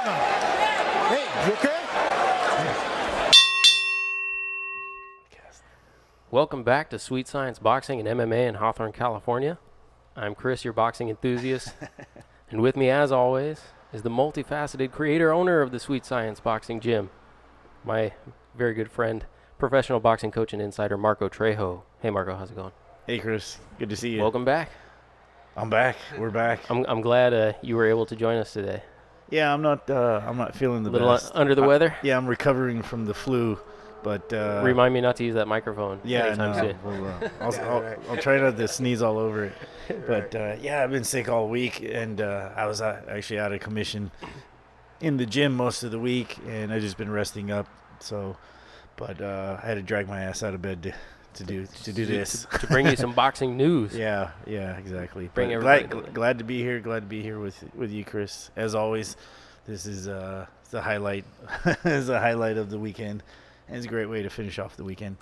on? Hey, you okay? Welcome back to Sweet Science Boxing and MMA in Hawthorne, California. I'm Chris, your boxing enthusiast. And with me, as always, is the multifaceted creator-owner of the Sweet Science Boxing Gym, my very good friend, professional boxing coach and insider, Marco Trejo. Hey, Marco, how's it going? Hey, Chris. Good to see you. Welcome back. I'm back. We're back. I'm glad you were able to join us today. Yeah, I'm not feeling the Little best. under the weather? Yeah, I'm recovering from the flu, but Remind me not to use that microphone anytime soon. I'll try not to sneeze all over it. But yeah, I've been sick all week, and I was actually out of commission in the gym most of the week, and I've just been resting up. So, but I had to drag my ass out of bed to do this. To bring you some boxing news. Yeah, exactly. Bring everybody Glad to be here. Glad to be here with you, Chris. As always, this is the highlight. Is the highlight of the weekend, and it's a great way to finish off the weekend.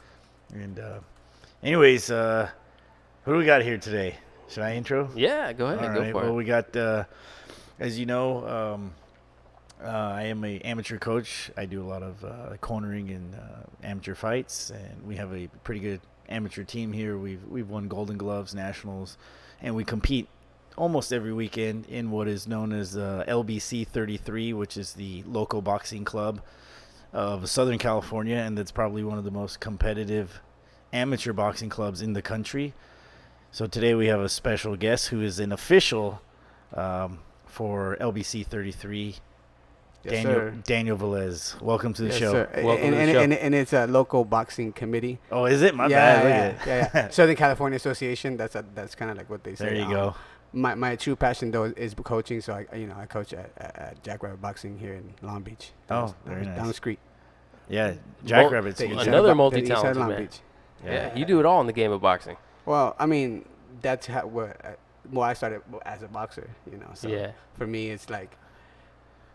And anyways, who do we got here today? Should I intro? Yeah, go ahead. All Go right. for Well, it. we got, as you know, I am an amateur coach. I do a lot of cornering and amateur fights, and we have a pretty good amateur team here. We've won Golden Gloves, Nationals, and we compete almost every weekend in what is known as LBC 33, which is the local boxing club of Southern California, and that's probably one of the most competitive amateur boxing clubs in the country. So today we have a special guest who is an official for LBC 33. Yes, Daniel Velez, welcome to the show. Sir. Welcome to the show. And it's a local boxing committee. Oh, is it? My bad. Look at it. Yeah. Southern California Association. That's kind of like what they say. There you go. My true passion though is coaching. So I coach at Jackrabbit Boxing here in Long Beach. Very nice. Down the street. Yeah, Jackrabbit's The good. east Another side of multi-talented Long man. Beach. Yeah, you do it all in the game of boxing. Well, I mean, that's how I started as a boxer. So Yeah. for me, it's like.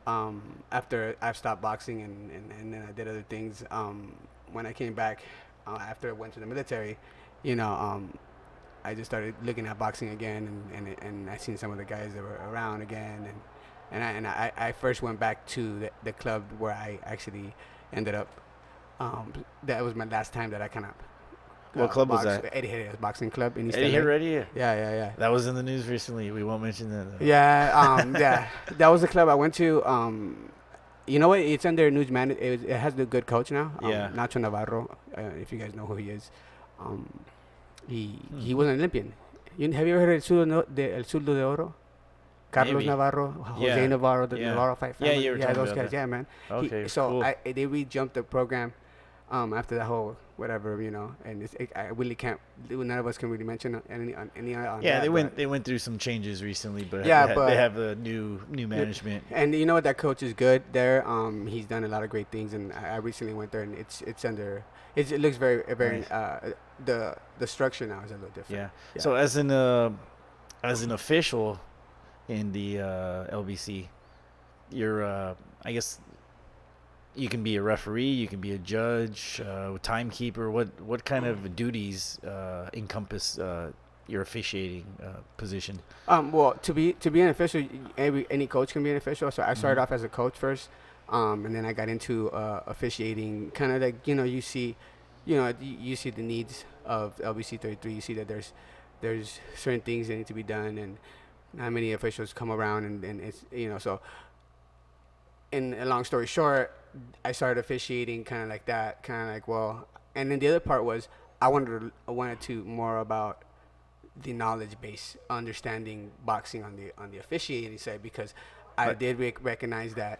After I've stopped boxing and then I did other things, when I came back, after I went to the military, I just started looking at boxing again, and I seen some of the guys that were around again, and I first went back to the club where I actually ended up. That was my last time that I kind of. What club was that? Eddie Herrera's boxing club in East Eddie LA. Herrera? Yeah. That was in the news recently. We won't mention that, though. Yeah, that was the club I went to. You know what? It's under news man. It has the good coach now. Yeah. Nacho Navarro. If you guys know who he is, he was an Olympian. Have you ever heard El Zurdo de Oro? Carlos Maybe. Navarro, Jose Yeah. Navarro, the Yeah. Navarro fight Yeah, family. you were talking those about guys. that. Yeah, man. Okay, So cool. they rejumped the program. After that whole whatever, and I really can't. None of us can really mention any on Yeah, that, they went through some changes recently, but Yeah, they have a new management. And you know what? That coach is good there. He's done a lot of great things, and I recently went there, and it looks very Nice. The structure now is a little different. Yeah. So as an official in the LBC, you're I guess you can be a referee, you can be a judge, timekeeper. What kind of duties encompass your officiating position? Well, to be an official, any coach can be an official. So I started off as a coach first, and then I got into officiating. Kind of like you see the needs of LBC 33. You see that there's certain things that need to be done, and not many officials come around, and it's so. In a long story short, I started officiating kind of like that, and then the other part was I wanted to more about the knowledge base, understanding boxing on the officiating side, because I did recognize that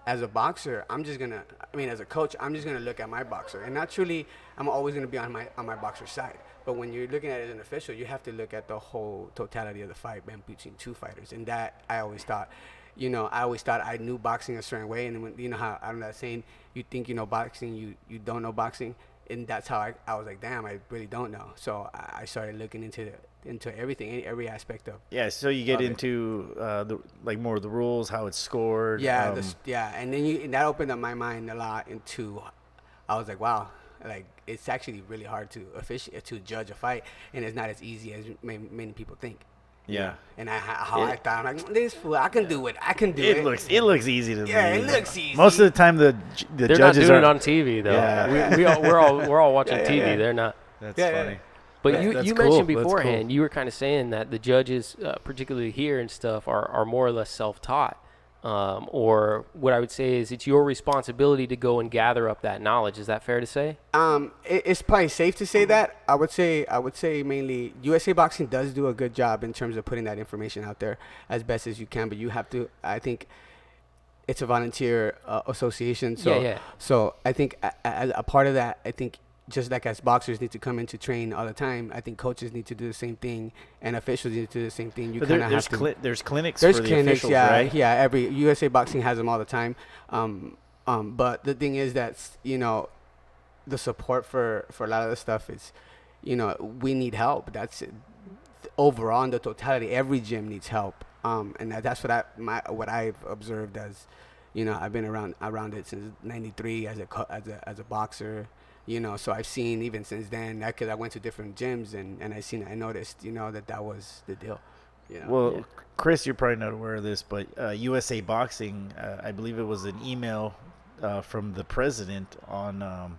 as a boxer, as a coach, I'm just gonna look at my boxer, and naturally, I'm always gonna be on my boxer's side. But when you're looking at it as an official, you have to look at the whole totality of the fight between two fighters, and that I always thought. I knew boxing a certain way, and then when, how I'm not saying you think you know boxing, you don't know boxing, and that's how I was like, damn, I really don't know. So I started looking into everything, every aspect of. Yeah, so you get into more of the rules, how it's scored. Yeah, and then that opened up my mind a lot into. I was like, wow, like it's actually really hard to judge a fight, and it's not as easy as many people think. Yeah. And I thought, I'm like, this fool, I can do it. I can do it. It looks easy to me. Yeah, it looks easy. Most of the time, the They're judges not doing are it on TV though. Yeah. We're all watching TV. yeah. They're not. That's Yeah, funny. But That's you cool. mentioned That's beforehand, cool. you were kind of saying that the judges, particularly here and stuff, are more or less self-taught. Or what I would say is it's your responsibility to go and gather up that knowledge. Is that fair to say? It's probably safe to say that. I would say mainly USA Boxing does do a good job in terms of putting that information out there as best as you can. But you have to. I think it's a volunteer association. So Yeah. So I think as a part of that, I think just like as boxers need to come in to train all the time, I think coaches need to do the same thing, and officials need to do the same thing. You But kind of have to. there's clinics There's for the clinics, officials, yeah, right? yeah. Every USA Boxing has them all the time. But the thing is that the support for a lot of the stuff is, we need help. That's it. Overall in the totality. Every gym needs help. And that's what I've observed as, I've been around it since '93 as a boxer. So I've seen even since then, because I went to different gyms and I noticed, that was the deal. Well, Chris, you're probably not aware of this, but USA Boxing, I believe it was an email from the president on.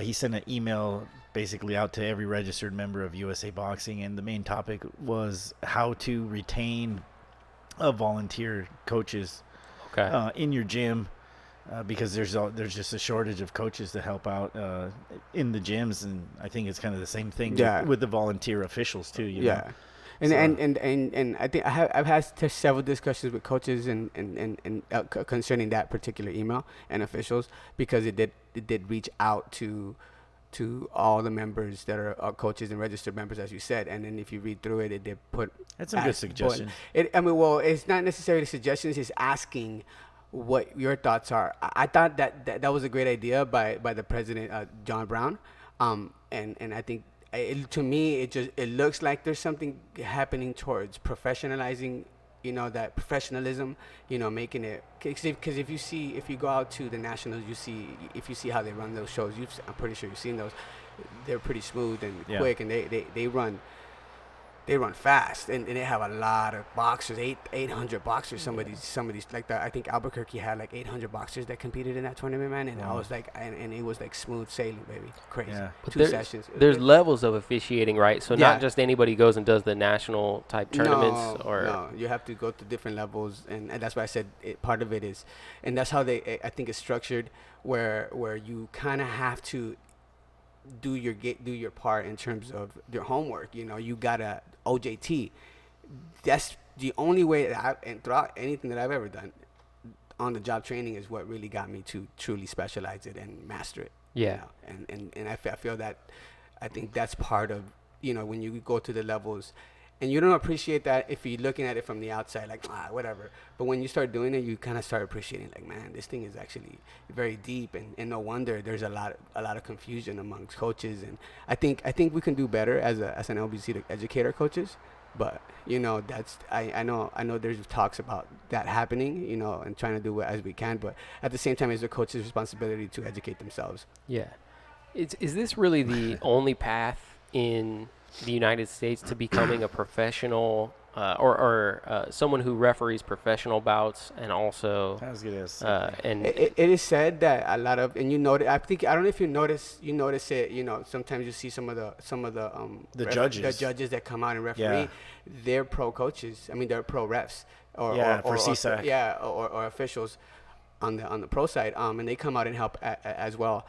He sent an email basically out to every registered member of USA Boxing, and the main topic was how to retain volunteer coaches in your gym. Because there's just a shortage of coaches to help out in the gyms, and I think it's kind of the same thing with the volunteer officials too. You know? And I think I've had several discussions with coaches and concerning that particular email and officials, because it did reach out to all the members that are coaches and registered members, as you said. And then if you read through it, it did put. That's some good suggestions. It's not necessarily suggestions. It's asking what your thoughts are. I thought that was a great idea by the president, John Brown, and I think to me it looks like there's something happening towards professionalizing, that professionalism, making it, because if you go out to the nationals, if you see how they run those shows, I'm pretty sure you've seen those. They're pretty smooth and quick, and they run fast, and they have a lot of boxers, 800 boxers. Some of these like that. I think Albuquerque had like 800 boxers that competed in that tournament, man. And I was like, and it was like smooth sailing, baby, crazy. Yeah. Two sessions. There's levels of officiating, right? So not just anybody goes and does the national type tournaments, no, you have to go to different levels, and that's why I said part of it is, and that's how I think it's structured, where you kind of have to do your part in terms of your homework. You gotta OJT. That's the only way and throughout anything that I've ever done, on the job training is what really got me to truly specialize it and master it. Yeah. And I feel that, I think that's part of, when you go to the levels, and you don't appreciate that if you're looking at it from the outside, like, whatever. But when you start doing it, you kind of start appreciating, like, man, this thing is actually very deep, and no wonder there's a lot of confusion amongst coaches. And I think we can do better as an LBC to educate our coaches. But that's I know there's talks about that happening, and trying to do it as we can. But at the same time, it's the coach's responsibility to educate themselves. Yeah, is this really the only path in the United States to becoming a professional or someone who referees professional bouts, and also and it is said that a lot of, and I don't know if you notice it, sometimes you see some of the judges that come out and referee, they're pro coaches. I mean, they're pro refs or CSAC. Or officials on the pro side, and they come out and help as well.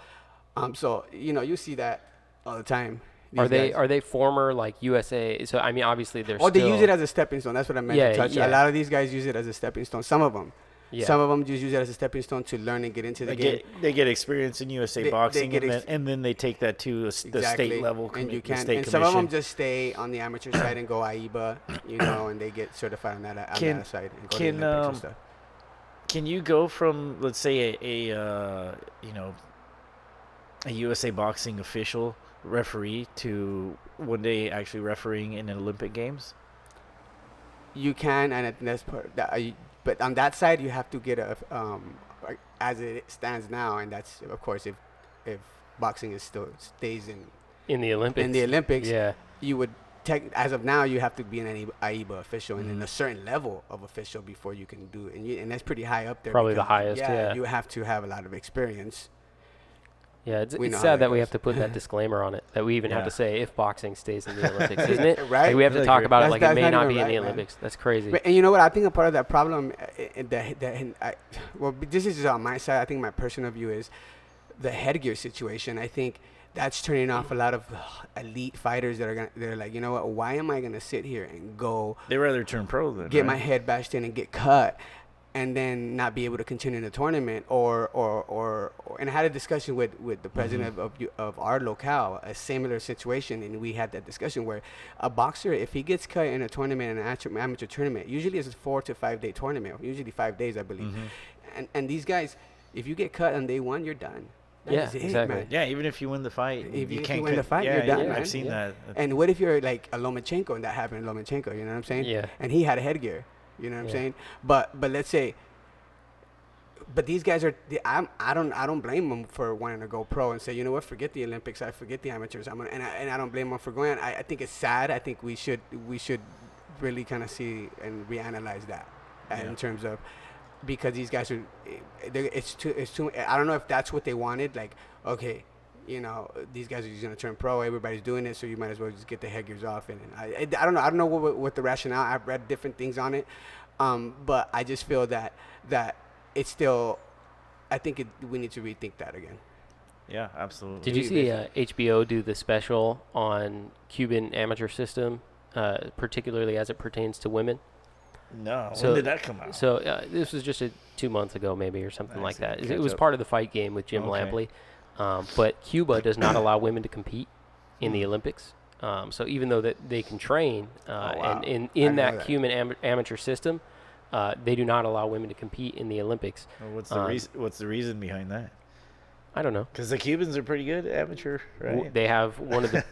So you see that all the time. Are they former like USA? So I mean, obviously they're. They use it as a stepping stone. That's what I meant to touch. A lot of these guys use it as a stepping stone. Some of them. Yeah. Some of them just use it as a stepping stone to learn and get into the game. They get experience in USA Boxing, and then they take that to the state level. And you can. And some of them just stay on the amateur side and go AIBA, and they get certified on that side and go to the Olympics and stuff. Can you go from, let's say, a USA Boxing official referee to one day actually refereeing in an Olympic Games? You can, and that's part. But on that side, you have to get as it stands now, and that's of course if boxing is still stays in the Olympics. you would as of now, you have to be an AIBA official and then a certain level of official before you can do it, and that's pretty high up there. Probably the because, highest, yeah. You have to have a lot of experience. Yeah, it's We know how sad that that we goes. have to put that disclaimer on it, that we even have Yeah. to say if boxing stays in the Olympics, isn't it? Right? Like, we have to Really talk great. about it That's- like that's it may not not even be in the right, man. Olympics. That's crazy. And you know what? I think a part of that problem, this is just on my side. I think my personal view is the headgear situation. I think that's turning off a lot of elite fighters they're like, you know what? Why am I gonna sit here and go They rather turn pro than get my head bashed in and get cut, and then not be able to continue in the tournament, or and I had a discussion with the president of our locale, a similar situation, and we had that discussion where a boxer, if he gets cut in a tournament, an amateur tournament, usually it's a 4 to 5 day tournament, usually 5 days, I believe, and these guys, if you get cut on day one, you're done. That Yeah, is it, exactly. man. Yeah, even if you win the fight, If you you can't win the fight, yeah, you're done, yeah, man. I've seen that. And what if you're like a Lomachenko and that happened to Lomachenko? You know what I'm saying? Yeah. And he had a headgear. You know what I'm Yeah. saying? But let's say, but these guys are. I don't blame them for wanting to go pro and say, you know what, forget the Olympics, I forget the amateurs. And I don't blame them for going. I think it's sad. I think we should really kind of see and reanalyze that in terms of, because these guys are, it's too. I don't know if that's what they wanted. Like, okay, you know, these guys are just gonna turn pro. Everybody's doing it, so you might as well just get the headgears off. And I don't know. I don't know what the rationale. I've read different things on it, but I just feel that it's still. I think we need to rethink that again. Yeah, absolutely. Did you see HBO do the special on Cuban amateur system, particularly as it pertains to women? No. So- when did that come out? So this was just 2 months ago, maybe, or something I like see. that. Catch It was up. part of the fight game with Jim Okay. Lampley. But Cuba does not allow women to compete in Hmm. the Olympics. So even though that they can train, wow. and I in didn't know that that. Cuban amateur system, they do not allow women to compete in the Olympics. Well, what's the reason behind that? I don't know. Because the Cubans are pretty good amateur, right? They have one of the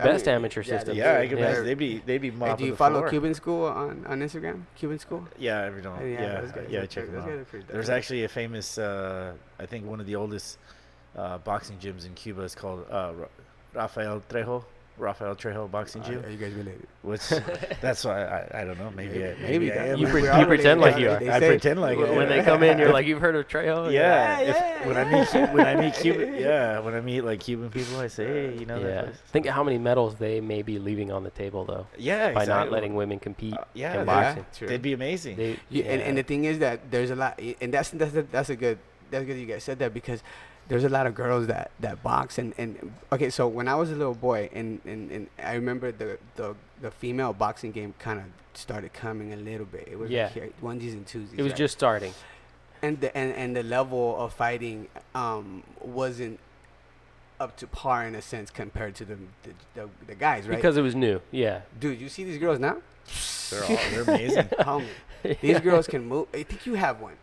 best amateur systems. Yeah, I can Yeah. imagine they'd be Hey, mopping do you the follow floor. Cuban School on Instagram? Cuban School? Yeah, every now. Yeah, those guys yeah, are check pretty- them those guys out. are pretty dope. There's actually a famous, I think one of the oldest boxing gyms in Cuba is called Rafael Trejo Boxing Gym. Are you guys related? Which that's why I don't know. Maybe I Maybe am. You We're you all pretend like related. you are. They I say- pretend like it. When they come in, you're like, you've heard of Trejo? Yeah, when I meet Cuban, when I meet like Cuban people, I say, hey, you know that Yeah. place? Think of how many medals they may be leaving on the table, though, Yeah, by exactly. not letting women compete yeah, in they- boxing. True. They'd be amazing. They, And the thing is that there's a lot, and that's good you guys said that, because there's a lot of girls that box and okay, so when I was a little boy and I remember the female boxing game kind of started coming a little bit. It was Yeah. like onesies and twosies. it was right? just starting. and the level of fighting wasn't up to par in a sense compared to the guys, right? Because it was new. Yeah. Dude, you see these girls now? They're amazing. Homie, these girls can move. I think you have one.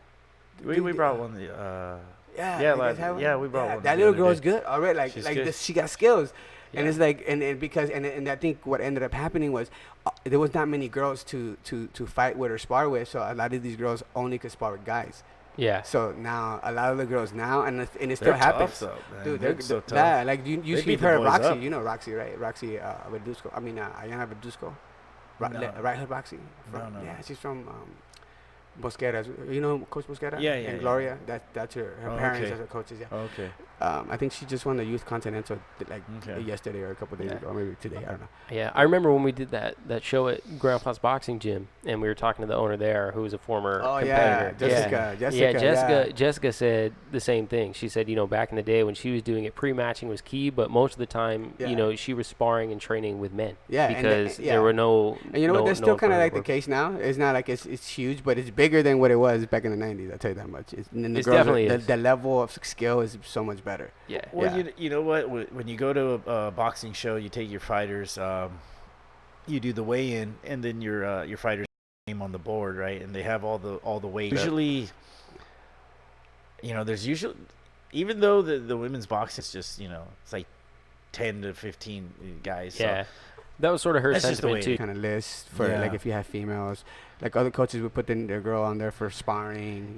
we brought one. Yeah, Yeah, you guys like- have one? yeah, we brought one That the little other girl's day. good. All right, like She's like good. this, she got skills, and Yeah. it's like and because and I think what ended up happening was there was not many girls to fight with or spar with, so a lot of these girls only could spar with guys. Yeah. So now a lot of the girls now, and it still They're happens. tough, though, man. Dude, they're they're so tough. Yeah, like you They see beat the her, boys Roxy. up. You know Roxy, right? Roxy Verduzco. I mean, Ayana Verduzco. No. Right hood Roxy. No. Yeah, she's from Mosquera's. You know Coach Mosquera? Yeah, And yeah. Gloria. That's her. Her Oh, parents okay. are her coaches. Yeah. Okay. I think she just won the Youth Continental Okay. yesterday or a couple days Yeah. ago, or maybe today. I don't know. Yeah, I remember when we did that show at Ground Plus Boxing Gym, and we were talking to the owner there, who was a former Oh yeah, competitor. Jessica. Jessica said the same thing. She said, back in the day when she was doing it, pre-matching was key, but most of the time, Yeah. she was sparring and training with men. Yeah, because yeah. there were no. And you know what? That's still kind of like the case. case now. It's not like it's huge, but it's bigger than what it was back in the '90s. I'll tell you that much. It definitely is. The level of skill is so much better. Yeah. Well, Yeah. you know what? When you go to a boxing show, you take your fighters, you do the weigh-in, and then your fighters' name on the board, right? And they have all the weight. Usually, there's usually, even though the women's boxing is just it's like 10 to 15 guys. Yeah. So That was sort of her That's just the sentiment way too. Kind of list for Yeah. like if you have females, like other coaches would put their girl on there for sparring.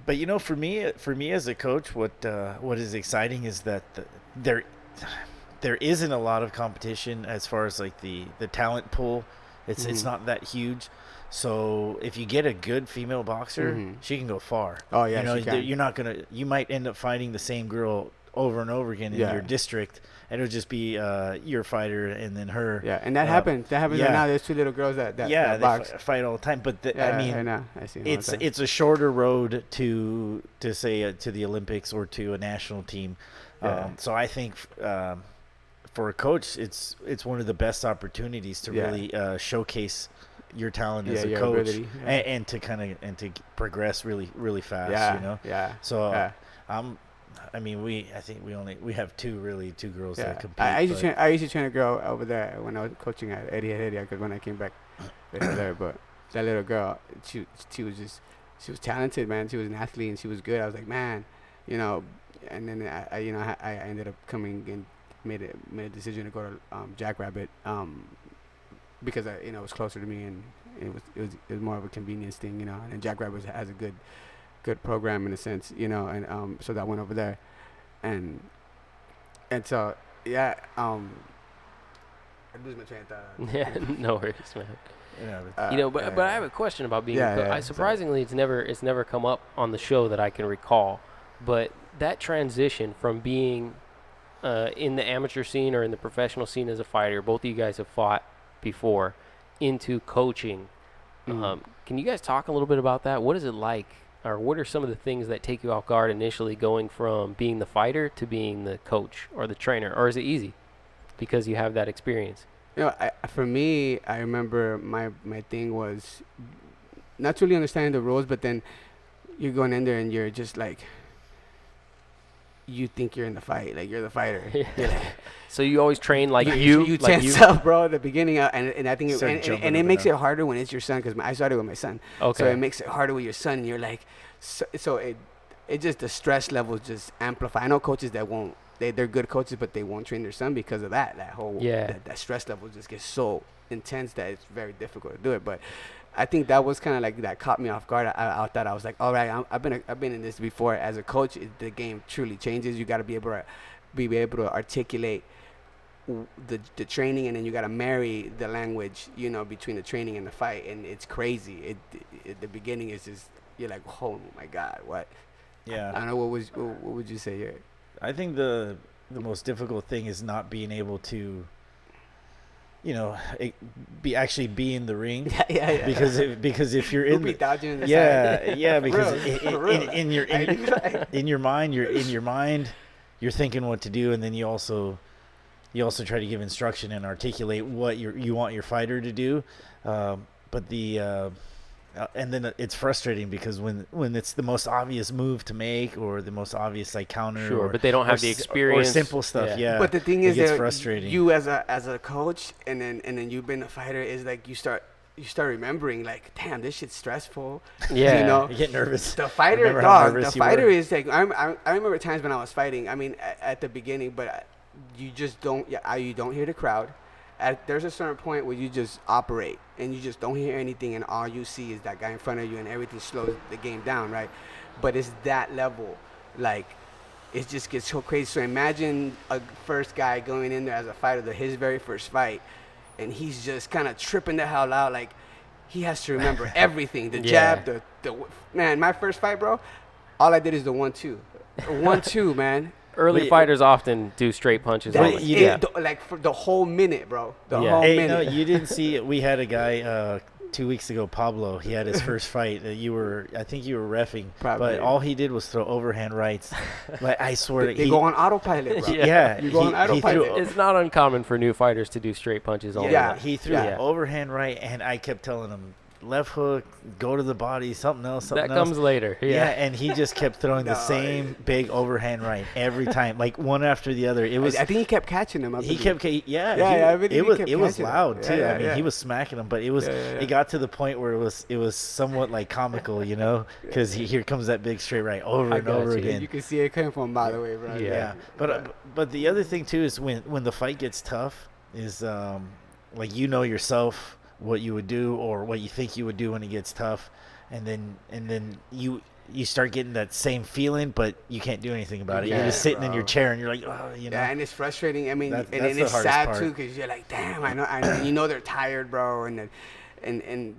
But for me as a coach, what is exciting is that there isn't a lot of competition as far as like the talent pool. It's not that huge. So if you get a good female boxer, she can go far. Oh, yeah, you know, she can. you're not gonna. You might end up fighting the same girl over and over again in your district, and it'll just be your fighter and then her. Yeah, and that happens. That happens right now. There's 2 little girls that they box. fight all the time. But I mean, I see them all the time. it's a shorter road to say to the Olympics or to a national team. So I think for a coach, it's one of the best opportunities to really showcase your talent as a coach ability, and to to progress really fast. You know. Yeah. So I mean, I think we have two girls that compete. I used to train a girl over there when I was coaching at Eddie because when I came back there, but that little girl, she was talented, man. She was an athlete and she was good. I was like, man, you know, and then I ended up coming and made a decision to go to Jackrabbit because it was closer to me and it was more of a convenience thing, you know. And Jackrabbit has a good program in a sense, you know, and so that went over there, and so I lose my train of thought. Yeah, no worries, man. But I have a question about being. Surprisingly, it's never come up on the show that I can recall. But that transition from being in the amateur scene or in the professional scene as a fighter, both of you guys have fought before, into coaching. Can you guys talk a little bit about that? What is it like? Or what are some of the things that take you off guard initially going from being the fighter to being the coach or the trainer? Or is it easy because you have that experience? You know, for me, I remember my thing was not really understanding the rules, but then you're going in there and you're just like, you think you're in the fight, like you're the fighter. Yeah. So you always train like you tense up, bro, at the beginning, and I think it makes it harder when it's your son because I started with my son. Okay. So it makes it harder with your son, and you're like, so it just the stress levels just amplify. I know coaches that won't. They're good coaches, but they won't train their son because of that whole that stress level just gets so intense that it's very difficult to do it. But I think that was kind of like that caught me off guard. I thought I was like, all right, I've been in this before. As a coach, the game truly changes. You got to be able to articulate the training, and then you got to marry the language, you know, between the training and the fight. And it's crazy. At the beginning is just you're like, oh my God, what? Yeah. I don't know what would you say here? I think the most difficult thing is not being able to, you know, be in the ring. Yeah. Because if you're in because in your mind you're thinking what to do, and then you also try to give instruction and articulate what you want your fighter to do, and then it's frustrating because when it's the most obvious move to make or the most obvious like counter, but they don't have the experience or simple stuff. Yeah. But the thing is that frustrating. You as a coach and then you've been a fighter is like you start remembering like, damn, this shit's stressful. Yeah. You know, you get nervous. The fighter, is like I remember times when I was fighting. I mean, at the beginning, but you just don't. You don't hear the crowd. There's a certain point where you just operate and you just don't hear anything, and all you see is that guy in front of you, and everything slows the game down, right? But it's that level, like it just gets so crazy. So imagine a first guy going in there as a fighter, his very first fight, and he's just kind of tripping the hell out, like he has to remember everything, the jab, the man. My first fight, bro, all I did is the 1-2, man. Early fighters often do straight punches. Like for the whole minute, bro. The whole minute. No, you didn't see it. We had a guy 2 weeks ago, Pablo. He had his first fight. I think you were reffing. Probably. But all he did was throw overhand rights. Like I swear, they go on autopilot, bro. Yeah, you go on autopilot. It's not uncommon for new fighters to do straight punches. He threw an overhand right, and I kept telling him, left hook, go to the body, something else. That comes later. Yeah, and he just kept throwing the same big overhand right every time, like one after the other. It was. I think he kept catching them. It was loud too. Yeah, I mean, he was smacking them, but it was. It got to the point where it was somewhat like comical, you know, because here comes that big straight right over and over again. You can see it coming from by the way, bro. Yeah. But the other thing too is when the fight gets tough is like yourself, what you would do or what you think you would do when it gets tough, and then you you start getting that same feeling, but you can't do anything about it. You're Yeah, just sitting in bro. your chair and you're like, oh, you know. Yeah, and it's frustrating. I mean, That's and the it's hardest sad part. too, because you're like, damn, I know, you know they're tired, bro, and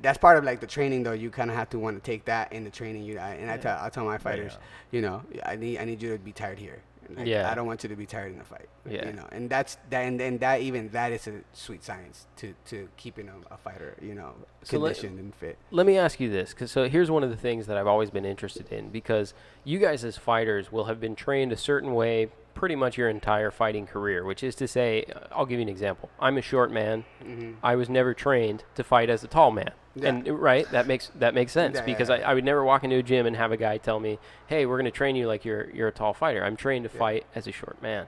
that's part of like the training though. You kind of have to want to take that in the training. I tell my fighters, you know, I need you to be tired here. Like, Yeah. I don't want you to be tired in the fight. Yeah. You know, and that's that, and that is a sweet science to keeping a fighter, you know, So conditioned and fit. Let me ask you this, so here's one of the things that I've always been interested in, because you guys as fighters will have been trained a certain way pretty much your entire fighting career, which is to say, I'll give you an example. I'm a short man. I was never trained to fight as a tall man. Yeah. And right, that makes sense, Yeah, because yeah. I would never walk into a gym and have a guy tell me, "Hey, we're going to train you like you're a tall fighter." I'm trained to fight as a short man.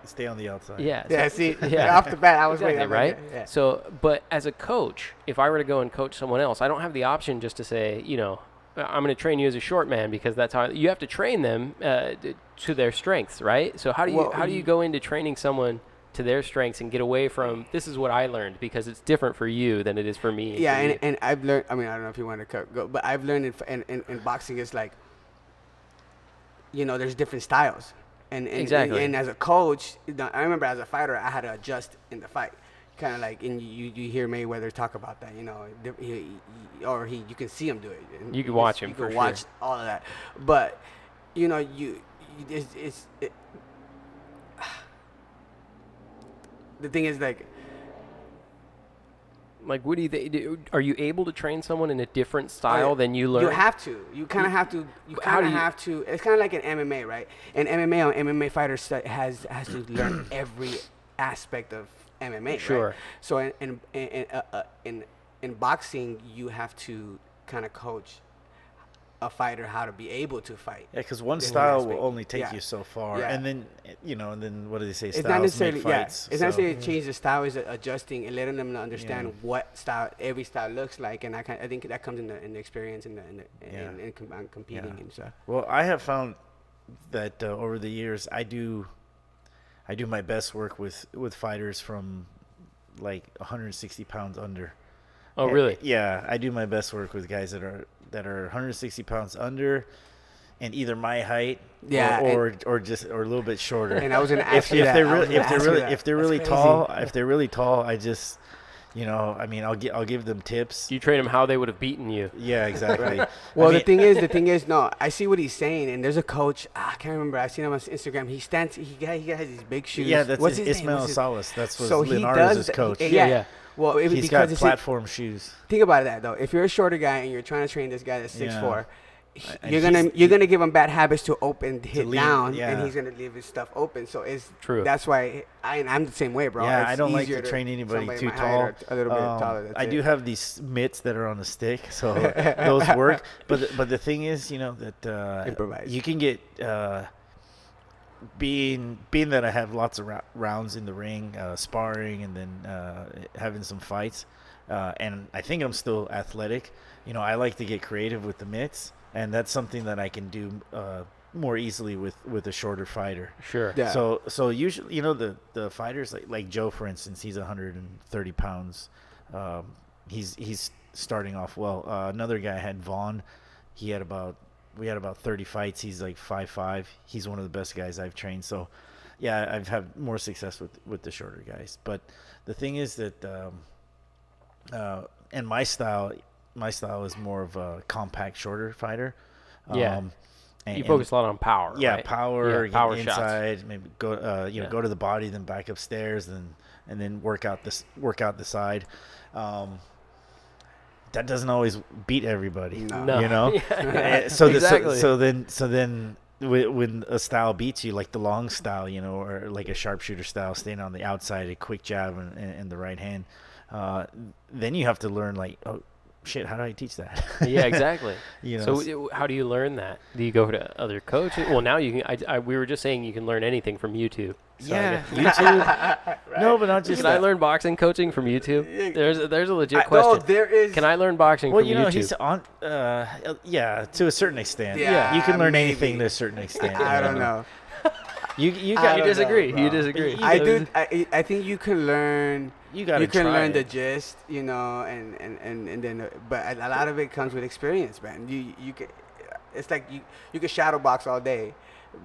Stay on the outside. Yeah. Yeah, see, Yeah. off the bat, I was Exactly, waiting, right? Yeah. So, but as a coach, if I were to go and coach someone else, I don't have the option just to say, you know, I'm going to train you as a short man, because that's how you have to train them to their strengths, right? So how do you go into training someone to their strengths and get away from, this is what I learned, because it's different for you than it is for me? Yeah, for you. and I've learned. I mean, I don't know if you want to go, but I've learned in boxing, it's like, you know, there's different styles, and Exactly. And as a coach, I remember as a fighter, I had to adjust in the fight, kind of like, and you hear Mayweather talk about that, you know, you can see him do it. And You can watch him You for can watch sure. all of that, but you know, the thing is like. Like, what do you think? Are you able to train someone in a different style than you learn? You have to. You kind of have to. You How do kind of you- have to. It's kind of like an MMA, right? An MMA fighter has to learn every aspect of MMA. Sure. Right? So in boxing, you have to kind of coach a fighter how to be able to fight. Yeah, because one Different style aspect. will only take Yeah. you so far, Yeah. and then what do they say? It's Styles not necessarily make fights. It's not necessarily change the style. It's adjusting and letting them understand Yeah. what style every style looks like, and I think that comes in the experience and in competing Yeah. and stuff. Well, I have found that over the years, I do my best work with fighters from like 160 pounds under. Oh, really? Yeah, I do my best work with guys that are 160 pounds under, and either my height, Yeah, or a little bit shorter. And I was gonna if ask you that. they're I was really gonna ask you that. if they're That's really crazy. tall, I just, you know, I mean, I'll give them tips. You train them how they would have beaten you. Yeah, exactly. Well, I mean, the thing is, no, I see what he's saying, and there's a coach. I can't remember. I seen him on Instagram. He stands. He has these big shoes. yeah, that's What's his name? Ismail What's his- Salas. That's what So he Linares' does. coach. Yeah. Yeah. Well, He's because got it's platform shoes. think about that though. If you're a shorter guy and you're trying to train this guy that's 6'4", And you're gonna give him bad habits to open hit lean, down, yeah. and he's gonna leave his stuff open. So it's True. That's why I'm the same way, bro. Yeah, It's I don't like easier to train anybody somebody too my height tall. or a little bit taller. That's I it. do have these mitts that are on the stick, so those work. But the thing is, you know, that Improvise. you can get being that I have lots of rounds in the ring, sparring, and then having some fights, and I think I'm still athletic. You know, I like to get creative with the mitts, and that's something that I can do more easily with a shorter fighter. Sure. Yeah. So usually, you know, the fighters like Joe, for instance, he's 130 pounds. He's starting off well. Another guy had Vaughn. We had about 30 fights. He's like 5'5". He's one of the best guys I've trained. So, yeah, I've had more success with the shorter guys. But the thing is that, and my style is more of a compact, shorter fighter. Yeah. And, You focus a lot on power. yeah, right? power, Yeah, power get shots. inside, maybe go, Yeah. go to the body, then back upstairs, and then work out the side. That doesn't always beat everybody, No. you know. Yeah. So Exactly. so then when a style beats you, like the long style, you know, or like a sharpshooter style, staying on the outside, a quick jab and the right hand, then you have to learn like, oh shit, how do I teach that? Yeah, exactly. You know, So how do you learn that? Do you go to other coaches? Well, now you can. We were just saying you can learn anything from YouTube. So I yeah, guess- YouTube. No, but not just Can I that. learn boxing coaching from YouTube? There's a legit No, question. there is. Can I learn boxing Well, from you know, YouTube? he's on. Yeah, to a certain extent. Yeah, you can learn maybe. anything to a certain extent. I don't know. You I got You don't disagree. know, You bro. disagree. I do. I think you can learn. You got to You can try learn the it. gist, you know, and then, but a lot of it comes with experience, man. You can. It's like you can shadow box all day,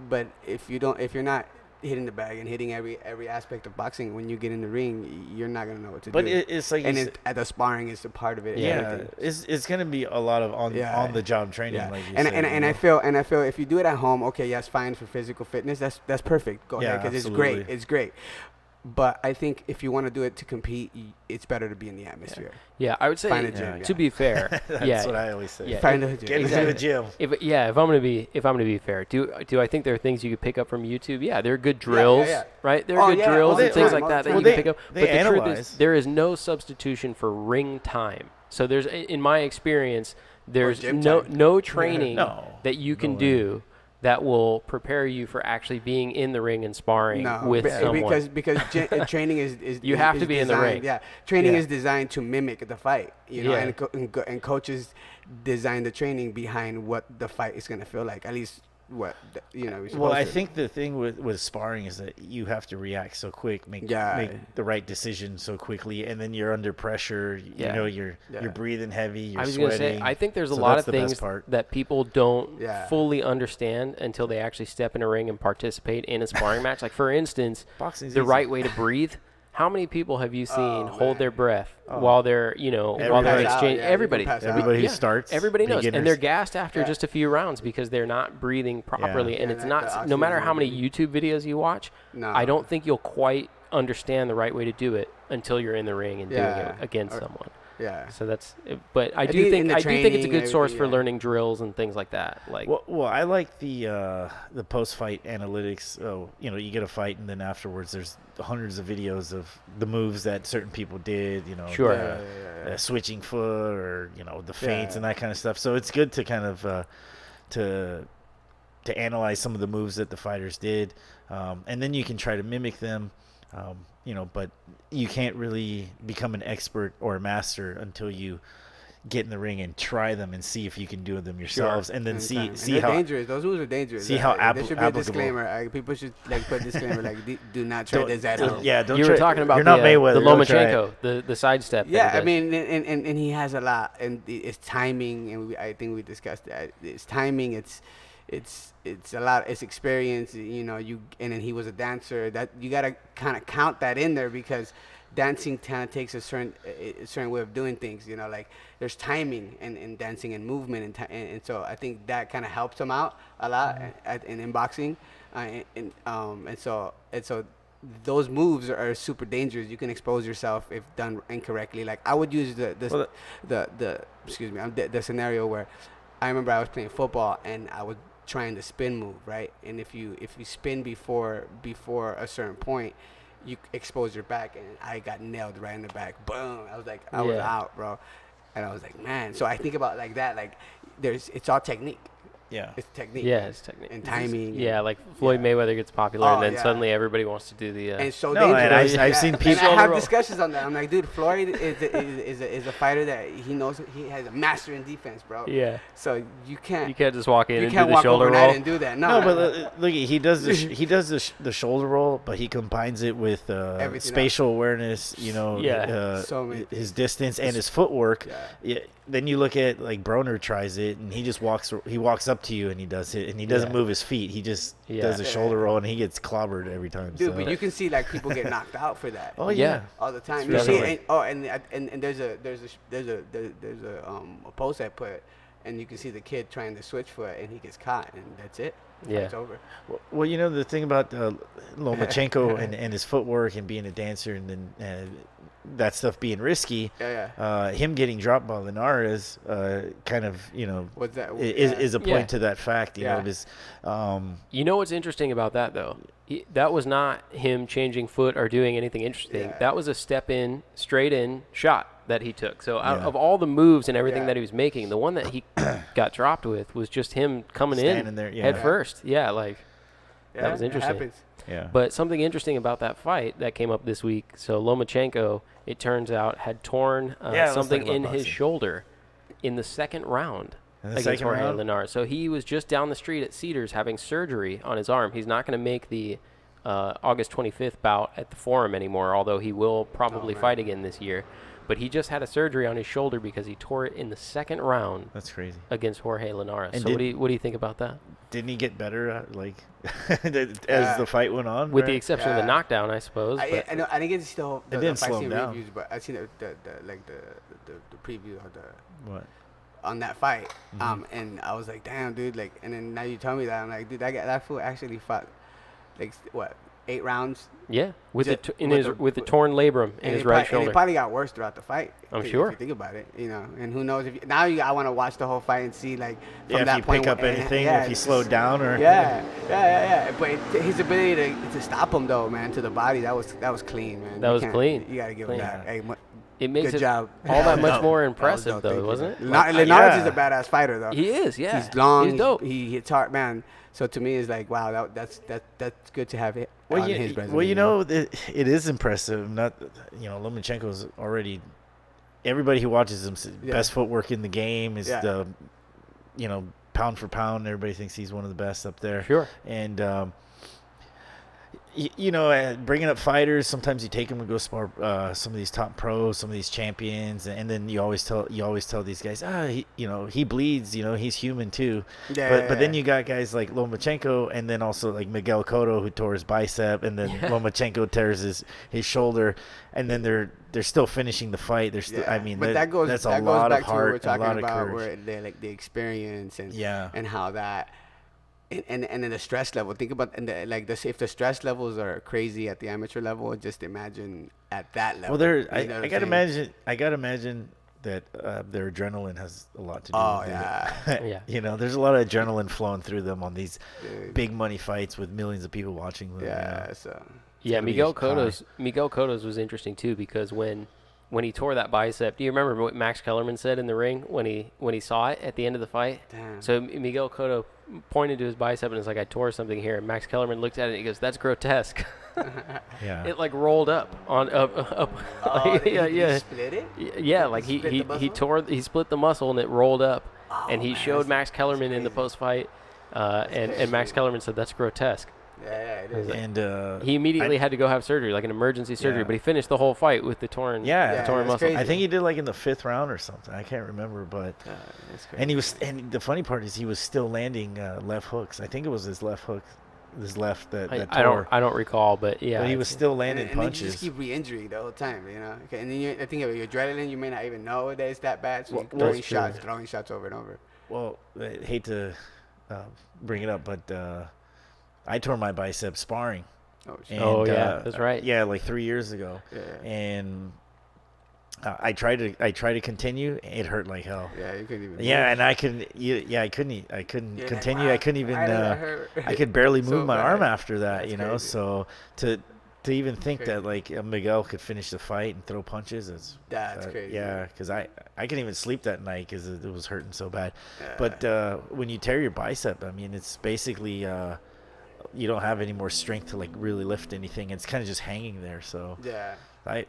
but if you're not hitting the bag and hitting every aspect of boxing, when you get in the ring, you're not gonna know what to do. But it's like, and at the sparring is a part of it. yeah, it's gonna be a lot of on the job training, like you said. And I feel if you do it at home, okay, yes, fine for physical fitness. That's perfect. Go ahead, because it's great. It's great. But I think if you want to do it to compete, it's better to be in the atmosphere. Yeah, I would say, Find a gym, to be fair, That's what I always say. Yeah, Find a gym. Get into the gym. if I'm gonna be fair, do I think there are things you could pick up from YouTube? Yeah, there are good drills, right? There are good drills and things like that you can pick up. But the truth is, there is no substitution for ring time. So there's, in my experience, there's no training that you can do that will prepare you for actually being in the ring and sparring with someone. Because training is you have to be in the ring. Yeah, training is designed to mimic the fight, and coaches design the training behind what the fight is going to feel like. At least Well, I think the thing with sparring is that you have to react so quick, make the right decision so quickly, and then you're under pressure. You're breathing heavy. You're I was sweating. going to say, I think there's a lot of things that people don't fully understand until they actually step in a ring and participate in a sparring match. Like, for instance, the right way to breathe. How many people have you seen hold their breath while they're, while they're exchanging? Everybody who starts. Everybody knows. And they're gassed after just a few rounds because they're not breathing properly. And it's not, no matter how many YouTube videos you watch, I don't think you'll quite understand the right way to do it until you're in the ring and doing it against someone. Yeah. So that's, but I do think it's a good source for learning drills and things like that. Like, well, I like the post-fight analytics. You get a fight, and then afterwards, there's hundreds of videos of the moves that certain people did. Switching foot, or the feints and that kind of stuff. So it's good to kind of to analyze some of the moves that the fighters did, and then you can try to mimic them. But you can't really become an expert or a master until you get in the ring and try them and see if you can do them yourselves, and then see how dangerous. Those moves are dangerous. See how there should be a disclaimer. People should put a disclaimer do not try this at home. Yeah, don't. You were talking about the Lomachenko, the sidestep. Yeah, I mean, and he has a lot, and it's timing, and I think we discussed that. It's timing. It's a lot. It's experience. And then he was a dancer. That you gotta kind of count that in there, because dancing kind of takes a certain way of doing things. Like there's timing in dancing and movement, and so I think that kind of helps him out a lot in boxing, and so those moves are super dangerous. You can expose yourself if done incorrectly. Like I would use the scenario where I remember I was playing football and I was trying the spin move, right? And if you spin before a certain point, you expose your back, and I got nailed right in the back. Boom! I was like, I was out, bro. And I was like, man. So I think about like that. Like it's all technique. Yeah, it's technique. Yeah, it's technique and timing. Like Floyd Mayweather gets popular, and then suddenly everybody wants to do the. And it's so dangerous. I've seen people. I have discussions on that. I'm like, dude, Floyd is a fighter that he knows. He has a master in defense, bro. Yeah. So you can't just walk in and do the walk shoulder roll and do that. No, but look, he does the shoulder roll, but he combines it with spatial awareness. His distance and his footwork. Yeah. Then you look at like Broner tries it, and he just walks up to you and he does it, and he doesn't move his feet. He just does a shoulder roll, and he gets clobbered every time. Dude, but you can see like people get knocked out for that. Oh yeah, all the time. You see, and there's a post I put, and you can see the kid trying to switch foot, and he gets caught, and that's it. It's over. Well, the thing about Lomachenko and his footwork and being a dancer, and then that stuff being risky. Him getting dropped by Linares, kind of, what's that? Is a point to that fact. You know, what's interesting about that though? That was not him changing foot or doing anything interesting. That was a straight in shot that he took. So out of all the moves and everything that he was making, the one that he got dropped with was just him coming in there, head first. That was interesting. Yeah. But something interesting about that fight that came up this week. So Lomachenko, it turns out, had torn something in his shoulder in the second round against Jorge Linares. So he was just down the street at Cedars having surgery on his arm. He's not going to make the August 25th bout at the Forum anymore, although he will probably fight again this year. But he just had a surgery on his shoulder because he tore it in the second round That's crazy. against Jorge Linares. And So what do you think about that? Didn't he get better as the fight went on? With the exception of the Yeah. knockdown, I suppose. I but know I didn't get to see the didn't fight slow scene him down. reviews, but I seen the preview of the What? on that fight. Mm-hmm. And I was like, damn, dude, like, and then now you tell me that, I'm like, dude, that fool actually fought, like, what, 8 rounds? yeah, with Just with the torn labrum in his right And shoulder. it probably got worse throughout the fight. I'm if sure. you think about it, you know, and who knows I want to watch the whole fight and see, like, from Yeah, that if you point pick up and- anything, yeah, if he slowed down or yeah. But his ability to stop him though, man, to the body, that was clean, man. That You was can't- clean. You gotta give Clean. him that. Hey, It makes good it job. all that much No. more That was impressive, dope. though, Thank you, wasn't man. it? Linares yeah. is a badass fighter, though. He is, yeah. He's long. He's dope. He hits hard, man. So to me, it's like, wow, that's good to have it Well, on you, his resume. well, you know, it is impressive. Not, Lomachenko's already. Everybody who watches him, Yeah. best footwork in the game is Yeah. the, pound for pound. Everybody thinks he's one of the best up there. Sure. And bringing up fighters, sometimes you take them to go spar some of these top pros, some of these champions, and then you always tell these guys, he bleeds, he's human too. Yeah, But then you got guys like Lomachenko, and then also like Miguel Cotto, who tore his bicep, and then Lomachenko tears his shoulder, and then they're still finishing the fight. They're still, Yeah. I mean, but that goes that's that a goes lot back of to what we're heart, and a talking lot of about, courage. where the experience and Yeah. and how that. And then the stress level. Think about if the stress levels are crazy at the amateur level, just imagine at that level. Well, You know what I'm saying? I gotta imagine that their adrenaline has a lot to do Oh, with yeah. Yeah. it. There's a lot of adrenaline flowing through them on these Dude. big money fights with millions of people watching them. Yeah. So. Yeah, gonna be Miguel high. Cotto's was interesting too, because when he tore that bicep, do you remember what Max Kellerman said in the ring when he saw it at the end of the fight? Damn. So Miguel Cotto pointed to his bicep and was like, "I tore something here." And Max Kellerman looked at it and he goes, "That's grotesque." Yeah. It like rolled up on up. Oh, yeah, he yeah. split it? Yeah, like Split the he split the muscle and it rolled up, and he man, showed that's- Max Kellerman in the crazy. post fight, and Max Kellerman said that's grotesque. Yeah, it is. And He immediately had to go have surgery, like an emergency surgery, Yeah. but he finished the whole fight with the torn Yeah, torn that's muscle. crazy. I think he did like in the 5th round or something. I can't remember, but That's crazy. and the funny part is he was still landing left hooks. I think it was his left hook, his left that tore. I don't recall, but yeah, But he was still landing and then you punches. just keep re-injuring the whole time, Okay, and then I think of your adrenaline, you may not even know that it's that bad, so Well, you're that's true. throwing shots over and over. Well, I hate to bring it up, but I tore my bicep sparring. Oh, shit. And, Oh, yeah, that's right. Yeah, like 3 years ago. Yeah. And I tried to continue. It hurt like hell. Yeah, you couldn't even. Yeah, move. and I couldn't You're like, continue. wow, I couldn't even. why did that hurt? I could barely So move my bad. arm after that. That's you know, crazy. so to even think that Crazy. like Miguel could finish the fight and throw punches is That's crazy. Yeah, because I couldn't even sleep that night because it was hurting so bad. Yeah. But when you tear your bicep, I mean, it's basically you don't have any more strength to like really lift anything. It's kind of just hanging there. So Yeah. man,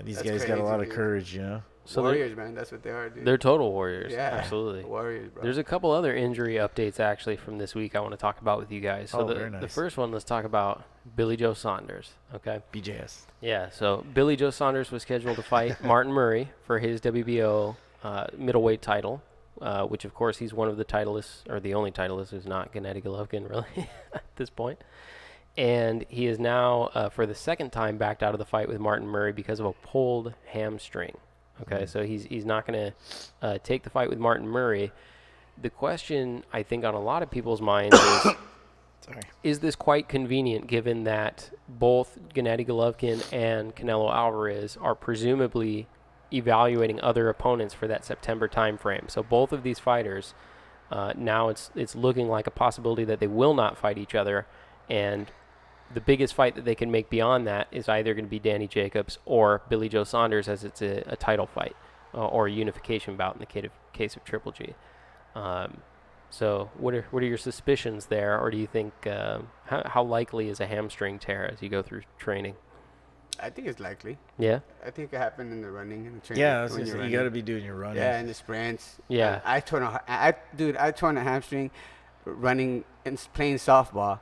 these That's guys got a lot of crazy, dude. courage, you know. So Warriors, man, that's what they are, dude. they're total warriors. yeah, Absolutely. Warriors, bro. There's a couple other injury updates actually from this week I want to talk about with you guys. So Very the nice. first one, let's talk about Billy Joe Saunders. Okay. BJS. Yeah. So Billy Joe Saunders was scheduled to fight Martin Murray for his WBO middleweight title, which of course he's one of the titleists, or the only titleist who's not Gennady Golovkin really at this point. And he is now, for the second time, backed out of the fight with Martin Murray because of a pulled hamstring. Okay, so he's not going to take the fight with Martin Murray. The question, I think, on a lot of people's minds is, Sorry. is this quite convenient given that both Gennady Golovkin and Canelo Alvarez are presumably evaluating other opponents for that September timeframe? So both of these fighters, now it's looking like a possibility that they will not fight each other, and the biggest fight that they can make beyond that is either going to be Danny Jacobs or Billy Joe Saunders, as it's a title fight or a unification bout in the case of Triple G. So what are your suspicions there, or do you think how likely is a hamstring tear as you go through training? I think it's likely. Yeah. I think it happened in the running and the training. Yeah, I was when gonna you're say, you got to running. be doing your running. Yeah, and the sprints. Yeah. I torn a hamstring running and playing softball.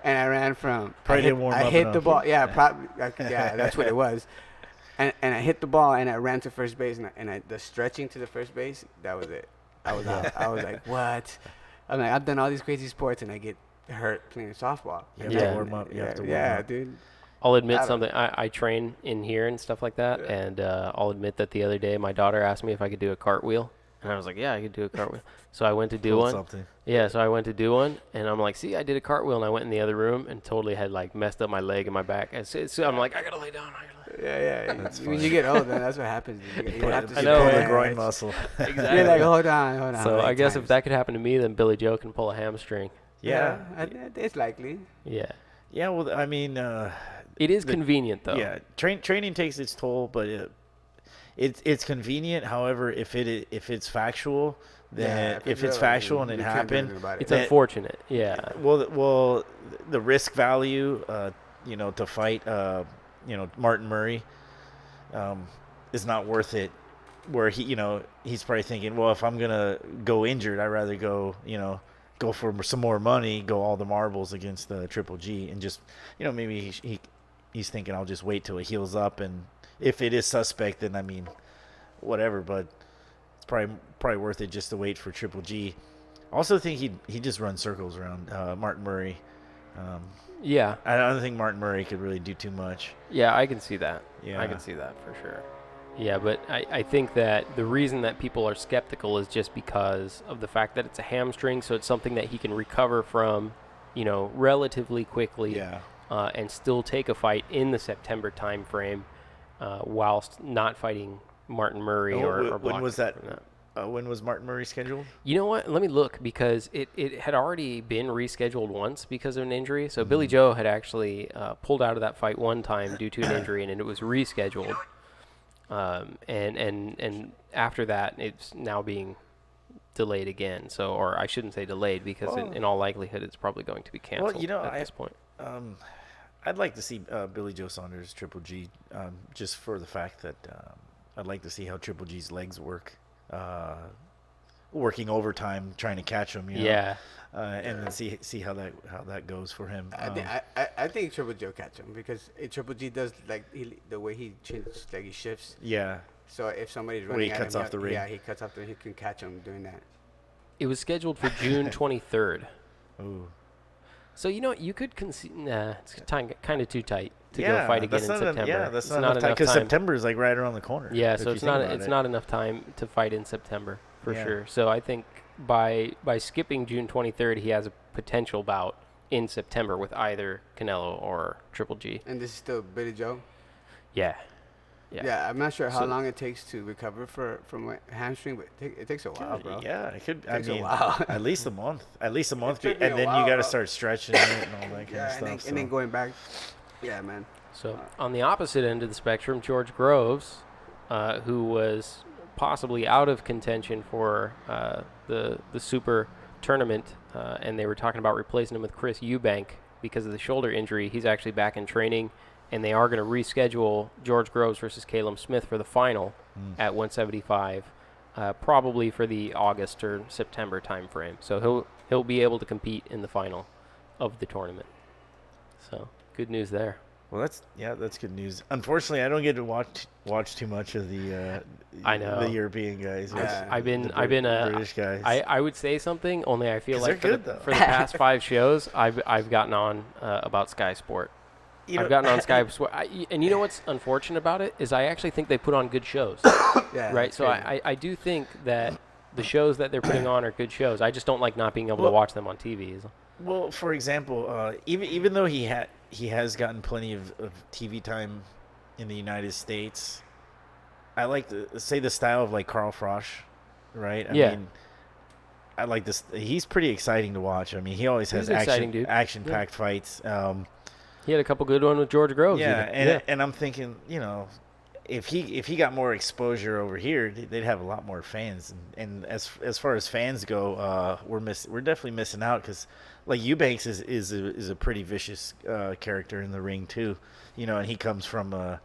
And I ran from. Probably I hit, didn't warm I up hit enough. the ball. Yeah, probably. Yeah, that's what it was. And I hit the ball and I ran to first base and the stretching to the first base, that was it. I was out. I was like, what? I'm like, I've done all these crazy sports and I get hurt playing softball. You have Yeah. to warm up. You have to warm Yeah, up. dude. I'll admit I don't- something. I train in here and stuff like that, and I'll admit that the other day my daughter asked me if I could do a cartwheel, and I was like, yeah, I could do a cartwheel. So I went to do Pull one. something. Yeah, so I went to do one, and I'm like, see, I did a cartwheel, and I went in the other room and totally had like messed up my leg and my back. And so I'm like, I gotta lay down. Yeah. That's When funny. you get older, that's what happens. You have to I sit know, Pull there. the groin muscle. Exactly. You're like, hold on. So like I guess if times. that could happen to me, then Billy Joe can pull a hamstring. Yeah. It's likely. Yeah, Yeah. Well, I mean, it is convenient though. yeah, training takes its toll, but it's convenient. However, if it's factual, then if it's real, factual and it you can't do happened, anything about it. It's That- unfortunate. Yeah. well, the risk value, to fight, Martin Murray, is not worth it. Where he's probably thinking, well, if I'm gonna go injured, I'd rather go for some more money, go all the marbles against the Triple G, and just, maybe he's thinking I'll just wait till it heals up, and if it is suspect, then I mean, whatever. But it's probably worth it just to wait for Triple G. I also think he just runs circles around Martin Murray. Yeah. I don't think Martin Murray could really do too much. Yeah, I can see that. Yeah. I can see that for sure. Yeah, but I think that the reason that people are skeptical is just because of the fact that it's a hamstring, so it's something that he can recover from, relatively quickly. Yeah. And still take a fight in the September time frame, whilst not fighting Martin Murray or When blocking was that? from When was Martin Murray scheduled? You know what? Let me look, because it had already been rescheduled once because of an injury. So Billy Joe had actually pulled out of that fight one time due to an injury, and it was rescheduled. And after that, it's now being delayed again. So, or I shouldn't say delayed, because in all likelihood, it's probably going to be canceled at this point. I'd like to see Billy Joe Saunders Triple G, just for the fact that I'd like to see how Triple G's legs work, working overtime trying to catch him. Yeah. And then see how that goes for him. I think Triple G will catch him, because Triple G does the way he changes, like he shifts. Yeah. So if somebody's Where running he at cuts him, off the ring. Yeah, he cuts off the ring. He can catch him doing that. It was scheduled for June 23rd. Ooh. So, you could it's kind of too tight to go fight again in September. That's It's not enough time, because September is like right around the corner. Yeah, if so you it's think not about it. not enough time to fight in September for Yeah. sure. So I think by skipping June 23rd, he has a potential bout in September with either Canelo or Triple G. And this is still Billy Joe. Yeah. Yeah, I'm not sure how So- long it takes to recover from a hamstring, but it takes a while, bro. Yeah, it could. Takes I a mean, while. at least a month. At least a month, took and me a then you while, got to bro. start stretching it and all that kind Yeah, of stuff. and then going back. Yeah, man. So on the opposite end of the spectrum, George Groves, who was possibly out of contention for the Super Tournament, and they were talking about replacing him with Chris Eubank because of the shoulder injury. He's actually back in training, and they are going to reschedule George Groves versus Caleb Smith for the final at 175, probably for the August or September time frame. So he'll be able to compete in the final of the tournament. So good news there. Well, that's good news. Unfortunately, I don't get to watch too much of the I know. the European guys. Yeah. I've been British guys. I would say something, only I feel 'Cause like they're for good, the, though. for the past 5 shows I've gotten on about Sky Sport. I've gotten on Sky Sport, and you know what's unfortunate about it is I actually think they put on good shows, Yeah. right? it's So crazy. I do think that the shows that they're putting on are good shows. I just don't like not being able to watch them on TV. Well, for example, even though he has gotten plenty of TV time in the United States, I like to say the style of like Carl Frosch, right? I Yeah. mean, I like this. He's pretty exciting to watch. I mean, he always has He's an exciting dude. action-packed fights. He had a couple good ones with George Groves. Yeah, even. and I'm thinking, if he got more exposure over here, they'd have a lot more fans. And as far as fans go, we're definitely missing out, because like Eubanks is a pretty vicious character in the ring too, and he comes from what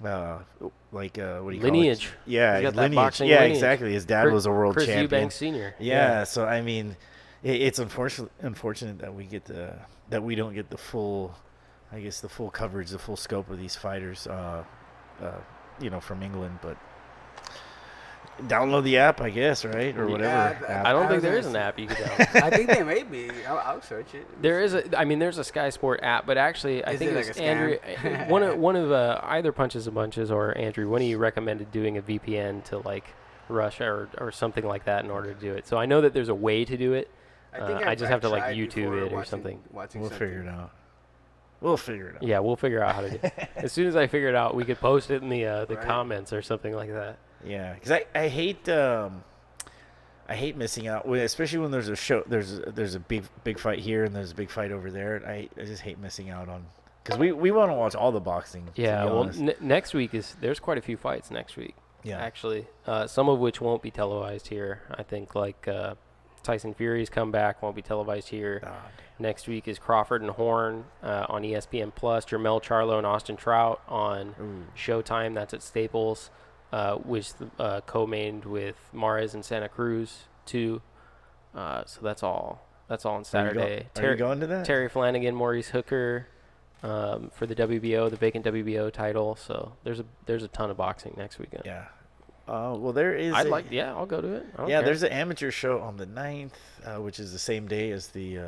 do you call Lineage. it? Yeah, He's got that lineage. boxing Yeah, lineage. exactly. His dad was a world Chris champion. Eubanks Sr. Yeah, so I mean, it's unfortunate that we don't get the full, I guess, the full coverage, the full scope of these fighters. from England, but download the app, I guess, right, or whatever. I don't think there is an app you can download. I think there may be. I'll search it. There's a Sky Sport app, but actually, I think it it was like a Andrew. scam? one of either Punches and Bunches or Andrew. One of you recommended doing a VPN to like Russia or something like that in order to do it. So I know that there's a way to do it. I just have to like tried YouTube before it or watching- something. watching We'll something. figure it out. We'll figure it out. Yeah, we'll figure out how to do it. As soon as I figure it out, we could post it in the Right. comments or something like that. Yeah, because I hate missing out, especially when there's a show. There's a big fight here and there's a big fight over there. And I just hate missing out on, because we want to watch all the boxing. Yeah, to be well, honest. next week there's quite a few fights next week. Yeah. Actually, some of which won't be televised here. I think like Tyson Fury's comeback won't be televised here. Oh, Next week is Crawford and Horn on ESPN Plus. Jermell Charlo and Austin Trout on Ooh. Showtime. That's at Staples, which co-mained with Mares and Santa Cruz too. So that's all on Saturday. Are you going to that? Terry Flanagan, Maurice Hooker for the WBO, the vacant WBO title. So there's a ton of boxing next weekend. Yeah. Well, there is. I'll go to it. I don't Yeah, care. there's an amateur show on the 9th, which is the same day as the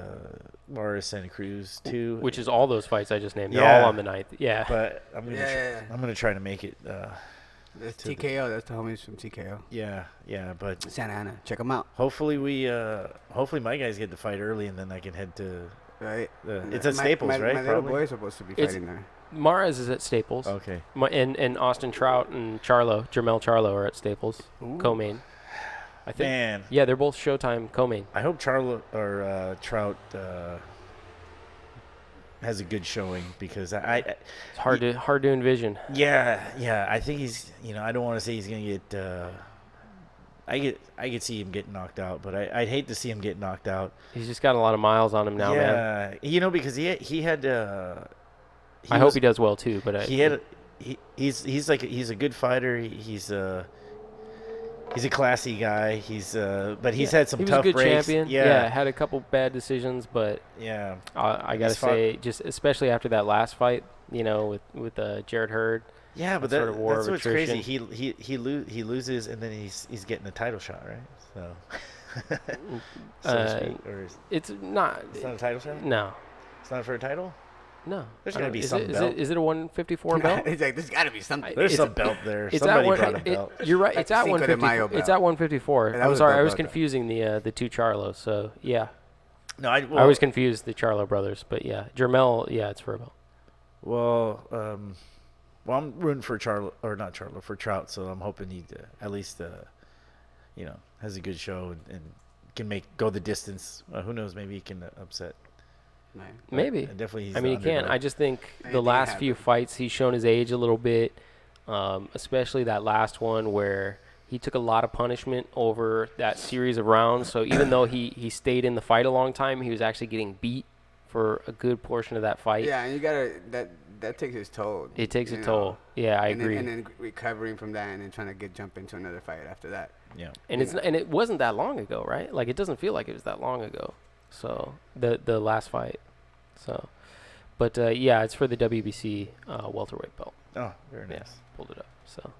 Morris Santa Cruz too. Which is all those fights I just named. They're Yeah. all on the 9th. Yeah. But I'm gonna Yeah. I'm gonna try to make it. That's to the- TKO. That's the homies from TKO. Yeah. But Santa Ana. Check them out. hopefully hopefully my guys get to fight early, and then I can head to. Right. It's at Staples, right? My little Probably? boy is supposed to be It's- fighting there. Mares is at Staples. Okay. And Austin Trout and Jermell Charlo are at Staples. Co-main. I think. Man, Yeah, they're both Showtime co-main. I hope Trout has a good showing, because It's hard to envision. Yeah. I think he's. I don't want to say he's gonna get. I could see him getting knocked out, but I'd hate to see him get knocked out. He's just got a lot of miles on him now, man. Yeah, because he had. I hope he does well too, but He's a good fighter. He's a classy guy. But he's had some he was tough a good breaks. champion. Yeah. Had a couple bad decisions, but Yeah. I gotta He's fought- say, just especially after that last fight, with Jared Hurd. Yeah, but That sort of war that's of what's crazy. attrition. He loses, and then he's getting a title shot, right? So, so to speak. Or It's not. it's not a title shot. No, It's not for a title. no. There's I gotta don't- be is some it, belt. Is it a 154 belt? He's like, there's got to be something. There's It's- some belt there. It's Somebody at brought a one, belt. you're right. Like It's the at Cinco de 154. Mayo It's belt. at 154. Yeah, that I'm was a sorry, dope I was belt, though. confusing the two Charlos. So yeah, No, I always confused the Charlo brothers. But yeah, Jermell, yeah, it's for a belt. Well, I'm rooting for for Trout. So I'm hoping he at least, has a good show and can go the distance. Who knows? Maybe he can upset. Man. But Maybe. definitely. He's I mean, he the can. underdog. I just think the Anything last few happen. fights, he's shown his age a little bit, especially that last one where he took a lot of punishment over that series of rounds. So even though he stayed in the fight a long time, he was actually getting beat for a good portion of that fight. Yeah, and you gotta that takes its toll. It takes a you know. toll. Yeah, I and agree. Then, and then recovering from that, and then trying to jump into another fight after that. Yeah. And it wasn't that long ago, right? Like, it doesn't feel like it was that long ago. So the last fight. So, but yeah, it's for the WBC welterweight belt. Oh, very Yeah, nice. pulled it up. So,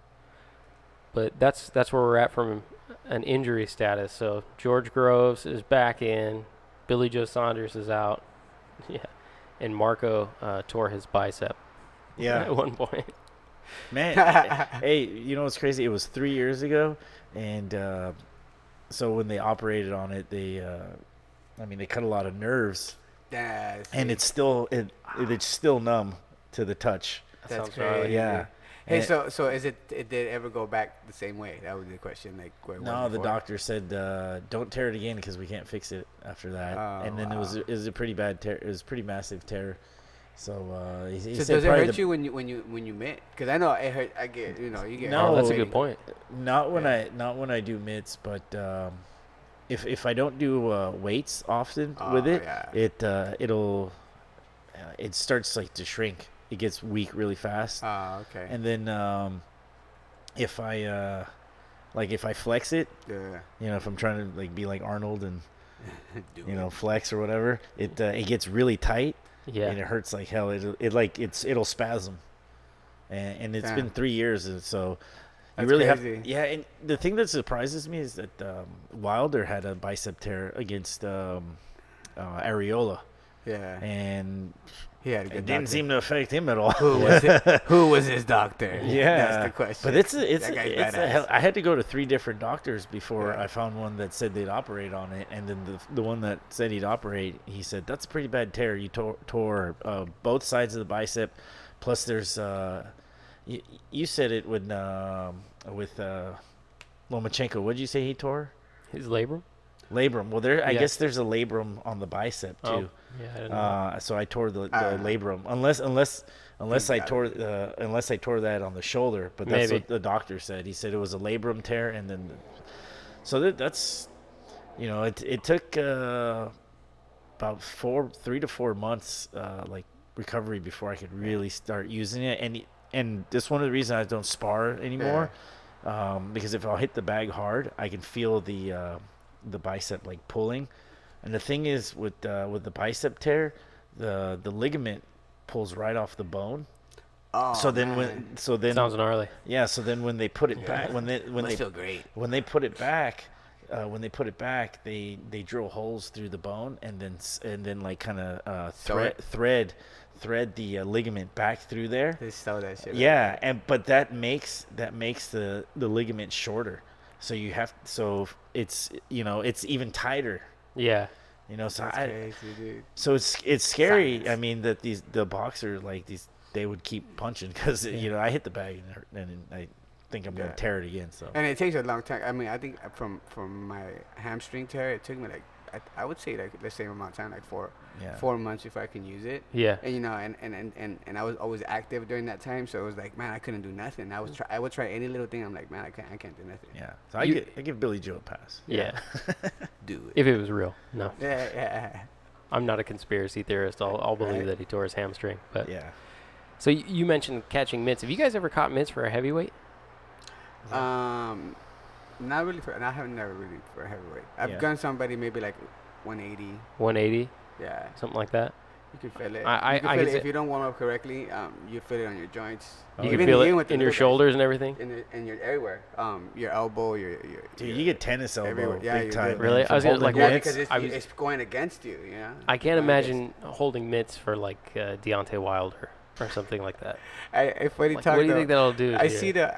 but that's where we're at from an injury status. So George Groves is back in. Billy Joe Saunders is out. Yeah, and Marco tore his bicep. Yeah. At one point. Man, hey, you know what's crazy? It was 3 years ago, and so when they operated on it, they cut a lot of nerves, Yeah, and it's still it's still numb to the touch. That That's sounds right. crazy. Yeah. Hey, And- so did it ever go back the same way? That was the question. Like, where it was No, the before? doctor said don't tear it again because we can't fix it after that. Oh, and then it was a pretty bad tear. It was a pretty massive tear. So he So said does it probably hurt you when you mitt? Because I know it hurt. I get you get. No, Oh, that's a waiting. good point. Not when I do mitts, but if I don't do weights often with it, yeah. it starts like to shrink. It gets weak really fast. Oh, okay. And then if I flex it, yeah. if I'm trying to like be like Arnold and Do it. flex or whatever, it gets really tight Yeah. and it hurts like hell. It'll spasm. and it's Damn. been 3 years, and so you That's really crazy. have. Yeah, and the thing that surprises me is that Wilder had a bicep tear against Areola, Yeah. and He had a it good didn't doctor. seem to affect him at all. Who was his doctor? Yeah, That's the question. But it's That guy's a badass. hell. I had to go to 3 different doctors before Yeah. I found one that said they'd operate on it, and then the one that said he'd operate, he said that's a pretty bad tear. You tore both sides of the bicep, plus there's you said it with Lomachenko. What did you say he tore? His labrum? Labrum. Well, I Yeah. guess there's a labrum on the bicep too. Oh, yeah, I didn't know. So I tore the labrum. Unless I tore that on the shoulder, but that's Maybe. what the doctor said. He said it was a labrum tear, and then that's it took about 3 to 4 months like recovery before I could really start using it, and that's one of the reasons I don't spar anymore, because if I'll hit the bag hard, I can feel the bicep like pulling. And the thing is with the bicep tear, the ligament pulls right off the bone. Oh, So then man. Sounds gnarly. so then when they put it back, when they feel great. when they put it back, they drill holes through the bone, and then like kind of Sew it? thread the ligament back through there. They sell that shit. Yeah, but that makes the ligament shorter. So it's it's even tighter. Yeah. So That's crazy, dude. so it's scary. Science. I mean that the boxer they would keep punching because I hit the bag and I think I'm gonna tear it again. So And it takes a long time. I mean, I think from my hamstring tear, it took me like I would say like the same amount of time, like 4 months if I can use it. Yeah. And I was always active during that time, so it was like, man, I couldn't do nothing. I would try any little thing. I'm like, man, I can't do nothing. yeah, so I give Billy Joe a pass. Yeah. Do it. If it was real. No. Yeah. I'm not a conspiracy theorist. I'll believe Right. that he tore his hamstring. But Yeah. So you mentioned catching mitts. Have you guys ever caught mitts for a heavyweight? Not really I haven't never really for a heavyweight. I've gone somebody maybe like 180. 180, Yeah. something like that. You can feel it. I You can can feel it say- if you don't warm up correctly. You feel it on your joints. You Even- can feel even it with the in your little guys. shoulders and everything. In your everywhere. Your elbow, your Dude, you get tennis elbow everywhere. Yeah, big you time. do. Really? man, I was from gonna, like, holding yeah, mitts. because I was- it's going against you. Yeah. I can't Going against- imagine holding mitts for like Deontay Wilder or something like that. I funny Like, talk. what do you though. think that'll do? I to see you? the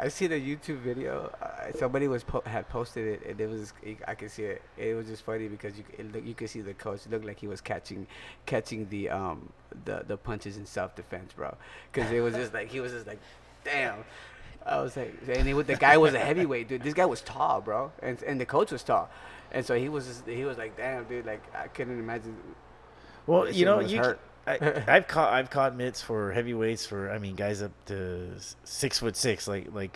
YouTube video. Somebody had posted it, and it was I could see it. It was just funny because you could see the coach looked like he was catching the punches in self defense, bro. Because it was just like he was just like, damn. I was like, and the guy was a heavyweight, dude. This guy was tall, bro, and the coach was tall, and so he was like, damn, dude. Like I couldn't imagine. Well, That you shit know, was hurt. I've caught mitts for heavyweights guys up to 6'6", like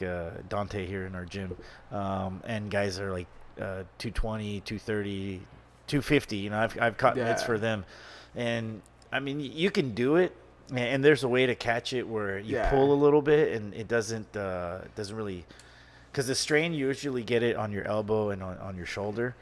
Dante here in our gym, and guys are like 220, 230, 250. You know, I've caught mitts Yeah. for them, and I mean you can do it, and there's a way to catch it where you Yeah. pull a little bit and it doesn't really, because the strain you usually get it on your elbow and on your shoulder.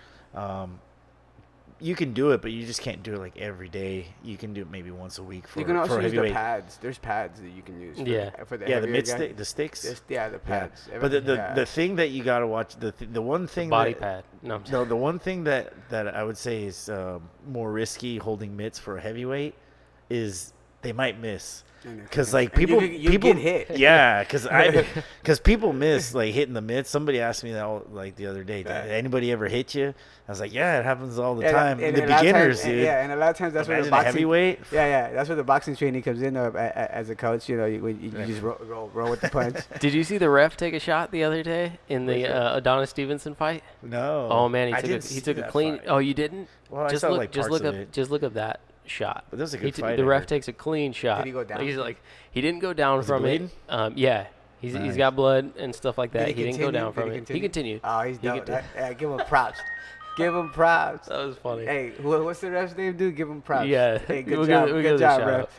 You can do it, but you just can't do it like every day. You can do it maybe once a week for You can for also a use the heavyweight. pads. There's pads that you can use. For the Yeah, the heavier mid guy. stick, the sticks. The Yeah. pads. But the Yeah. thing that you gotta watch, the one thing Body that, pad. No, I'm no, the one thing that I would say is more risky holding mitts for a heavyweight is they might miss. Because like And people you people get hit. Yeah, because people miss like hitting the mitts. Somebody asked me that like the other day. Did anybody ever hit you? I was like, yeah, it happens all the time. And The a lot of beginners, times, dude. Yeah, and a lot of times that's where the Imagine a boxing heavyweight. Yeah, that's where the boxing training comes in. As a coach, you know, you just roll with the punch. Did you see the ref take a shot the other day in the Adonis Stevenson fight? No. Oh man, I he didn't took see a that clean. fight. Oh, you didn't? Well, I just saw, look, like, just parts look of up, it. just look up that shot. But that was a good fight, The I ref heard. takes a clean shot. Did he go down? He's like, he didn't go down Was he from it. bleeding? Yeah, he's Nice. got blood and stuff like that. Did He didn't go continue? down from Did it. He continued. Oh, he's He dope. continued. Give him props. Give him props. That was funny. Hey, what's the ref's name, dude? Give him props. Yeah. Hey, We'll good job. give Good it a job, shout bro. out.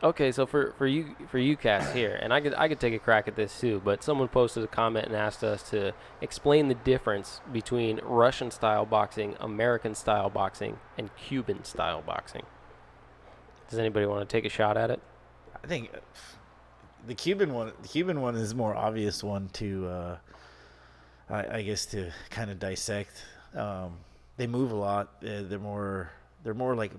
Okay, so for you cats here, and I could take a crack at this too, but someone posted a comment and asked us to explain the difference between Russian style boxing, American style boxing, and Cuban style boxing. Does anybody want to take a shot at it? I think The Cuban one is more obvious one to, I guess, to kind of dissect. They move a lot. They're more like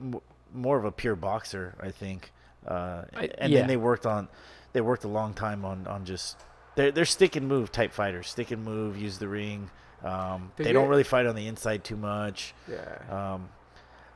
more of a pure boxer, I think. Then they worked a long time on just they're stick and move type fighters. Stick and move, use the ring. They don't really fight on the inside too much. Yeah.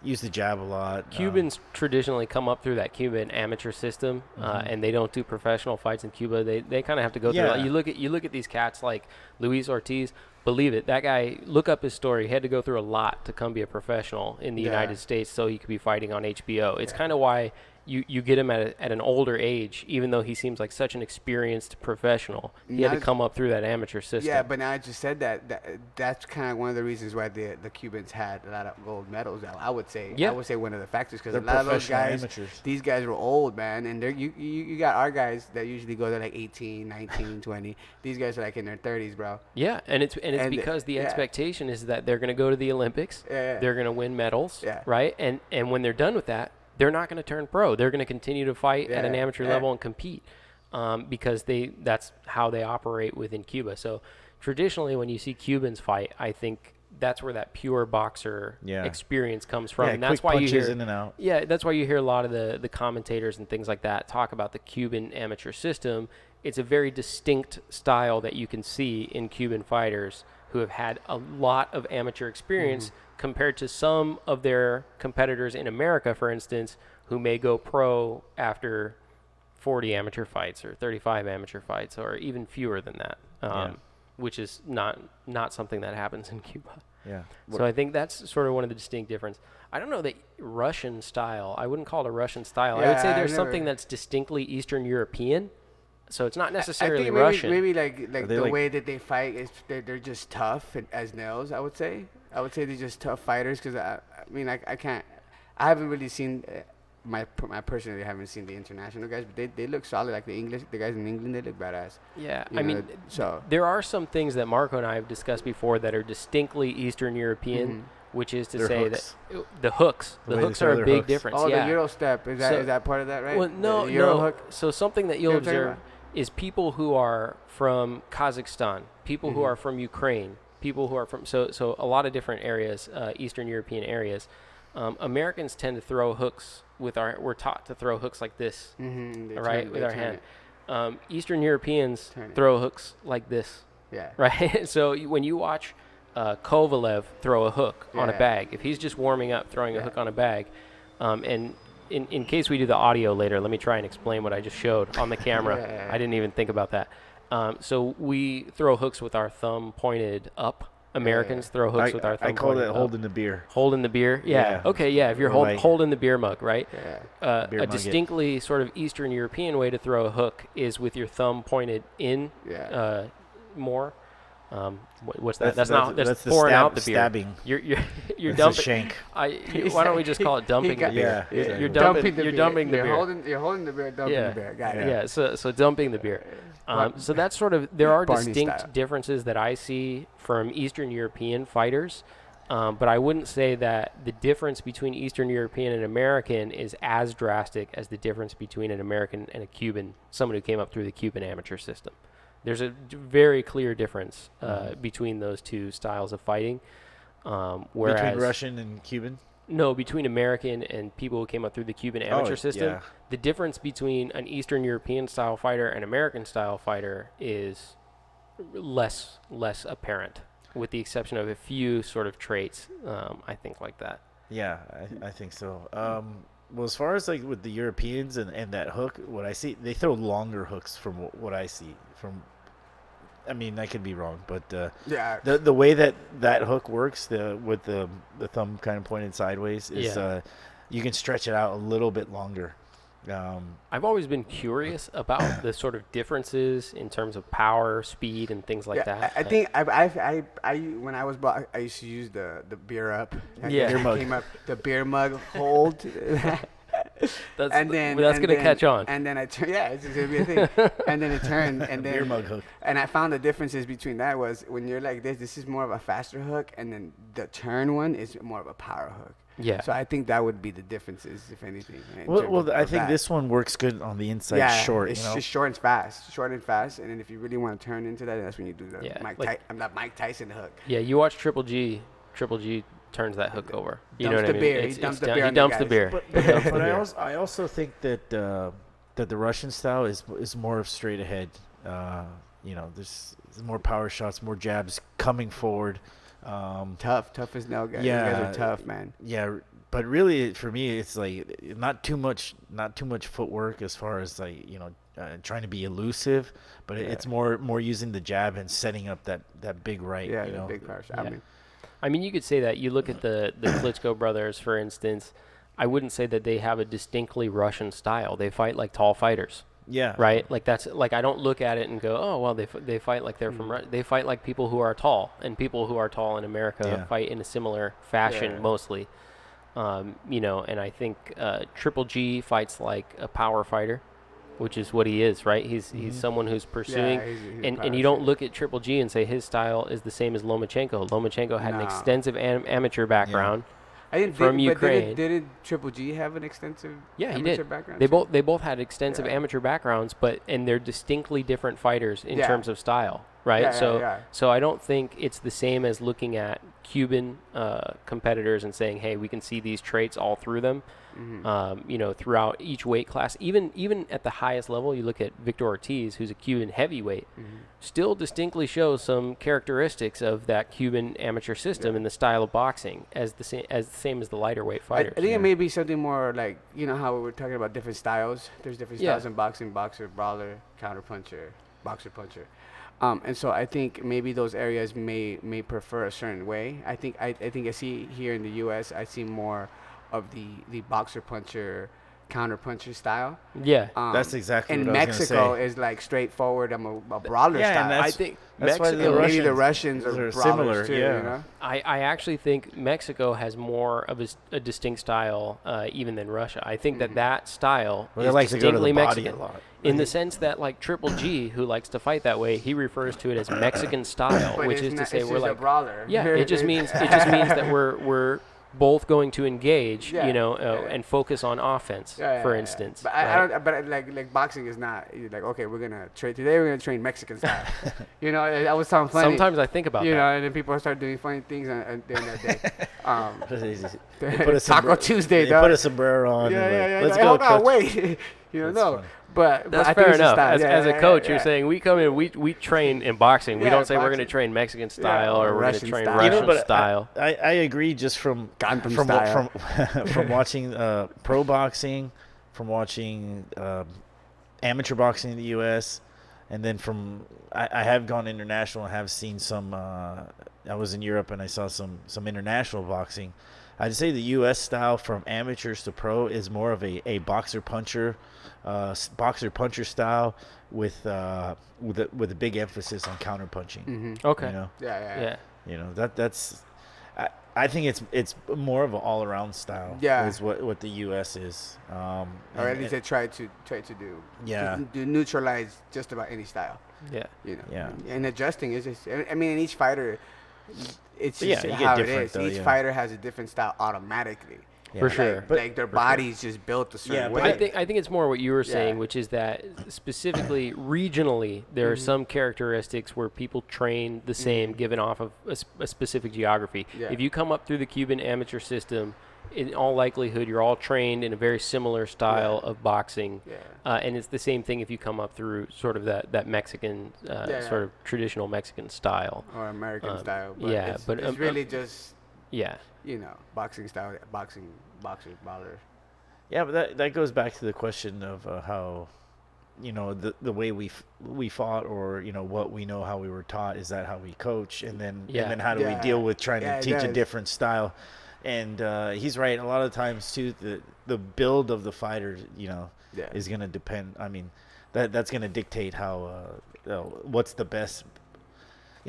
Use the jab a lot. Cubans traditionally come up through that Cuban amateur system, and they don't do professional fights in Cuba. They kind of have to go through. Like, you look at these cats like Luis Ortiz. Believe it, that guy. Look up his story. He had to go through a lot to come be a professional in the United States, so he could be fighting on HBO. It's kind of why you get him at an older age, even though he seems like such an experienced professional. He had to come up through that amateur system. Yeah, but now I just said that's kind of one of the reasons why the Cubans had a lot of gold medals. I would say. Yeah. I would say one of the factors, because a They're lot of those guys, amateurs. these guys were old, man, and you got our guys that usually go to like 18, 19, 20. These guys are like in their 30s, bro. Yeah, and it's because the expectation is that they're going to go to the Olympics. Yeah. They're going to win medals, Yeah. right? And when they're done with that, they're not going to turn pro. They're going to continue to fight at an amateur level and compete, because that's how they operate within Cuba. So traditionally, when you see Cubans fight, I think that's where that pure boxer experience comes from. Yeah, and that's quick why you punches hear in and out. Yeah, that's why you hear a lot of the commentators and things like that talk about the Cuban amateur system. It's a very distinct style that you can see in Cuban fighters who have had a lot of amateur experience compared to some of their competitors in America, for instance, who may go pro after 40 amateur fights or 35 amateur fights, or even fewer than that, which is not something that happens in Cuba. Yeah. So I think that's sort of one of the distinct difference. I don't know that Russian style. I wouldn't call it a Russian style. I would say there's something that's distinctly Eastern European. So it's not necessarily I think Russian. Maybe like the like, way that they fight is they're just tough as nails. I would say they're just tough fighters, because I haven't really seen I personally haven't seen the international guys, but they look solid. Like the guys in England, they look badass. Yeah, I mean, there are some things that Marco and I have discussed before that are distinctly Eastern European, which is to say hooks. that the hooks are a big difference. Oh, yeah. the Euro step, is that part of that, right? Well, no, the Euro no. hook? So something that you'll observe is people who are from Kazakhstan, people who are from Ukraine, people who are from so a lot of different areas, Eastern European areas. Americans tend to throw hooks we're taught to throw hooks like this, right, with our hand. Eastern Europeans throw hooks like this, right? So when you watch Kovalev throw a hook on a bag, if he's just warming up, throwing a hook on a bag, and in case we do the audio later, let me try and explain what I just showed on the camera. I didn't even think about that. So we throw hooks with our thumb pointed up. Americans throw hooks with our thumb. I call it up. holding the beer. Holding the beer? Yeah. Okay, yeah. If you're holding the beer mug, right? Beer a distinctly sort of Eastern European way to throw a hook is with your thumb pointed in more. What's that? That's pouring out the beer. Stabbing. You're That's dumping. A shank. Why don't we just call it dumping the beer? You're dumping the beer. You're holding the beer, dumping the beer. Got it. Yeah. So dumping the beer. So that's sort of, there are Barney distinct style. differences that I see from Eastern European fighters, but I wouldn't say that the difference between Eastern European and American is as drastic as the difference between an American and a Cuban, someone who came up through the Cuban amateur system. There's a very clear difference between those two styles of fighting. Whereas Between Russian and Cuban? No, between American and people who came up through the Cuban amateur system. The difference between an Eastern European style fighter and American style fighter is less apparent, with the exception of a few sort of traits, I think, like that. Yeah, I think so. Well, as far as like with the Europeans and that hook, what I see, they throw longer hooks from what I see. I mean, I could be wrong, but the way that hook works, with the thumb kind of pointed sideways, is you can stretch it out a little bit longer. I've always been curious about the sort of differences in terms of power, speed, and things like that. I think I when I was bought, I used to use the beer up. Beer mug. Came up, the beer mug hold. That's gonna catch on. And then I turned. Yeah, it's gonna be a thing. And then it turned. And then beer mug hook. And I found the differences between that was when you're like this is more of a faster hook, and then the turn one is more of a power hook. Yeah. So I think that would be the differences, if anything. in terms Well, I of think that. this one works good on the inside Yeah, short. It's You know, just short and fast. And then if you really want to turn into that, that's when you do the Yeah, I'm not Mike Tyson hook. Yeah, you watch Triple G. Triple G turns that hook over. You know Dumps what I the mean? beer. He dumps the beer He on the dumps the guys. beer. but, He dumps the but beer. I also think that that the Russian style is more of straight ahead. You know, there's more power shots, more jabs coming forward. Tough as nail, guys. Yeah. You guys are tough, man. Yeah, but really for me, it's like not too much footwork as far as like trying to be elusive, but it's more using the jab and setting up that big right. Yeah, you the know? big power shot. Yeah. I mean, you could say that. You look at the Klitschko brothers, for instance. I wouldn't say that they have a distinctly Russian style. They fight like tall fighters. Yeah. Right? Like that's like I don't look at it and go, oh well, they fight like they're from Russia. They fight like people who are tall, and people who are tall in America fight in a similar fashion mostly. And I think Triple G fights like a power fighter, which is what he is, right? He's someone who's pursuing, he's and you don't look at Triple G and say his style is the same as Lomachenko. Lomachenko had an extensive amateur background. From Ukraine. But didn't Triple G have an extensive Yeah, he amateur did. background? They both had extensive amateur backgrounds, and they're distinctly different fighters in terms of style, right? So I don't think it's the same as looking at Cuban competitors and saying, hey, we can see these traits all through them. Throughout each weight class, even at the highest level, you look at Victor Ortiz, who's a Cuban heavyweight, still distinctly shows some characteristics of that Cuban amateur system in the style of boxing as the same as the lighter weight fighters. I think it may be something more like, how we were talking about different styles. There's different styles in boxing: boxer, brawler, counter puncher, boxer puncher. And so I think maybe those areas may prefer a certain way. I think I see here in the U.S. I see more of the boxer puncher, counter puncher style. Yeah, that's exactly and what I was Mexico gonna say. is like straightforward. I'm a brawler style. And I think that's why Mexico, maybe the Russians are brawlers similar. too. Yeah. I actually think Mexico has more of a distinct style even than Russia. I think that style Well, they is like to go to distinctly the body Mexican. a lot. In the sense that, like Triple G, who likes to fight that way, he refers to it as Mexican style, But which it's is to not- say it's we're just a like brawler. Yeah, it just means that we're both going to engage, and focus on offense, for instance. But I don't. But like boxing is not. You're like, okay, we're gonna train today. We're gonna train Mexican style. That was sound funny. Sometimes I think about that. And then people start doing funny things during that day. They put a Taco Tuesday, They dog. put a sombrero on. and Let's Like, go, hold on, coach. wait. That's No. funny. But That's I fair think it's the enough. style. As a coach, you're saying we come in, we train in boxing. We Yeah, don't say we're going to boxing. train Mexican style or we're going to Russian train style. Russian But style. I agree just from Gangnam from style. from watching pro boxing, from watching amateur boxing in the U.S., and then I have gone international and have seen some. I was in Europe and I saw some international boxing. I'd say the U.S. style from amateurs to pro is more of a boxer puncher style with a big emphasis on counter punching. Okay. Yeah. That's. I think it's more of an all around style. Yeah. Is what the U.S. is. Or at least they try to do. Yeah. To neutralize just about any style. Yeah. Yeah. And adjusting is just. I mean, in each fighter, it's just Yeah, you get how it different is. though, Each yeah. fighter has a different style automatically. For sure. Like their body's just built a certain way. I think it's more what you were saying, Yeah. which is that specifically regionally, there are some characteristics where people train the same given off of a specific geography. Yeah. If you come up through the Cuban amateur system, in all likelihood, you're all trained in a very similar style of boxing. Yeah. And it's the same thing if you come up through sort of that Mexican, sort of traditional Mexican style. Or American style. But yeah, it's, but, it's really just, Yeah. boxing style, boxers, ballers. Yeah, but that goes back to the question of how, the way we fought, or what we know, how we were taught. Is that how we coach? And then how do we deal with trying to teach a different style? And he's right. A lot of times too, the build of the fighter, is going to depend. I mean, that's going to dictate how what's the best.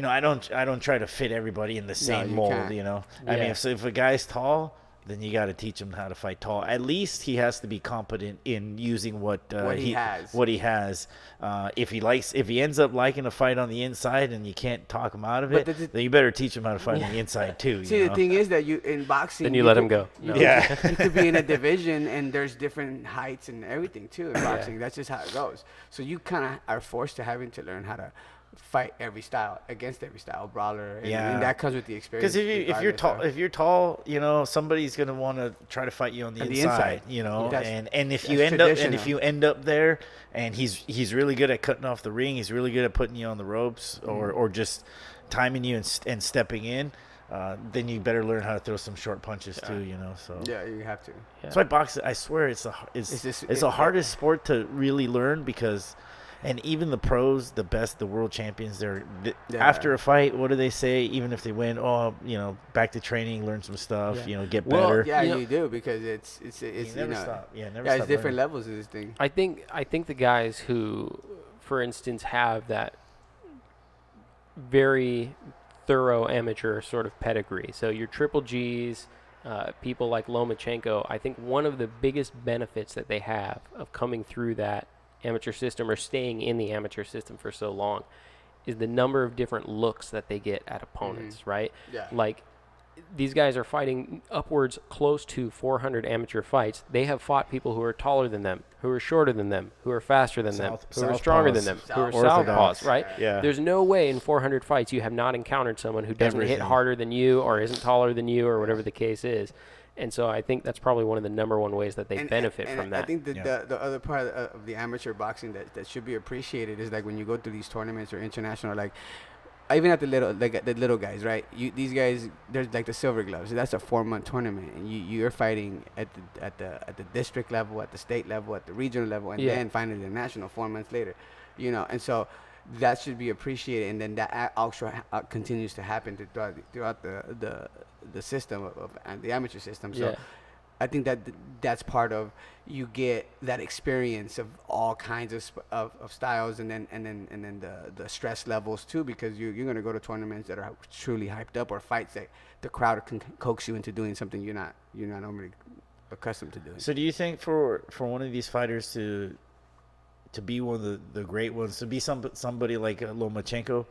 I don't try to fit everybody in the same you mold. can't. I mean, Yeah. if a guy's tall, then you got to teach him how to fight tall. At least he has to be competent in using what he has. If he ends up liking to fight on the inside and you can't talk him out of it, then you better teach him how to fight on the inside too. See, the thing is that you in boxing, Then you let him go. You Yeah. you could be in a division and there's different heights and everything too in boxing. That's just how it goes. So you kind of are forced to having to learn how to fight every style against every style brawler, and that comes with the experience. Because if you're tall, somebody's gonna want to try to fight you on the inside, and if you end up there, and he's really good at cutting off the ring, he's really good at putting you on the ropes, or just timing you and stepping in. Then you better learn how to throw some short punches too, So yeah, you have to. That's why boxing. I swear it's the hardest sport to really learn because. And even the pros, the best, the world champions, after a fight, what do they say? Even if they win, back to training, learn some stuff, get better. Yeah, you do because it's never stop. Never it's stop different learning. levels of this thing. I think the guys who, for instance, have that very thorough amateur sort of pedigree. So your Triple Gs, people like Lomachenko, I think one of the biggest benefits that they have of coming through that amateur system or staying in the amateur system for so long is the number of different looks that they get at opponents, right? Yeah. Like these guys are fighting upwards close to 400 amateur fights. They have fought people who are taller than them, who are shorter than them, who are faster than them, who are stronger than them, who are southpaws, right? Yeah. There's no way in 400 fights you have not encountered someone who doesn't hit harder than you or isn't taller than you or whatever the case is. And so I think that's probably one of the number one ways that they benefit from that. I think the other part of the amateur boxing that should be appreciated is like when you go to these tournaments or international, like even at the little guys, right? These guys, there's like the silver gloves. That's a 4-month tournament, and you're fighting at the district level, at the state level, at the regional level, and then finally the national 4 months later, And so that should be appreciated, and then that also continues to happen throughout the system of the amateur system. So I think that's part of you get that experience of all kinds of styles, and then the stress levels too, because you're going to go to tournaments that are truly hyped up, or fights that the crowd can coax you into doing something you're not normally accustomed to doing. So do you think for one of these fighters to be one of the great ones, to be somebody like Lomachenko,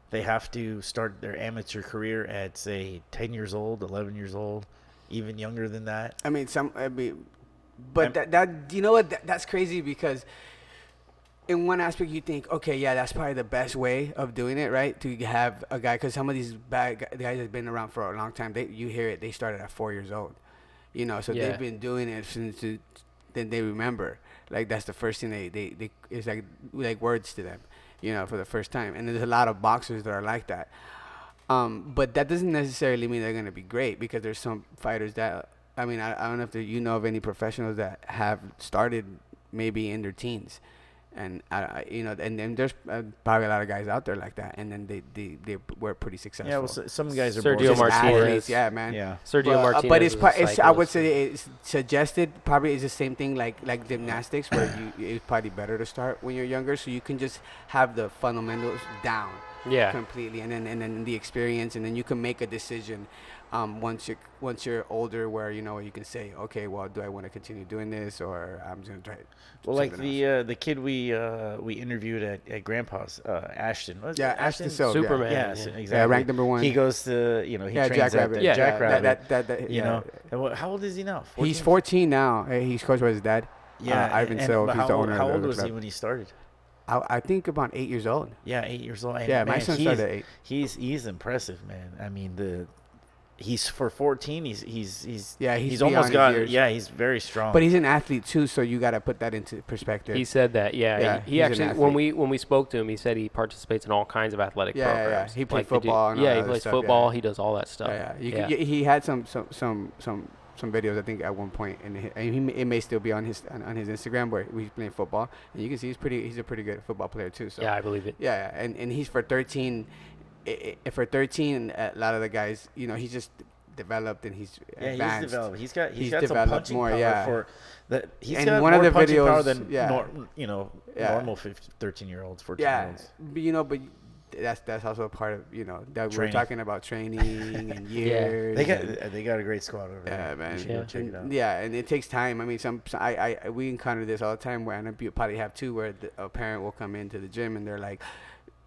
they have to start their amateur career at, say, 10 years old, 11 years old, even younger than that? That's crazy, because in one aspect you think, okay, yeah, that's probably the best way of doing it, right? To have a guy, because some of these bad guys that have been around for a long time, you hear it, they started at 4 years old, so they've been doing it since then they remember. Like that's the first thing they it's like words to them, for the first time. And there's a lot of boxers that are like that. But that doesn't necessarily mean they're going to be great, because there's some fighters that, I don't know if you know of any professionals that have started maybe in their teens. And and then there's probably a lot of guys out there like that, and then they were pretty successful. Yeah, well, some guys are Sergio Martinez. Athletes, yeah, man. Yeah, Sergio Martinez. But it's I would say it's suggested. Probably is the same thing like gymnastics, where it's probably better to start when you're younger, so you can just have the fundamentals down. Completely, and then the experience, and then you can make a decision once you're older, where you can say, okay, well, do I want to continue doing this, or I'm just gonna try it. Well, like the kid we interviewed at Grandpa's, Ashton. Ashton Silva. Superman. Yeah, exactly. Yeah, ranked number 1. He goes to he trains Jackrabbit. at Jackrabbit. That How old is he now? 14? He's 14 now. He's coached by his dad. Yeah, Ivan Silva. He's the owner. How old was club. he when he started? I think about 8 years old. Yeah, 8 years old. And yeah, man, my son started at 8. He's impressive, man. He's for 14. He's almost got years. Yeah, he's very strong. But he's an athlete too, so you got to put that into perspective. He said that. Yeah, he actually when we spoke to him, he said he participates in all kinds of athletic programs. Yeah, he played football. He plays football. He does all that stuff. He had some videos, I think, at one point, and it may still be on his Instagram, where he's playing football, and you can see he's a pretty good football player too. So yeah, I believe it. Yeah, and he's for 13. For 13, a lot of the guys, he's just developed, and he's advanced. He's developed. He's got developed some punching more, power for that. He's and got one more of the punching videos, power than normal 13-year-olds, 14-year-olds. But that's also a part of that Training. we're talking about training and years. They got a great squad over there. Yeah, man. You should go check it out. Yeah, and it takes time. I mean, we encounter this all the time, where, and you probably have too, where a parent will come into the gym and they're like,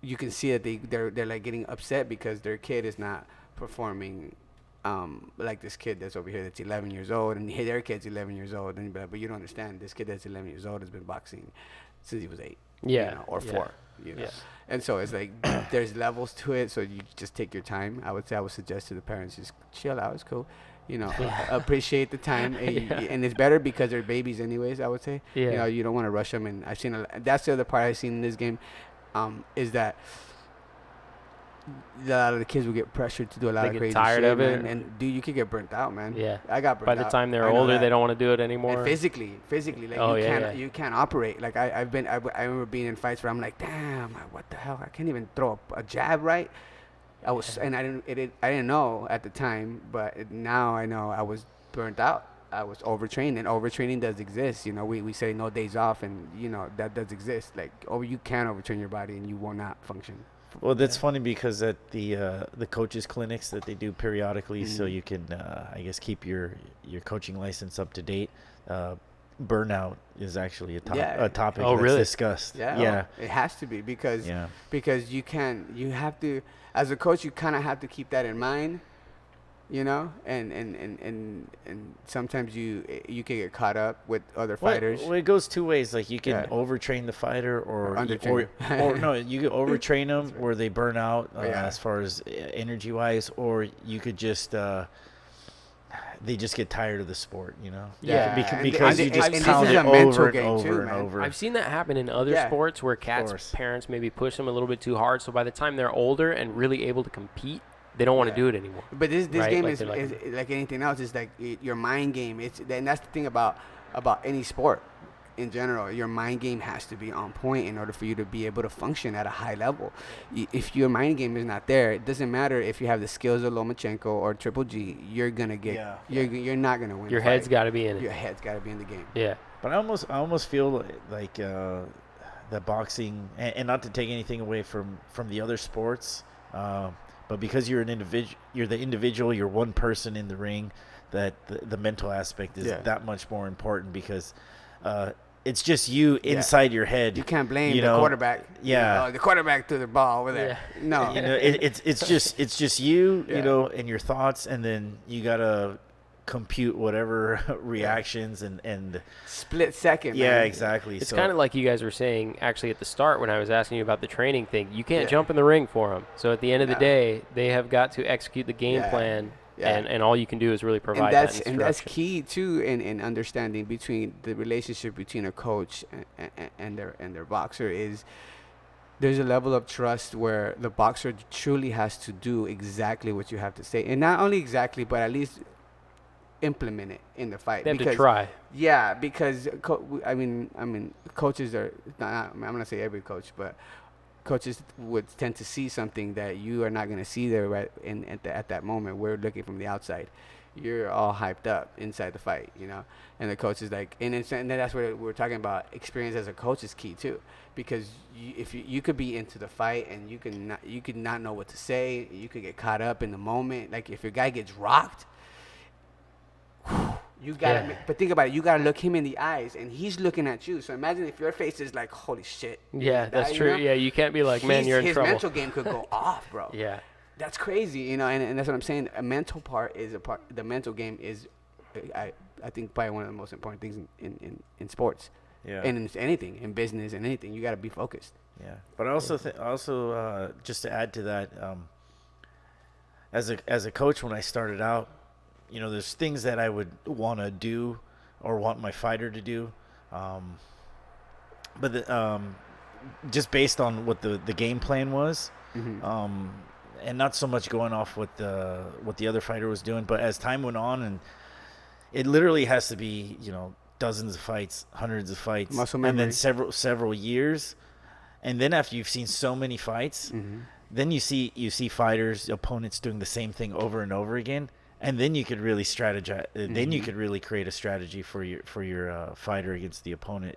you can see that they're like getting upset because their kid is not performing like this kid that's over here that's 11 years old, and their kid's 11 years old, and but you don't understand, this kid that's 11 years old has been boxing since he was 8. Yeah. Or 4. Yeah. And so it's like there's levels to it, so you just take your time. I would suggest to the parents, just chill out. It's cool, appreciate the time. And it's better because they're babies anyways, I would say. Yeah. You don't want to rush them. And I've seen that's the other part I've seen in this game, is that a lot of the kids will get pressured to do a lot of crazy tired shit, of it. man. And dude, you could get burnt out, man. Yeah. I got burnt out. By the time they're I know older, that. they don't want to do it anymore. And physically, like you can't operate. Like I remember being in fights where I'm like, damn, what the hell? I can't even throw a jab right. And I didn't know at the time, but now I know I was burnt out. I was overtrained, and overtraining does exist. We say no days off, and that does exist. Like, you can overtrain your body, and you will not function. Well, that's funny because at the coaches clinics that they do periodically, so you can I guess keep your coaching license up to date. Burnout is actually a topic that's really? discussed. Yeah. It has to be because you have to, as a coach, you kind of have to keep that in mind. And sometimes you can get caught up with other fighters. Well, it goes two ways. Like, you can overtrain the fighter, or no, you can overtrain them where they burn out as far as energy wise, or you could just they just get tired of the sport, Yeah, because you just and count this is it a mental over and game over too, and man. over. I've seen that happen in other sports where parents maybe push them a little bit too hard, so by the time they're older and really able to compete, they don't want to do it anymore. But this right? game like is like anything else. It's like your mind game. And that's the thing about any sport in general. Your mind game has to be on point in order for you to be able to function at a high level. If your mind game is not there, it doesn't matter if you have the skills of Lomachenko or Triple G. You're gonna get. You're not gonna win. Your head's got to be in it. Your head's got to be in the game. Yeah. But I almost feel like that boxing, and not to take anything away from the other sports. But because you're the individual, you're one person in the ring, that the mental aspect is that much more important, because it's just you inside your head. You can't blame the quarterback. Yeah. The quarterback threw the ball over there. Yeah. No. It's just you, and your thoughts, and then you gotta compute whatever reactions and split second. Yeah, man. exactly. It's kind of like you guys were saying actually at the start when I was asking you about the training thing. You can't jump in the ring for them. So at the end of the day, they have got to execute the game plan, and all you can do is really provide that instruction. And that's key too in understanding between the relationship between a coach and their boxer is. There's a level of trust where the boxer truly has to do exactly what you have to say, and not only exactly, but at least implement it in the fight. They have to try. Yeah, because coaches are not. I'm gonna say every coach, but coaches would tend to see something that you are not gonna see there right at that moment. We're looking from the outside. You're all hyped up inside the fight, and the coach is like, and then that's what we're talking about. Experience as a coach is key too, because if you could be into the fight and you could not know what to say. You could get caught up in the moment. Like if your guy gets rocked. You gotta, but think about it. You gotta look him in the eyes, and he's looking at you. So imagine if your face is like, "Holy shit!" Yeah, that's true. Yeah, you can't be like, "Man, you're in trouble." His mental game could go off, bro. Yeah, that's crazy, and that's what I'm saying. A mental part is a part. The mental game is, I think, probably one of the most important things in sports. Yeah. And in anything, in business and anything, you gotta be focused. Yeah, but I also just to add to that, as a coach, when I started out. There's things that I would want to do or want my fighter to do. But just based on what the game plan was, and not so much going off what the other fighter was doing. But as time went on, and it literally has to be, dozens of fights, hundreds of fights, muscle memory. And then several years. And then after you've seen so many fights, then you see fighters, opponents doing the same thing over and over again. And then you could really strategize. Then you could really create a strategy for your fighter against the opponent.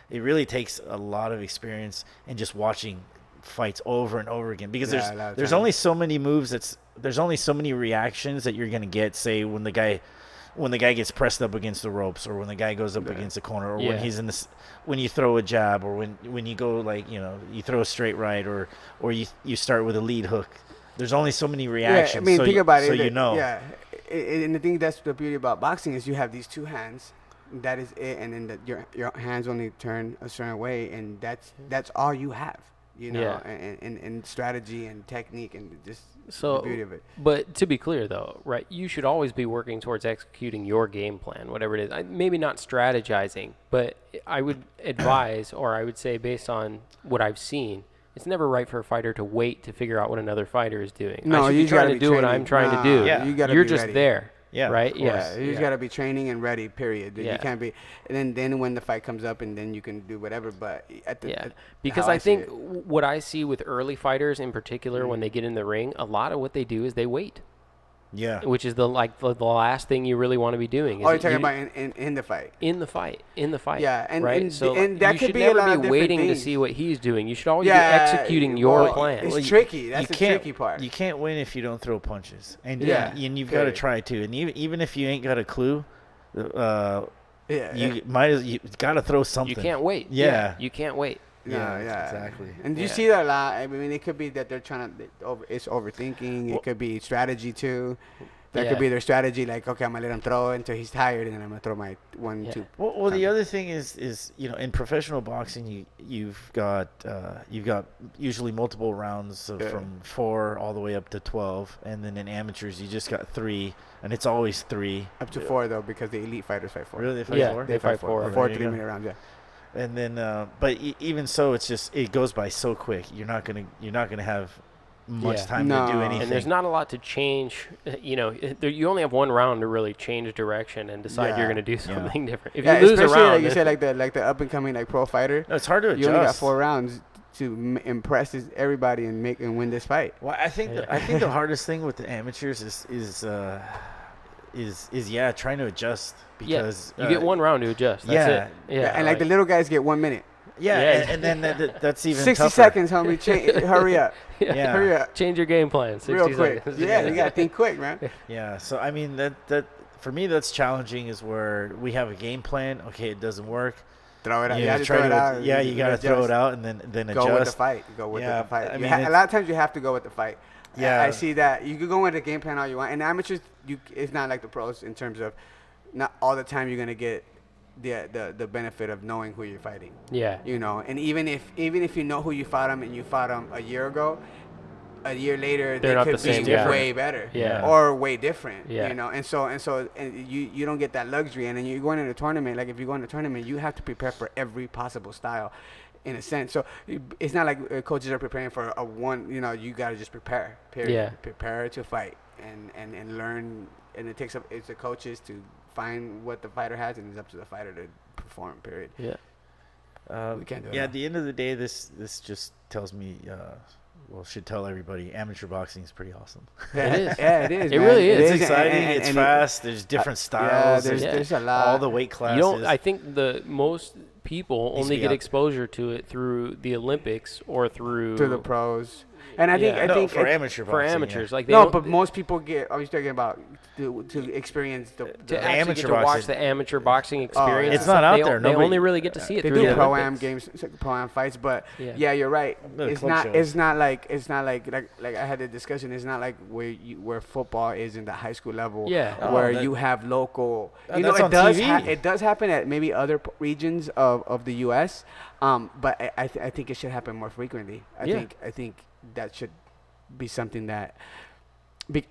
It really takes a lot of experience and just watching fights over and over again because Yeah, a lot of there's times. only so many moves there's only so many reactions that you're gonna get. Say when the guy gets pressed up against the ropes, or when the guy goes up against the corner, or when he's in this, when you throw a jab, or when you go like you throw a straight right, or you start with a lead hook. There's only so many reactions. Yeah, I mean, think about it. So you know. Yeah, and I think that's the beauty about boxing is you have these two hands. That is it, and then your hands only turn a certain way, and that's all you have. You know, Yeah. and strategy and technique and just So, the beauty of it. but to be clear, though, right, you should always be working towards executing your game plan, whatever it is. Maybe not strategizing, but I would advise, or I would say based on what I've seen, it's never right for a fighter to wait to figure out what another fighter is doing. No, I should you be trying gotta to be do what training. I'm trying to Nah, do. Yeah. you gotta You're be just ready. there. Yeah, Right? of course. Yeah. You just gotta be training and ready. Period. Yeah. You can't be, and then when the fight comes up, and then you can do whatever. But Because how I see think it. what I see with early fighters in particular when they get in the ring, a lot of what they do is they wait, Yeah. which is the last thing you really want to be doing. Oh, is you're talking you- about in the fight. in the fight. Yeah, and- right? and- So and that you could should be a never lot of be different waiting to things. see what he's doing. You should always Yeah, be executing your well, plan. it's tricky. That's the can't- tricky part. You can't win if you don't throw punches, and Yeah, and you've got to period. try to. And even if you ain't got a clue, Yeah, you got to throw something. You can't wait. Yeah. You can't wait. Yeah, yeah, exactly. And you Yeah. see that a lot. I mean, it could be that they're trying to. It's overthinking. Well- It could be strategy too. That Yeah. could be their strategy. Like, okay, I'm gonna let him throw until he's tired, and then I'm gonna throw my 1, Yeah. 2. Well, the other thing is in professional boxing, you've got usually multiple rounds Yeah. from 4 all the way up to 12, and then in amateurs you just got 3, and it's always 3. Up to 4 though, because the elite fighters fight 4. Really, they fight Yeah, 4? they fight 4. Oh, Four there you go. 3-minute rounds. Yeah. And then, but even so, it goes by so quick. You're not gonna have much Yeah. time No. to do anything. And there's not a lot to change. You only have one round to really change direction and decide Yeah. you're going to do Yeah. something different. If Yeah, you lose a especially round, like you said, like the up and coming like pro fighter. No, it's hard to adjust. You only got 4 rounds to impress everybody and make and win this fight. Well, I think the hardest thing with the amateurs is trying to adjust because you get one round to adjust. That's yeah. it. Yeah, and like the little guys get 1 minute. yeah, Yeah. and then that's even 60 tougher. seconds, homie. Hurry up. Yeah. Hurry up. change your game plan. 60 Real quick. seconds. Yeah, you gotta think quick, man. Yeah, so I mean that for me that's challenging is where we have a game plan. Okay, it doesn't work. Throw it out. You You have have to to throw it out. yeah, you got to throw it out and then adjust. Go with the fight. Go with Yeah, the fight. I You mean, a lot of times you have to go with the fight. Yeah. I see that. You could go with the game plan all you want. And amateurs, it's not like the pros in terms of not all the time you're gonna get the benefit of knowing who you're fighting. Yeah. You know, and even if you know who you fought them and you fought them a year ago, a year later They're they not could the same be guy. way better, Yeah. or way different. Yeah. You know, and you don't get that luxury. And then you're going in a tournament. Like if you go in a tournament, you have to prepare for every possible style, in a sense. So it's not like coaches are preparing for a one. You know, you got to just prepare. Period. Yeah. Prepare to fight and learn. And it takes up it's the coaches to find what the fighter has, and it's up to the fighter to perform. Period. Yeah. We can't do it Yeah, all. at the end of the day, this just tells me, should tell everybody, amateur boxing is pretty awesome. Yeah, It is. Yeah, it is. It man. really is. It's And- exciting. and- It's and fast. There's different styles. Yeah, there's a lot. all the weight classes. You don't. I think the most people Needs to only be get out. exposure to it through the Olympics or through to the pros. And I think Yeah. I no, think for it- amateur for boxing, amateurs. Like they no, don't- but most people get. I was talking about to experience the to actually amateur get to watch boxing. the amateur boxing experience. It's and not stuff, out they, there. They Nobody- only really get to see it they through do the pro am Olympics. games, pro am fights, but Yeah. yeah, you're right. The It's clip not. shows. It's not like I had a discussion. It's not like where football is in the high school level. Yeah. Oh, where that- you have local. Oh, You know, that's it on does. TV. It does happen at maybe other regions of the U.S. But I think it should happen more frequently. I think that should be something that.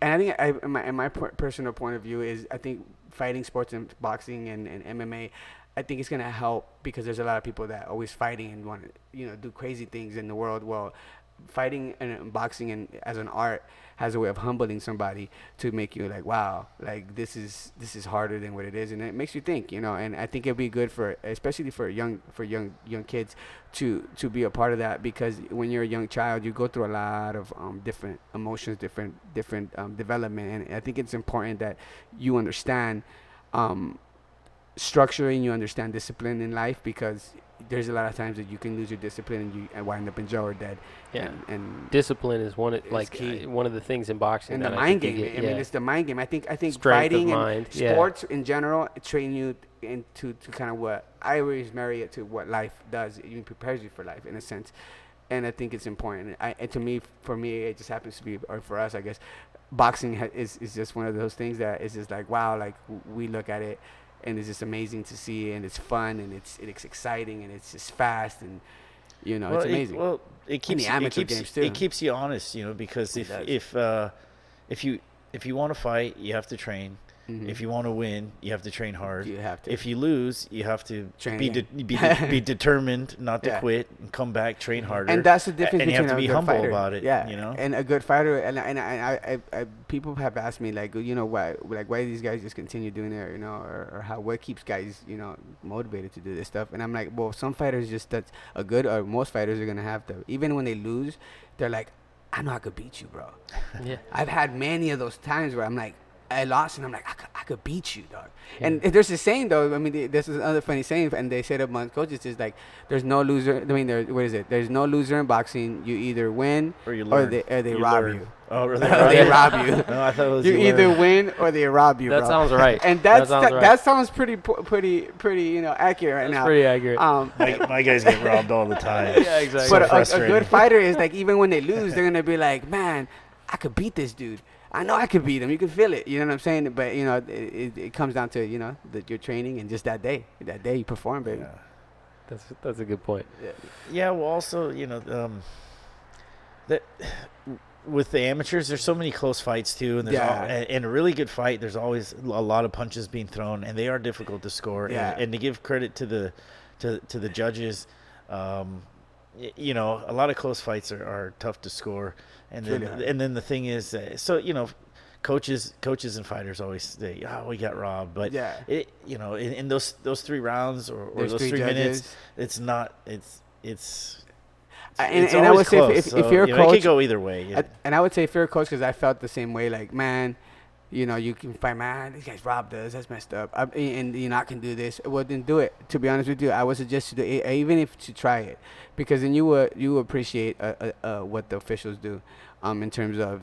And I think in my personal point of view is I think fighting sports and boxing and MMA, I think it's gonna help because there's a lot of people that are always fighting and want to do crazy things in the world. Well, fighting and boxing and as an art has a way of humbling somebody to make you like, wow, like this is harder than what it is, and it makes you think, And I think it'd be good especially for young kids to be a part of that, because when you're a young child, you go through a lot of different emotions, different development, and I think it's important that you understand structure and you understand discipline in life, because there's a lot of times that you can lose your discipline and wind up in jail or dead. Yeah. And discipline is one of key. one of the things in boxing. and that the I mind think game. you get, I mean, it's the mind game. I think Strength of fighting mind, and yeah. sports in general train you into to kind of what I always marry it to what life does. It even prepares you for life in a sense, and I think it's important. And to me, for me, it just happens to be, or for us, I guess, boxing is just one of those things that is just like, wow, like we look at it and it's just amazing to see, and it's fun, and it's exciting, and it's just fast, and it's amazing. It keeps the amateur games too. It keeps you honest, because if you want to fight, you have to train. Mhm. If you want to win, you have to train hard. You have to. If you lose, you have to Train be again. be determined not to Yeah. quit and come back, train harder. And that's the difference And you between have to be a good humble fighter. about it. Yeah, you know. and a good fighter. And I people have asked me like, why these guys just continue doing it, or how, what keeps guys, motivated to do this stuff. And I'm like, well, some fighters just or most fighters are gonna have to, even when they lose, they're like, I know I could beat you, bro. Yeah. I've had many of those times where I'm like, I lost, and I'm like, I could beat you, dog. Yeah. And there's a saying, though. I mean, this is another funny saying, and they said among coaches is like, there's no loser. I mean, what is it? There's no loser in boxing. You either win Or you learn. or they You rob learn. you. Oh, really? They rob you. No, I thought it was You either learn. win or they rob you. That bro. sounds right. And That sounds right. that sounds pretty, accurate right That's now. pretty accurate. My guys get robbed all the time. Yeah, exactly. So But a frustrating. good fighter is like, even when they lose, they're gonna be like, man, I could beat this dude. I know I could beat him. You can feel it. You know what I'm saying? But it comes down to your training and just that day you perform, baby. Yeah. That's a good point. Yeah, well, also, that with the amateurs, there's so many close fights too, and in a really good fight, there's always a lot of punches being thrown, and they are difficult to score. Yeah. And to give credit to the judges, a lot of close fights are tough to score, and then the thing is, coaches and fighters always say, "Oh, we got robbed," but in those 3 rounds or There's those 3 3 judges. minutes, it's not. It's And I always would say close, if you're a it coach, could go either way. Yeah. and I would say if you're a coach, because I felt the same way. Like, man, you can fight, man, these guys robbed us. That's messed up. And I can do this. Well, then do it. To be honest with you, I would suggest you do it, even if to try it, because then you will appreciate what the officials do, in terms of,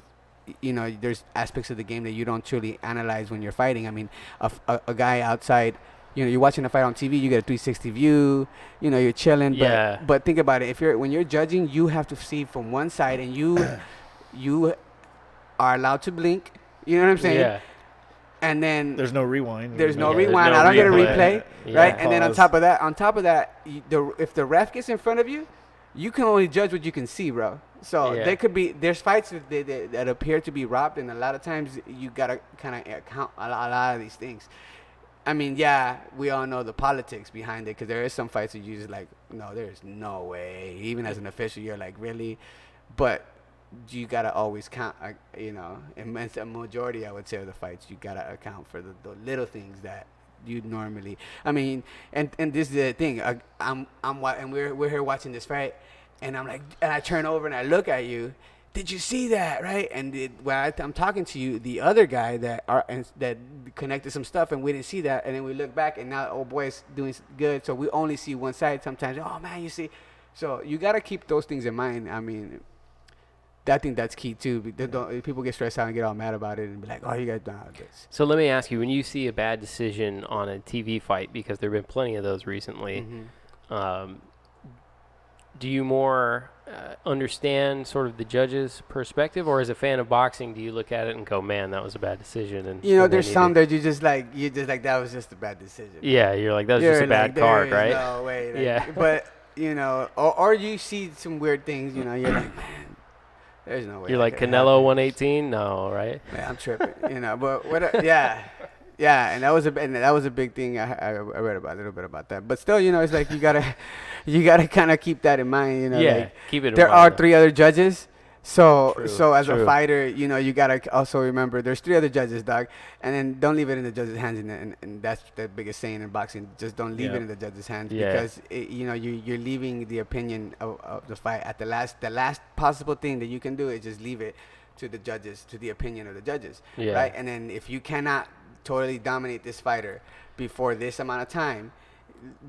there's aspects of the game that you don't truly analyze when you're fighting. I mean, a guy outside. You're watching a fight on TV. You get a 360 view. You're chilling. Yeah. But think about it. When you're judging, you have to see from one side, and you are allowed to blink. You know what I'm saying? Yeah. And then There's no rewind. there's no Yeah, rewind. there's no I don't get a replay. replay, Yeah. right? And then on Pause. top of that, if the ref gets in front of you, you can only judge what you can see, bro. So Yeah. there's fights that appear to be robbed, and a lot of times you gotta kind of account a lot of these things. I mean, yeah, we all know the politics behind it, because there is some fights that you just like, no, there's no way. Even as an official, you're like, really? But you gotta always count, in a majority, I would say, of the fights, you gotta account for the little things that you normally. I mean, and this is the thing. And we're here watching this fight, and I'm like, and I turn over and I look at you. Did you see that, right? And I'm talking to you, the other guy that connected some stuff, and we didn't see that, and then we look back, and now old boy's doing good, so we only see one side sometimes. Oh man, you see, so you gotta keep those things in mind. I mean, I think that's key too. People get stressed out and get all mad about it and be like, "Oh, you guys don't have this." So let me ask you: when you see a bad decision on a TV fight, because there have been plenty of those recently, do you more understand sort of the judge's perspective, or as a fan of boxing, do you look at it and go, "Man, that was a bad decision"? And there's some that you just like that was just a bad decision. Yeah, you're like, that was just a bad card, There is right? No way. Yeah. But or you see some weird things. You're like, man, there's no way. You're that like could Canelo happen. 118, no, right? Man, I'm tripping. But what? Yeah, and that was a big thing. I read about a little bit about that. But still, it's like you gotta kind of keep that in mind. Yeah, like, keep it in there mind, are though. 3 other judges. So as true. a fighter, you gotta also remember there's 3 other judges, dog. And then don't leave it in the judge's hands. And that's the biggest saying in boxing. Just don't leave it in the judge's hands, because you're leaving the opinion of the fight at the last possible thing that you can do is just leave it to the judges, to the opinion of the judges, Yeah. right? And then if you cannot totally dominate this fighter before this amount of time,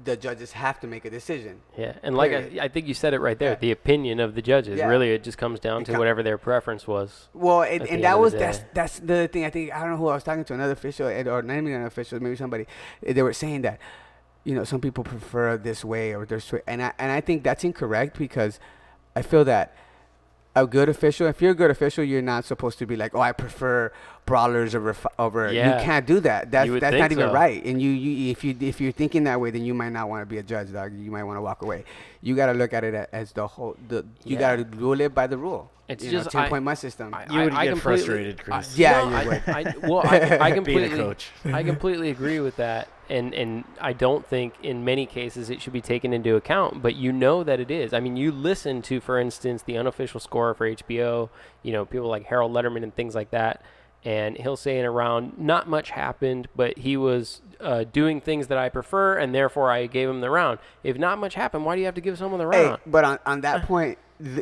the judges have to make a decision. Yeah, and like I think you said it right there. The opinion of the judges. Yeah. Really, it just comes down to whatever their preference was. Well, and that was that's the thing. I think I don't know who I was talking to, another official or not even an official, maybe somebody. They were saying that, some people prefer this way or this way, and I think that's incorrect, because I feel that a good official, if you're a good official, you're not supposed to be like, oh, I prefer brawlers over. Yeah. You can't do that. That's not even so. right. And if you're thinking that way, then you might not want to be a judge, dog. You might want to walk away. You got to look at it as you got to rule it by the rule. It's just 10-point must system. You would get frustrated, Chris. Yeah, no, you would. I completely, being a coach. I completely agree with that, and I don't think in many cases it should be taken into account. But that it is. I mean, you listen to, for instance, the unofficial score for HBO. People like Harold Letterman and things like that, and he'll say in a round, not much happened, but he was doing things that I prefer, and therefore I gave him the round. If not much happened, why do you have to give someone the round? Hey, but on that point.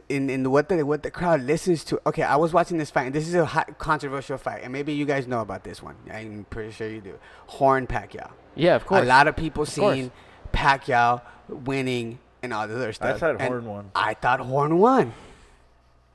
In what the crowd listens to. Okay, I was watching this fight, and this is a hot, controversial fight, and maybe you guys know about this one. I'm pretty sure you do. Horn Pacquiao. Yeah, of course. A lot of people seen Pacquiao winning and all the other stuff. I thought Horn won. I thought Horn won.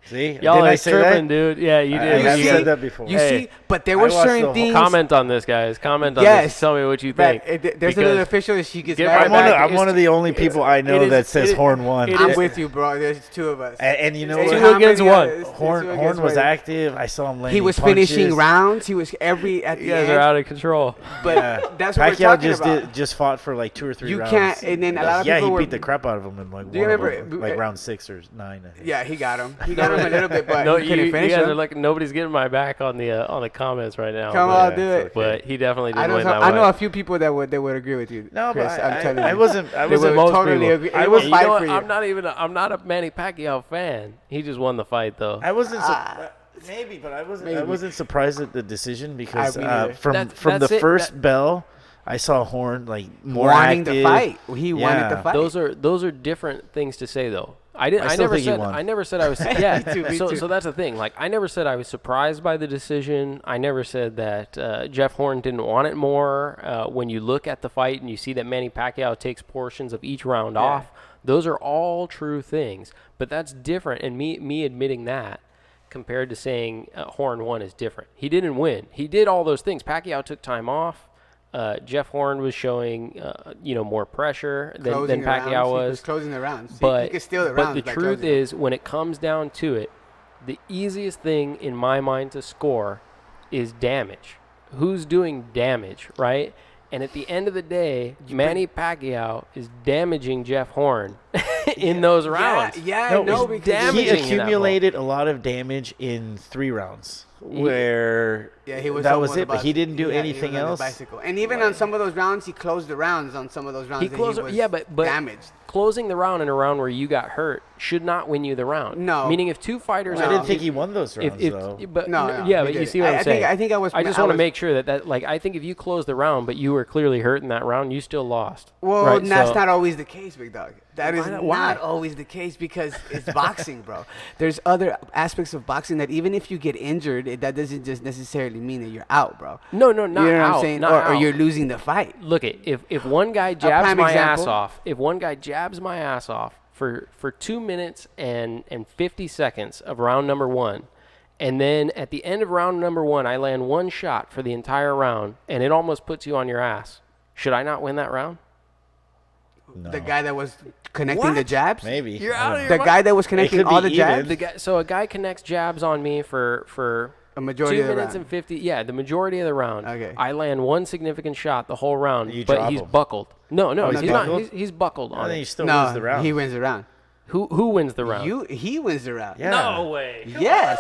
See, y'all did I are say tripping, that? dude. Yeah, you did. I've said that before. You Hey, see, but there were I watched the certain whole- things. Comment on this, guys. Comment on Yes. this. Tell me what you But think. there's Because another official that she gets Get mad right about. I'm one of the only people I know it is- that says it is- Horn won. it I'm is- with you, bro. There's two of us. And you know It's what? Two against one. Horn was active. I saw him landing He was punches. finishing rounds. He was at you the guys end. are out of control. But Yeah. that's what we're Pacquiao talking about. just fought for like 2 or 3 You rounds. can't- and then a lot of yeah, people he were- beat the crap out of him in like Do you one of remember- them, like round 6 or 9. I think. Yeah, he got him. He got him a little bit, but No, he couldn't you finish guys him. are like, nobody's getting my back on the comments right now. Come but, on, yeah, do it's it. okay. But he definitely I didn't know, win that I know one. a few people that would agree with you. No, Chris, but I'm telling I you. wasn't. I They wasn't. would most totally people. agree. I It was- was You know fight what? for you. I'm not a Manny Pacquiao fan. He just won the fight though. I wasn't. Maybe, but I wasn't. I Maybe. wasn't surprised at the decision because me neither. from That's the it. first bell, I saw Horn like more wanting active. the fight. He wanted Yeah. the fight. Those are different things to say though. I still never think he said. won. I never said I was. Yeah. Me too. So that's the thing. Like I never said I was surprised by the decision. I never said that Jeff Horn didn't want it more. When you look at the fight and you see that Manny Pacquiao takes portions of each round off, those are all true things. But that's different, and me admitting that compared to saying Horn won is different. He didn't win. He did all those things. Pacquiao took time off. Jeff Horn was showing, more pressure than Closing the Pacquiao rounds. He was. was closing the rounds. But he could steal the rounds. the by truth closing them. is, when it comes down to it, the easiest thing in my mind to score is damage. Who's doing damage, right? And at the end of the day, Manny Pacquiao is damaging Jeff Horn in those rounds. Yeah, No, because damaging He in that accumulated a lot of damage in 3 rounds. Where he was that was almost it, but about- he didn't do he was anything on the else. bicycle. And even on some of those rounds, he closed the rounds on some of those rounds. He closed, was but damaged. closing the round in a round where you got hurt should not win you the round. No. Meaning if two fighters, I didn't think he won those rounds though. But No, yeah, he but you didn't. see what I'm saying. I think I was. I just want to make sure that like I think if you close the round, but you were clearly hurt in that round, you still lost. Well, right? that's So- not always the case, big dog. That is Why? not always the case because it's boxing, bro. There's other aspects of boxing that even if you get injured, that doesn't just necessarily mean that you're out, bro. No, not You know what out. I'm saying? Not Or out. you're losing the fight. Look it. If one guy jabs prime my ass example. off, if one guy jabs my ass off for 2 minutes and 50 seconds of round number 1, and then at the end of round number 1, I land one shot for the entire round, and it almost puts you on your ass. Should I not win that round? No. The guy that was connecting the What? jabs. Maybe You're I out don't of know. your The guy that was connecting could all be the jabs. even. So a guy connects jabs on me for A majority 2 of the minutes round. and 50. Yeah, the majority of the round. Okay. I land one significant shot the whole round, You but drop he's him. buckled. No, he's he's not. buckled? He's buckled And on then he it. still No, wins the round. he wins the round. Who wins the round? He wins the round. Yeah. No way. Yes.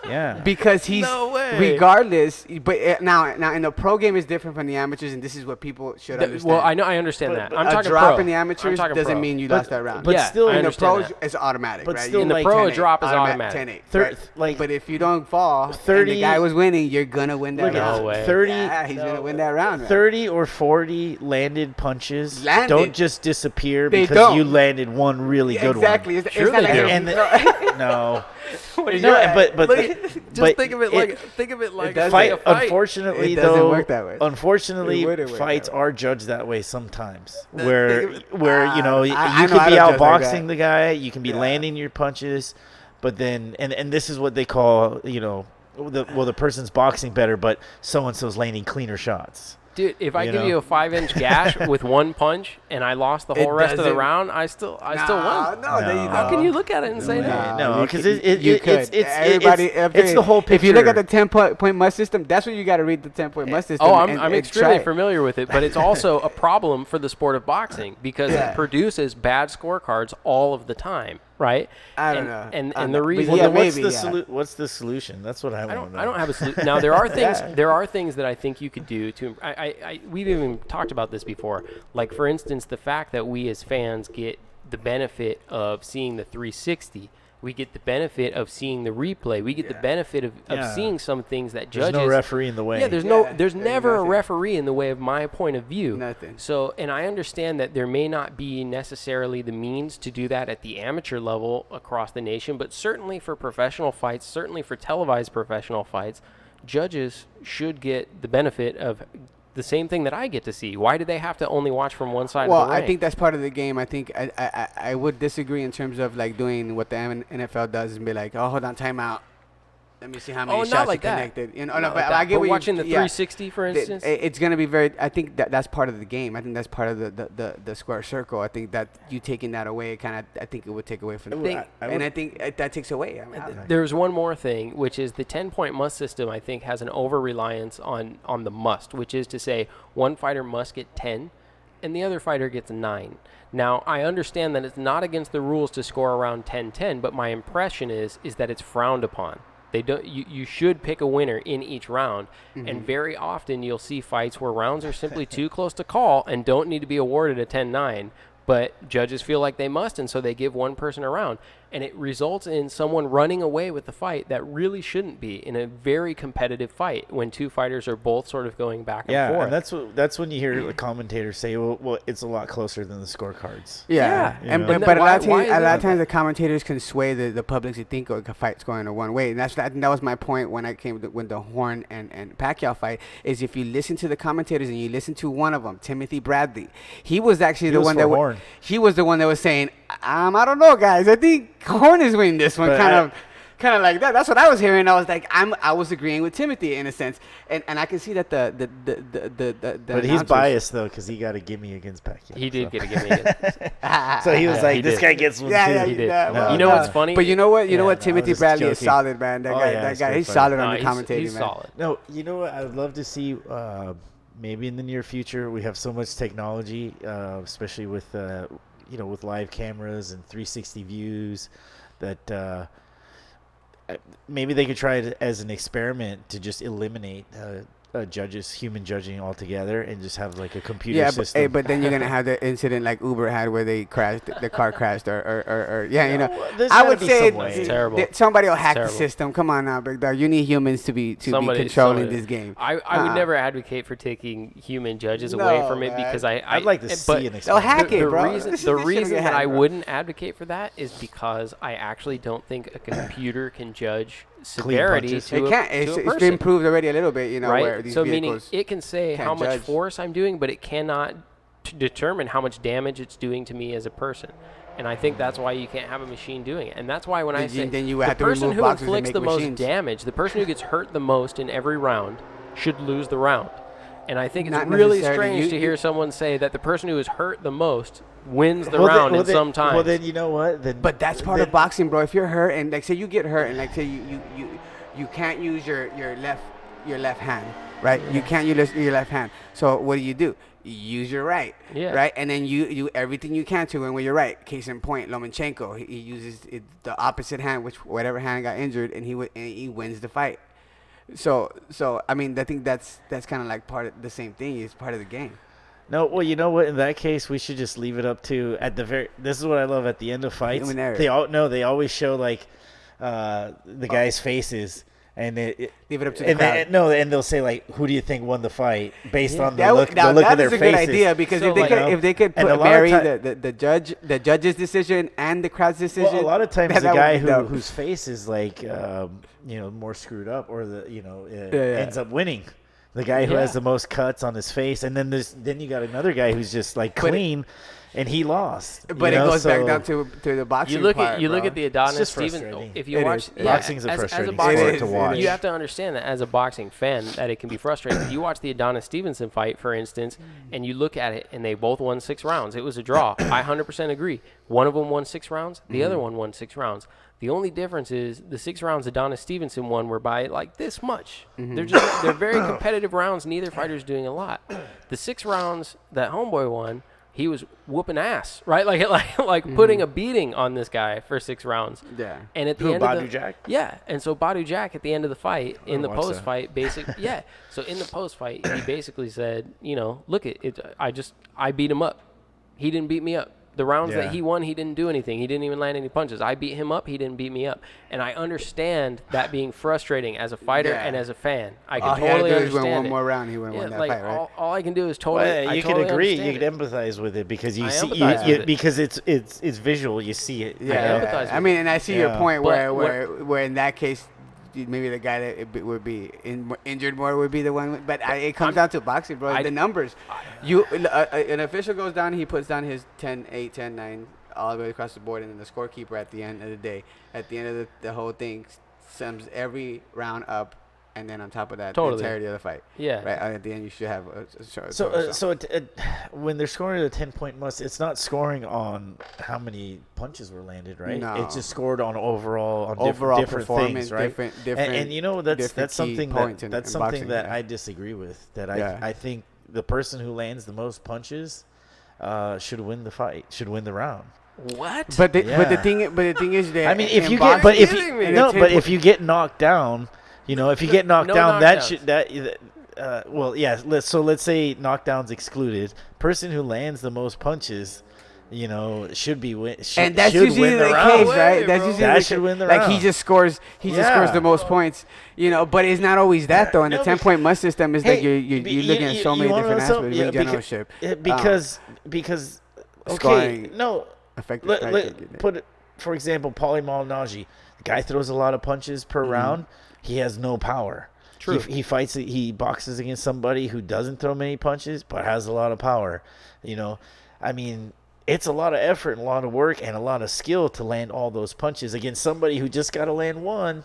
Yeah. Because he's No way. regardless, but now in the pro game is different from the amateurs, and this is what people should understand. Well, I understand that. I'm a talking drop pro. in the I'm amateurs talking doesn't pro. mean you But- lost that round. but Yeah, still I in the understand pros, that. it's automatic. But right? still, In the like pro, a 10-8, drop is automatic. 10-8, Thir- right? like- but if you don't fall, 30 and the guy was winning, you're gonna win that Look round. at No way. 30, Yeah, he's gonna win that round. Man. 30 or 40 landed punches Landed. don't just disappear They because don't. you landed one really good Exactly. one. It's Sure not they like do. No. Just think of it like a fight. fight. Unfortunately, It doesn't though, work that way. unfortunately, It wouldn't work fights that way. are judged that way sometimes. Think Where of it- you know you I know could I be don't judge like outboxing that. the guy, you can be Yeah. landing your punches, but then and this is what they call the person's boxing better, but so and so's landing cleaner shots. Dude, if I You give know? you a 5-inch gash with one punch and I lost the It whole rest of the doesn't- round, I still won. No, there you How go. can you look at it and say that? No, you because could- it's the whole picture. If you look at the 10-point must system, that's what you got to read the 10-point must system. Oh, and I'm try extremely it. familiar with it, but it's also a problem for the sport of boxing because Yeah. it produces bad scorecards all of the time, right? I don't and, know. And, I and don't the know. reason Well, Yeah, then what's maybe, the what's the solution? That's what I want to know. I don't have a solution. Now there are things. Yeah. There are things that I think you could do to. We've even talked about this before. Like for instance, the fact that we as fans get the benefit of seeing the 360. We get the benefit of seeing the replay. We get the benefit of Yeah. seeing some things that There's judges. no referee in the way. Yeah, there's there's never a nothing. referee in the way of my point of view. Nothing. So, and I understand that there may not be necessarily the means to do that at the amateur level across the nation, but certainly for professional fights, certainly for televised professional fights, judges should get the benefit of the same thing that I get to see. Why do they have to only watch from one side Well, of the ring? I think that's part of the game. I think I would disagree in terms of like doing what the NFL does and be like, oh, hold on, timeout. Let me see how many Oh, shots not you like that. connected. You know, Not no, like but that. I get But what watching the yeah. 360, for instance. It's going to be very. I think that's part of the game. I think that's part of the square circle. I think that you taking that away, I think it would take away from the thing. And I think that takes away. I mean, There's one more thing, which is the 10-point must system, I think, has an over-reliance on the must, which is to say one fighter must get 10 and the other fighter gets 9. Now, I understand that it's not against the rules to score around 10-10, but my impression is that it's frowned upon. They don't. You should pick a winner in each round, and very often you'll see fights where rounds are simply too close to call and don't need to be awarded a 10-9, but judges feel like they must, and so they give one person a round, and it results in someone running away with the fight that really shouldn't be in a very competitive fight when two fighters are both sort of going back and forth. and that's when you hear the commentators say, well, it's a lot closer than the scorecards. Yeah, Yeah. and You know? but a lot of Why times, is a lot that? of times the commentators can sway the public to think a fight's going to one way, and that was my point when I came to, when the Horn and Pacquiao fight is if you listen to the commentators and you listen to one of them, Timothy Bradley, he was actually the was one for that Horn. he was the one that was saying, I don't know, guys, I think Horn is winning this one, But kind of like that. That's what I was hearing. I was like, I was agreeing with Timothy in a sense, and I can see that the But he's announcers- biased though because he got a gimme against Pacquiao. He did so. get a gimme against. So he was Yeah, like, he this did. guy gets one Yeah, too. yeah, He did. yeah, well, You know what's funny? But you know what? Yeah, no, I Timothy was just Bradley is joking. solid, man. That Oh, guy, yeah, that it's guy, good he's fight. solid No, on the commentating, he's man. solid. No, you know what? I'd love to see. Maybe in the near future, we have so much technology, especially with with live cameras and 360 views, that maybe they could try it as an experiment to just eliminate human judging altogether, and just have like a computer Yeah, system. but then you're gonna have the incident like Uber had where they crashed, the car crashed, or yeah, you know. There's I gotta would be say some way. It's terrible. Somebody will hack the terrible. system. Come on now, big dog. You need humans to be Somebody- controlling somebody- this game. I would never advocate for taking human judges away No, from it man. because I'd like to but see an They'll experiment. hack it, the bro. reason, This the shit reason get that hacked, I bro. wouldn't advocate for that is because I actually don't think a computer can judge severity punches. to It a, can't. to It's a been person. improved already a little bit, you know. Where Right? these So meaning vehicles it can say can't how much judge. force I'm doing, but it cannot determine how much damage it's doing to me as a person. And I think that's why you can't have a machine doing it. And that's why when I say Then you the have to person remove who boxers and inflicts make the most machines. damage, the person who gets hurt the most in every round should lose the round. And I think it's Not really necessarily. strange You- to hear someone say that the person who is hurt the most wins the Well, then- round well, in then- some times. Well, then you know what? Then, But that's part then- of boxing, bro. If you're hurt and like say you get hurt and like say you can't use your left hand, right? You can't use your left hand. So what do? You use your right, Yeah. right? And then you everything you can to win with your right. Case in point, Lomachenko, he uses the opposite hand, whatever hand got injured, and he wins the fight. So I mean, I think that's kind of like part of the same thing. It's part of the game. No, well, you know what? In that case, we should just leave it up to at the very. This is what I love at the end of fights. Human error. They always show like the guys' faces, And leave it up to the and crowd. and they'll say like, "Who do you think won the fight?" Based on the That look now of that their is a faces. good idea because So, if they could and a put lot of marry ti- the judge's decision and the crowd's decision. Well, a lot of times the that would guy be dope. whose face is like, more screwed up, or Yeah. ends up winning. The guy who Yeah. has the most cuts on his face, and then you got another guy who's just like clean, and he lost. But it goes back down to the boxing. You look part, at the Adonis just Stevens. frustrating. If you It watch, is. Boxing's a as frustrating boxer, sport It to is, it watch. you have to understand that as a boxing fan, that it can be frustrating. If you watch the Adonis Stevenson fight, for instance, and you look at it, and they both won 6 rounds. It was a draw. I 100% agree. One of them won 6 rounds. The other one won 6 rounds. The only difference is the 6 rounds Adonis Stevenson won were by like this much. They're very competitive rounds. Neither fighter's doing a lot. The 6 rounds that Homeboy won, he was whooping ass, right? Like putting a beating on this guy for 6 rounds. Yeah. And at the Who, end of Badu the Jack? yeah, and so Badu Jack at the end of the fight, in the watch that. post fight, So in the post fight, he basically said, look I beat him up. He didn't beat me up. The rounds Yeah. that he won, he didn't do anything. He didn't even land any punches. I beat him up. He didn't beat me up. And I understand that being frustrating as a fighter Yeah. and as a fan. I All can he had to totally do is understand win one it. more round. He would Yeah, win that like fight, right? all I can do is totally. Well, I you totally can agree. understand You it. can empathize with it because you I see, empathize with it. because it's visual. You see it. you Yeah, know? empathize I with mean, and I see your Yeah. point But where in that case, maybe the guy that would be injured more would be the one. But it comes down to boxing, bro. The numbers. An official goes down, he puts down his 10-8, 10-9 all the way across the board, and then the scorekeeper at the end of the day, at the end of the whole thing, sums every round up, and then on top of that, Totally. the entirety of the fight. Yeah. Right. At the end, you should have a short. When they're scoring a 10-point must, it's not scoring on how many punches were landed, right? No. It's just scored on overall different performance, things, right? different. And that's different key something points that in that's something boxing, that yeah. I disagree with. That Yeah. I think the person who lands the most punches should win the fight, should win the round. What? But the Yeah. thing is that I mean, if in you boxing- get, but if kidding me. you, no, It's but him- if you get knocked down, if you get knocked No down, that knockdowns. should well, yeah. Let's say knockdowns excluded. Person who lands the most punches, should be win. and that's should usually win the round. case, Way, right? That's bro. usually That the should case. win the Like round. he just scores the most points, But it's not always that though. In the No, 10-point must system, is that Hey, you're looking at so many wanna different know something? aspects. Yeah, Ring generalship, because okay, scoring no. effective. Put it, for example, Paulie Malignaggi. The guy throws a lot of punches per round. He has no power. True. He boxes against somebody who doesn't throw many punches but has a lot of power. I mean, it's a lot of effort and a lot of work and a lot of skill to land all those punches against somebody who just got to land one.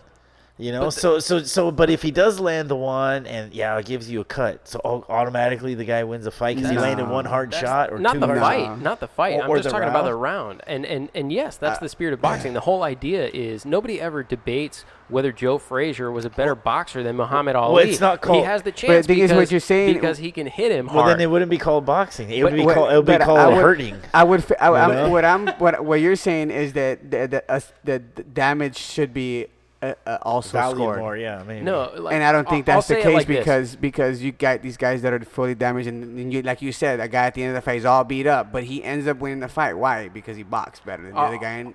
But if he does land the one, and it gives you a cut, so automatically the guy wins a fight because he No. landed one hard shot or not two the hard fight, shots. not the fight. I'm Or just the talking about round. the round. And yes, that's the spirit of boxing. The whole idea is nobody ever debates whether Joe Frazier was a better boxer than Muhammad Ali. it's not called- He has the But chance the thing is, what you're saying- because he can hit him Well, hard. then it wouldn't be called boxing. It would be But- called. It would be but I called would- hurting. What you're saying is that the damage should be also Valued scored. more, yeah. Maybe. no, like, And I don't think I'll that's the say it case like this. because you got these guys that are fully damaged, and you, like you said, a guy at the end of the fight is all beat up, but he ends up winning the fight. Why? Because he boxed better than the other guy in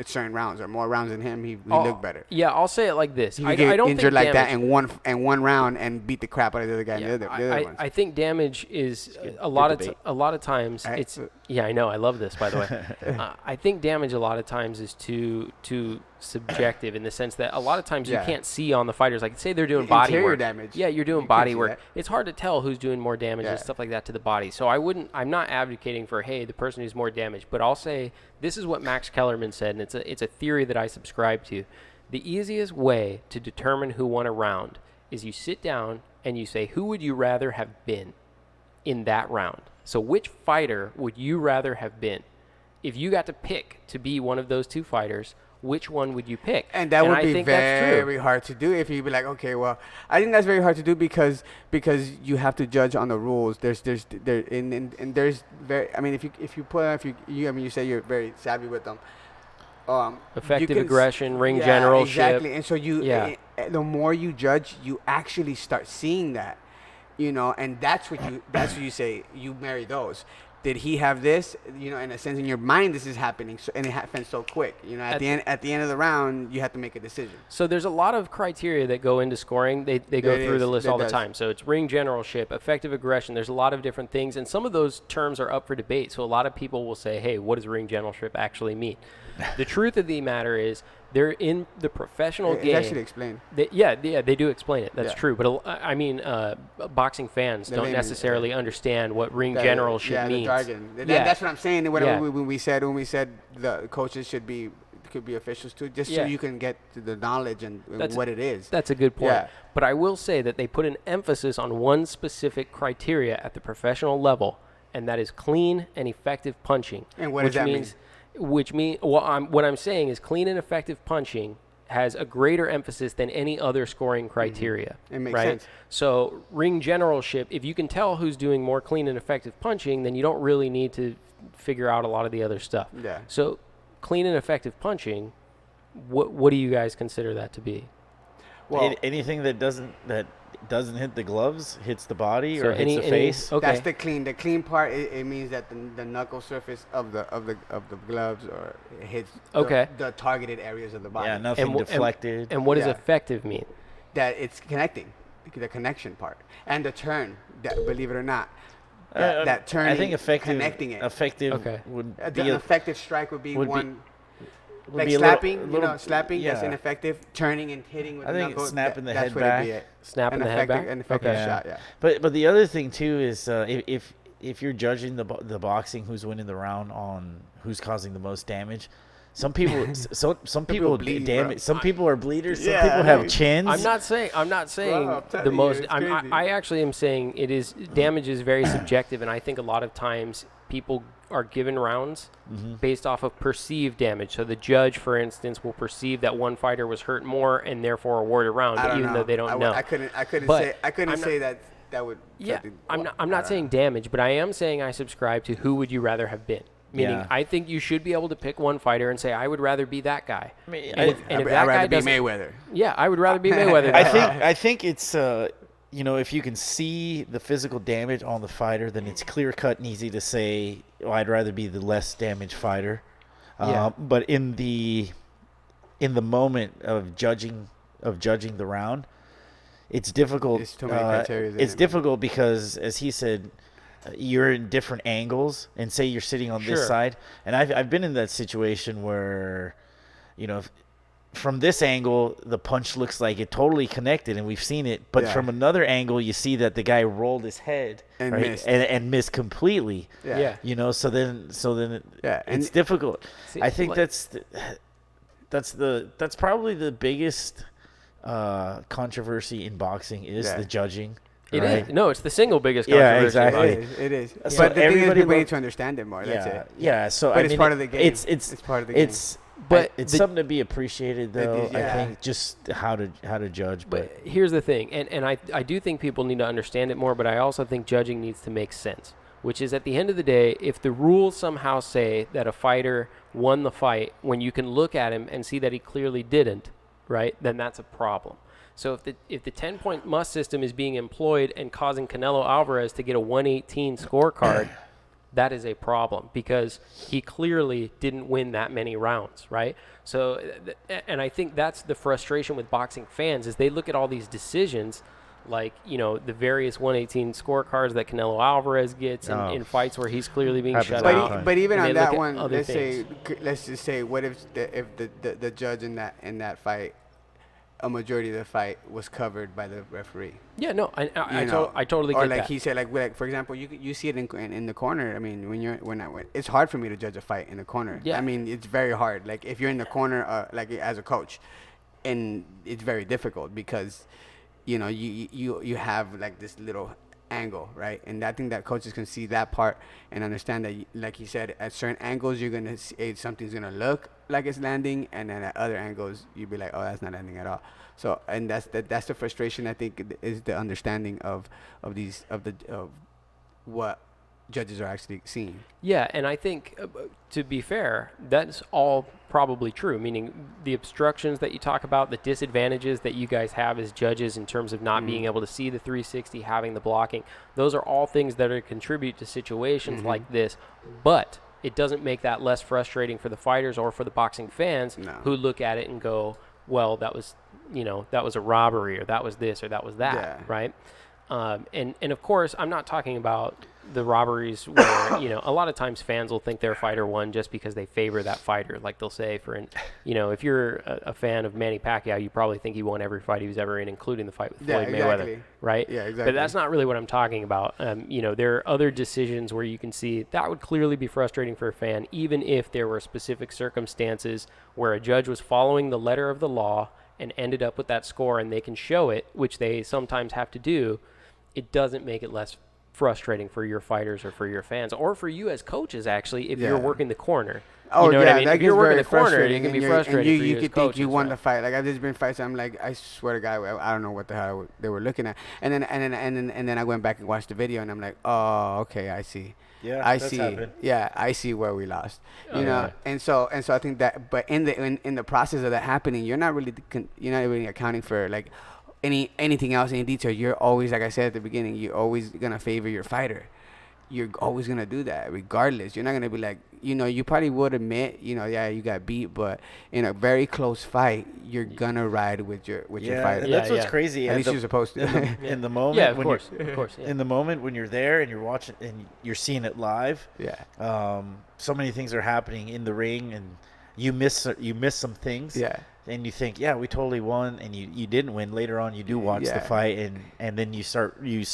certain rounds, or more rounds than him. He looked better. Yeah, I'll say it like this. He I could get don't injured think like that damage- in one round and beat the crap out of the other guy. Yeah, in the other ones. I think damage is a lot of times Right. it's I know I love this, by the way. I think damage a lot of times is too subjective in the sense that a lot of times you Yeah. can't see on the fighters, like say they're doing body Interior work. damage. Yeah, you're doing You can't body see work. that. It's hard to tell who's doing more damage and Yeah. stuff like that to the body. So I'm not advocating for hey the person who's more damaged, but I'll say this is what Max Kellerman said, and it's a theory that I subscribe to. The easiest way to determine who won a round is you sit down and you say who would you rather have been in that round. So which fighter would you rather have been? If you got to pick to be one of those two fighters, which one would you pick? And that would I be think that's true. very hard to do if you'd be like, okay, well, I think that's very hard to do because you have to judge on the rules. There's very, I mean, you say you're very savvy with them. Effective you can aggression, ring yeah, generalship. exactly. And so the more you judge, you actually start seeing that, and that's what you say. You marry those. did he have this? You know, in a sense, in your mind, this is happening, so, and it happens so quick. You know, at the end of the round, you have to make a decision. So there's a lot of criteria that go into scoring. They go through the list all the time. So it's ring generalship, effective aggression. There's a lot of different things, and some of those terms are up for debate. So a lot of people will say, hey, what does ring generalship actually mean? The truth of the matter is, they're in the professional game. It's actually explained. They do explain it. That's Yeah. true. But I mean, boxing fans don't necessarily understand what ring generalship means. The jargon. That's what I'm saying. When we said the coaches could be officials too, just so you can get to the knowledge and what it is. That's a good point. Yeah. But I will say that they put an emphasis on one specific criteria at the professional level, and that is clean and effective punching. And what does that mean? What I'm saying is clean and effective punching has a greater emphasis than any other scoring criteria. It makes right? sense. So ring generalship, if you can tell who's doing more clean and effective punching, then you don't really need to figure out a lot of the other stuff. Yeah. So clean and effective punching, what do you guys consider that to be? Well, anything that doesn't hit the gloves hits the body So or hits the face. Okay. That's the clean. The clean part, it means that the knuckle surface of the gloves or it hits the targeted areas of the body. Yeah, nothing deflected. And what does effective mean? That it's connecting, the connection part, and the turn. Believe it or not, that turn. I think effective. Connecting it. Effective would be an effective strike would be one. Like be a slapping, little, slapping. yeah. That's ineffective. Turning and hitting with I the think knuckle. snapping the that's head what back. It'd be Snapping the head back. An effective shot. Yeah. But the other thing too is if you're judging the boxing, who's winning the round on who's causing the most damage. Some people, some people bleed, damage. bro. Some people are bleeders. Some Yeah, people have dude. chins. I'm not saying Bro, I'm the most. it's crazy. I actually am saying damage is very subjective, and I think a lot of times people are given rounds based off of perceived damage. So the judge, for instance, will perceive that one fighter was hurt more and therefore award a round, even though they don't know. I couldn't say that would. Yeah, I'm not saying damage, but I am saying I subscribe to who would you rather have been. Meaning, I think you should be able to pick one fighter and say, I would rather be that guy. I mean, If that guy be doesn't, Mayweather. yeah, I would rather be Mayweather. I think it's if you can see the physical damage on the fighter, then it's clear cut and easy to say, I'd rather be the less damaged fighter. But in the moment of judging the round, it's difficult. There's too many criteria. It's difficult because, as he said, you're in different angles, and say you're sitting on this side, and I've been in that situation where, from this angle the punch looks like it totally connected, and we've seen it, but from another angle you see that the guy rolled his head and missed and missed completely. Yeah. So then Yeah, and it's difficult. See, I think that's probably the biggest controversy in boxing is the judging. It right? is. No, it's the single biggest Yeah, controversy. exactly. It is. So But the thing is, everybody people need to understand it more. That's it. Yeah. So But it's part of the game. It's part of the game. But it's the- something to be appreciated, though. Yeah. I think just how to judge. But here's the thing, and I do think people need to understand it more, but I also think judging needs to make sense, which is at the end of the day, if the rules somehow say that a fighter won the fight when you can look at him and see that he clearly didn't, right, then that's a problem. So if the 10-point must system is being employed and causing Canelo Alvarez to get a 118 scorecard, that is a problem because he clearly didn't win that many rounds, right? So, and I think that's the frustration with boxing fans is they look at all these decisions like, the various 118 scorecards that Canelo Alvarez gets in fights where he's clearly being shut out. But even And on they look that at one, other let's just say, what if the judge in that fight, a majority of the fight was covered by the referee? Yeah, no, I totally get or like that. he said, like for example, you see it in the corner. I mean, when it's hard for me to judge a fight in the corner. Yeah. I mean, it's very hard. Like if you're in the corner, like as a coach, and it's very difficult because, you have like this little angle, right? And I think that coaches can see that part and understand that, like he said, at certain angles you're gonna see something's gonna look like it's landing, and then at other angles you'd be like, oh, that's not landing at all. So, and that's the frustration, I think, is the understanding of what judges are actually seeing. Yeah, and I think, to be fair, that's all probably true, meaning the obstructions that you talk about, the disadvantages that you guys have as judges in terms of not being able to see the 360, having the blocking, those are all things that are contribute to situations like this. But it doesn't make that less frustrating for the fighters or for the boxing fans who look at it and go, well, that was, that was a robbery, or that was this, or that was that, right? And of course, I'm not talking about the robberies where, a lot of times fans will think their fighter won just because they favor that fighter. Like they'll say, if you're a fan of Manny Pacquiao, you probably think he won every fight he was ever in, including the fight with Floyd Mayweather, right? Yeah, exactly. But that's not really what I'm talking about. There are other decisions where you can see that would clearly be frustrating for a fan, even if there were specific circumstances where a judge was following the letter of the law and ended up with that score, and they can show it, which they sometimes have to do. It doesn't make it less frustrating for your fighters or for your fans or for you as coaches, actually, if you're working the corner. Oh, you know what I mean? That If you're gets working very the corner, frustrating. it can be And frustrating for you you as could coaches, think you won right? the fight. Like, I've been fights, I'm like, I swear to God, I don't know what the hell they were looking at. And then I went back and watched the video, and I'm like, oh, okay, I see. Yeah, I that's see. happened. Yeah, I see where we lost. You Oh, know, yeah. and so I think that, but in the process of that happening, you're not really accounting for like anything else, any detail. You're always, like I said at the beginning, you're always gonna favor your fighter. You're always gonna do that, regardless. You're not gonna be like, you probably would admit, yeah, you got beat, but in a very close fight, you're gonna ride with your fighter. That's what's crazy. At least you're supposed to. In the moment, Yeah, of when course. you're, in the moment when you're there and you're watching and you're seeing it live, so many things are happening in the ring, and you miss some things. Yeah. And you think, we totally won, and you didn't win. Later on, you do watch the fight, and then you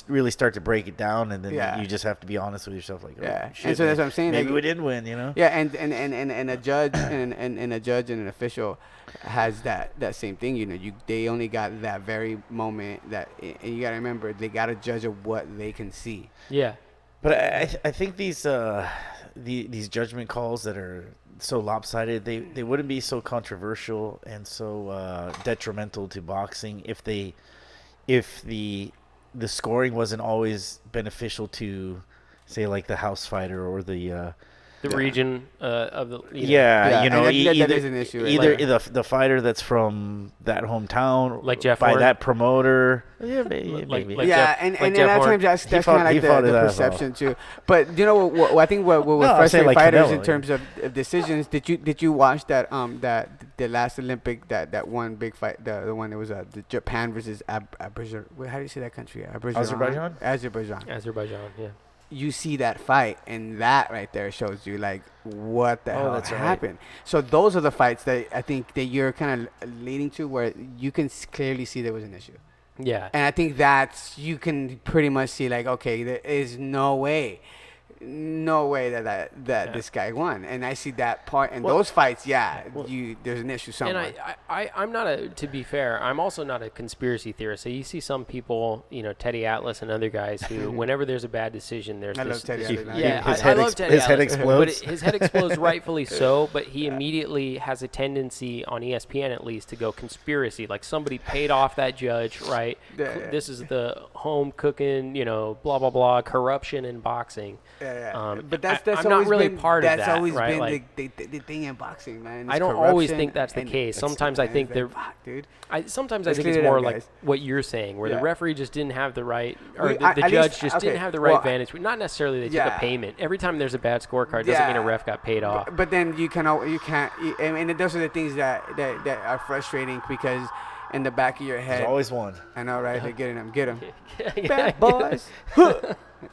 really start to break it down, and then you just have to be honest with yourself, like, oh, shit, and so that's what I'm saying. Maybe like, we didn't win, Yeah, and a judge and a judge and an official has that same thing. They only got that very moment and you gotta remember, they got to judge of what they can see. Yeah. But I think these judgment calls that are so lopsided, they wouldn't be so controversial and so detrimental to boxing if the scoring wasn't always beneficial to, say, like the house fighter or the region of the either that is an issue, right? either the fighter that's from that hometown, Like Jeff by Horn? that promoter, Like maybe. Jeff- and like a Jeff lot of Horn. times that's He kind fought- of he like fought the it out, perception too. But what I think what would No, I'm frustrate saying like fighters Canelo, in terms of decisions. Did you watch that the last Olympic that one big fight, the one that was the Japan versus Azerbaijan? How do you say that country? Azerbaijan. Azerbaijan, yeah. You see that fight, and that right there shows you like what the hell that's right. happened. So those are the fights that I think that you're kind of leading to, where you can clearly see there was an issue. Yeah. And I think you can pretty much see like, okay, there is no way that this guy won. And I see that part in those fights. There's an issue somewhere. And I'm not to be fair, I'm also not a conspiracy theorist. So you see some people, Teddy Atlas and other guys who, whenever there's a bad decision, there's I this. love Teddy Atlas. Yeah, His I love Teddy his head Atlas, explodes. But his head explodes rightfully so, but he immediately has a tendency on ESPN at least to go conspiracy. Like somebody paid off that judge, right? Yeah. This is the home cooking, blah, blah, blah, corruption in boxing. But that's I'm always not really been, part of that's that, always right? been Like, the thing in boxing, man. I It's don't always corruption think that's the and case. it's- Sometimes I man, think it's they're. like, fuck, dude. Sometimes I Let's think clear it's it more up, like guys. what you're saying, where the Yeah. referee just didn't have the right, or the At judge least- just didn't okay, have the right well, vantage. Not necessarily they took yeah. a payment. Every time there's a bad scorecard doesn't mean a ref got paid off. But then you can't. And those are the things that are frustrating, because in the back of your head, There's always one. I know, right? They're getting them, get them, Yeah, bad boys,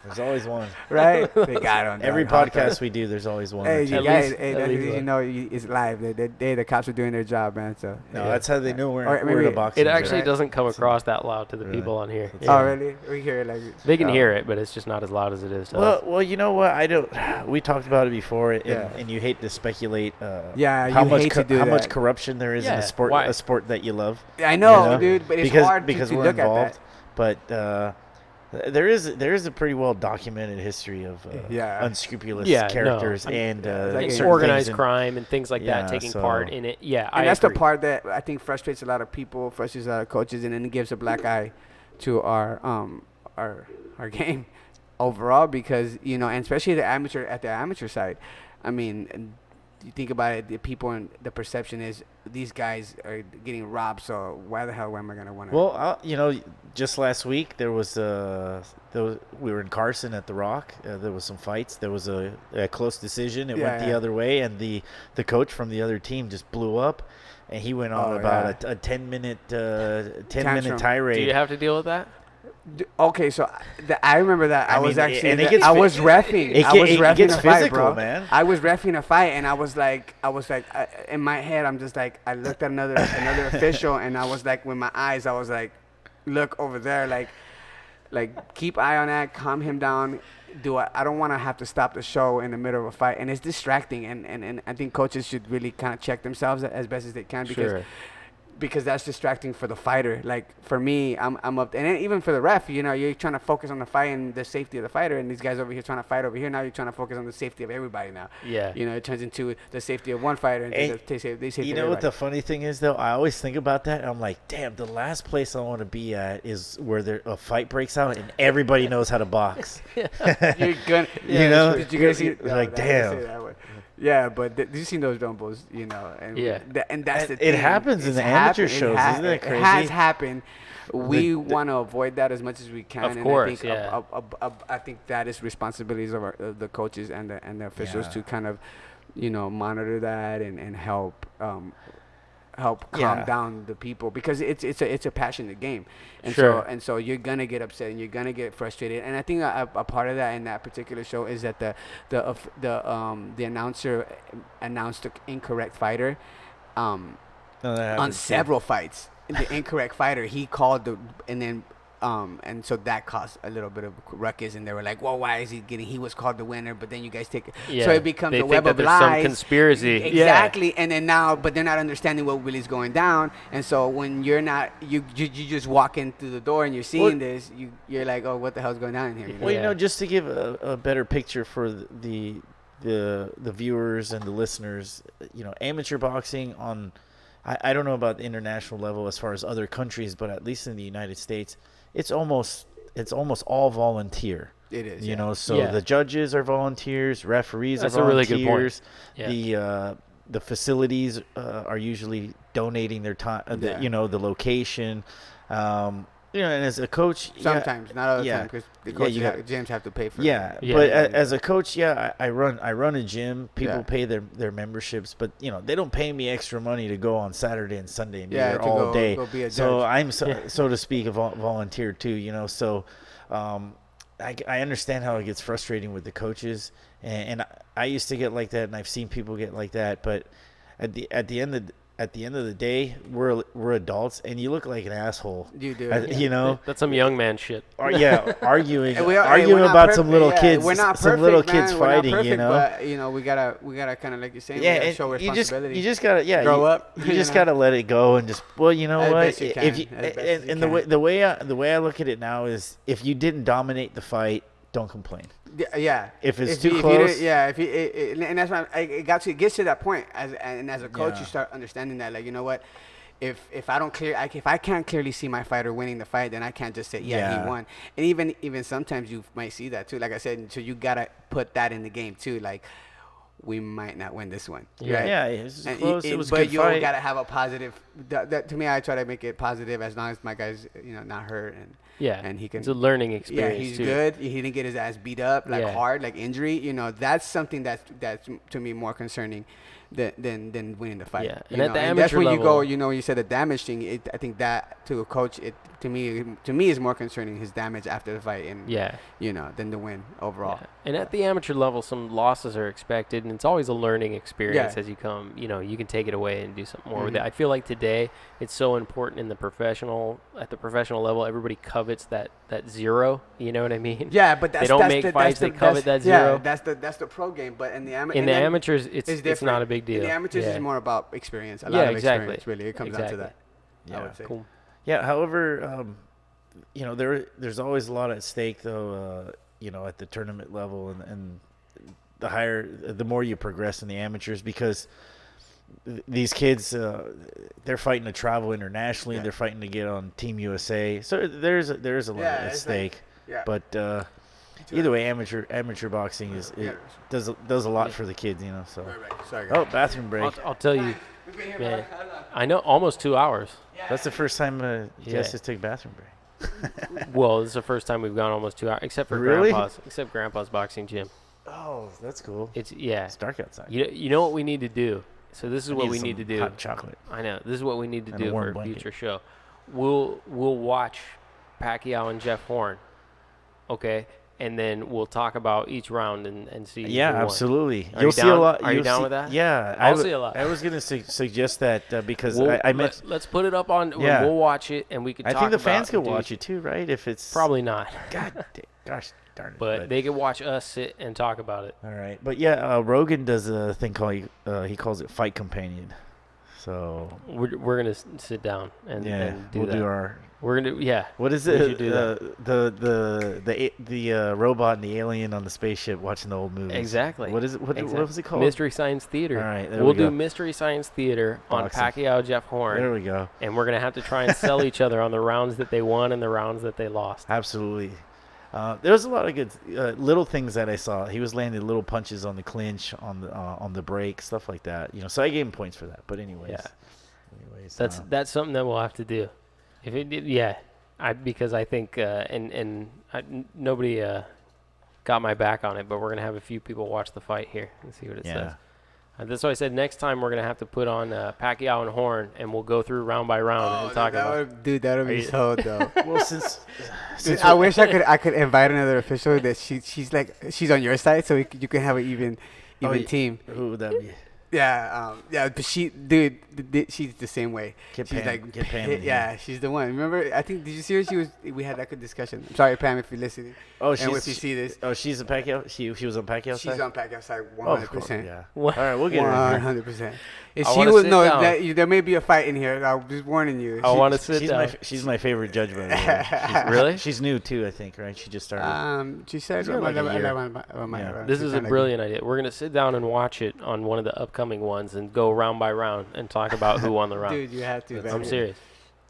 There's always one. right? They got them. Every podcast we do, there's always one. Hey, or two. you At guys, least- hey, at that's, least you one. know, it's live. The cops are doing their job, man. So. No, that's how they know Or we're maybe- in a boxing. It actually Right. doesn't come across that loud to the Really? people on here. That's Yeah. Oh, really? We hear it like. They can oh. hear it, but it's just not as loud as it is to us. Well, you know what? I don't. We talked about it before, and, Yeah. and you hate to speculate. Yeah, how you much hate to do how much that. corruption there is in Yeah, a sport that you love. I know, you know? dude, but it's because hard because to we're look involved. at But there is a pretty well documented history of Yeah. unscrupulous Yeah, no, characters I'm- and like It's certain organized things in- crime and things like Yeah, that taking so- part in it. Yeah, And I that's agree. the part that I think frustrates a lot of people, frustrates a lot of coaches, and then it gives a black eye to our game overall, because and especially at the amateur side. I mean, you think about it, the people and the perception is these guys are getting robbed. So why the hell am I gonna want to? Well, just last week we were in Carson at the Rock. There was some fights. There was a close decision. It went the other way, and the coach from the other team just blew up, and he went on about a 10-minute tirade. Do you have to deal with that? Okay, so I remember that I was actually I was reffing. It gets a fight, physical, bro. man. I was reffing a fight, and I was like, in my head, I'm just like, I looked at another official, and I was like, with my eyes, I was like, look over there, like keep eye on that, calm him down. I don't want to have to stop the show in the middle of a fight, and it's distracting, and I think coaches should really kind of check themselves as best as they can because that's distracting for the fighter. Like for me, I'm up, and even for the ref, you're trying to focus on the fight and the safety of the fighter, and these guys over here trying to fight over here. Now you're trying to focus on the safety of everybody. Now, it turns into the safety of one fighter and the safety of everybody. What the funny thing is though? I always think about that. And I'm like, damn, the last place I want to be at is where a fight breaks out and everybody knows how to box. You're gonna, did you guys see? Like, damn. Yeah, but you seen those Dumbos, and that's the thing. It happens in the amateur shows, isn't it crazy? It has happened. We want to avoid that as much as we can. Of course, I think that is responsibilities of the coaches and the officials to kind of, monitor that and help calm down the people, because it's a passionate game, and so you're gonna get upset and you're gonna get frustrated, and I think a part of that in that particular show is that the announcer announced the incorrect fighter on several fights. The incorrect fighter, he called and so that caused a little bit of ruckus, and they were like, well, why is he was called the winner, but then you guys take it. So it becomes a web of lies. Some conspiracy. Exactly. And then but they're not understanding what really is going down. And so when you're not, you just walk in through the door and you're seeing this, you're like, oh, what the hell's going on in here? Well, just to give a better picture for the viewers and the listeners, amateur boxing I don't know about the international level as far as other countries, but at least in the United States, it's almost all volunteer. It is, the judges are volunteers, referees are volunteers. That's a really good point. The facilities are usually donating their time, the location. And as a coach, sometimes not all the time, because the coaches gyms have to pay for it. But as a coach, I run a gym. People pay their memberships, but they don't pay me extra money to go on Saturday and Sunday and be there all day. Go be a so judge. I'm so to speak a volunteer too. So I understand how it gets frustrating with the coaches, and I used to get like that, and I've seen people get like that. But at the end of the day, we're adults, and you look like an asshole. You do. That's some young man shit. Arguing about some little kids. We're not perfect, some little kids fighting. Perfect, but we gotta kind of, like you're saying, show responsibility. You just gotta grow up. You just gotta let it go and just what? Best you can. The way I look at it now is, if you didn't dominate the fight, don't complain. Yeah. If it's too close. And that's why it gets to that point. As a coach, you start understanding that, like, you know what, if I can't clearly see my fighter winning the fight, then I can't just say he won. And even sometimes you might see that too. Like I said, so you gotta put that in the game too. Like, we might not win this one. Right? Yeah, it was close. It was a but good you fight. gotta have a positive. That to me, I try to make it positive, as long as my guy's not hurt and he can. It's a learning experience. Yeah, he's too. good. He didn't get his ass beat up hard, like injury. That's something that's to me more concerning than winning the fight. Yeah, and at the amateur that's where level, you go. You said the damage thing. I think that to a coach, to me is more concerning, his damage after the fight, and than the win overall. Yeah. And at the amateur level, some losses are expected, and it's always a learning experience as you come. You can take it away and do something more with it. I feel like today it's so important at the professional level. Everybody covets that zero. You know what I mean? Yeah, but they don't make fights. They covet that zero. Yeah, that's the pro game. But in the amateurs, it's not a big deal. In the amateurs, it's more about experience. A lot of experience, really. It comes down to that. Yeah. I would say. Cool. Yeah. However, there's always a lot at stake, though. At the tournament level, and the more you progress in the amateurs, because these kids, they're fighting to travel internationally. They're fighting to get on Team USA. So there's a lot at stake. But either way, amateur boxing does a lot for the kids, So. Right. Sorry, Oh, bathroom break. I'll tell you, man. I know, almost 2 hours. That's the first time you guys just took bathroom break. Well, this is the first time we've gone almost 2 hours, except for Really? Grandpa's boxing gym. Oh, that's cool. It's dark outside. You know what we need to do. So this is what we need to do. Hot chocolate. I know. This is what we need to And a do warm for a blanket. future show. We'll watch Pacquiao and Jeff Horn, okay, and then we'll talk about each round and see. Yeah, who won. absolutely. Are You'll you see down? a lot. Are you down with that? Yeah, I'll see a lot. I was gonna suggest that because We'll- I meant. let's put it up on. Yeah. We'll watch it and we can. I talk think the fans about- could watch it too, right? If it's Probably not, gosh darn it. but they could watch us sit and talk about it. all right, but yeah, Rogan does a thing called he calls it Fight Companion. So We're gonna sit down and do we'll that. do our. We're gonna What is We it? should do The robot and the alien on the spaceship watching the old movies. Exactly. What is it? What was it called? Mystery Science Theater. All right, there we'll we go. do Mystery Science Theater Boxing. on Pacquiao Jeff Horn. There we go. And we're going to have to try and sell each other on the rounds that they won and the rounds that they lost. Absolutely. There was a lot of good little things that I saw. He was landing little punches on the clinch, on the break, stuff like that. So I gave him points for that. But anyways, That's something that we'll have to do. Because I think nobody got my back on it, but we're going to have a few people watch the fight here and see what it says. That's why I said next time we're going to have to put on Pacquiao and Horn, and we'll go through round by round and talk about it. Dude, that would be so dope. Well, since I wish I could invite another official that she's on your side, so you can have an even team. Who would that be? Yeah, but she's the same way. Get She's Pam- get Pam in yeah, she's the one. Remember, I think, did you see her? We had that good discussion. I'm sorry, Pam, if you're listening. Oh, and if you see this. Oh, she's a Pacquiao. She was on Pacquiao's side. She's on Pacquiao's side 100%. Oh, of course, yeah. All right, we'll get her in here. 100%. If I she wanna was sit no, down. there may be a fight in here. I'm just warning you. I want to sit down. She's my favorite judge, by the way. Really? She's new too, I think, right? She just started. She said, She's got like a year. This is a brilliant idea. We're going to sit down and watch it on one of the upcoming ones and go round by round and talk about who won the round. Dude, you have to. I'm man. serious.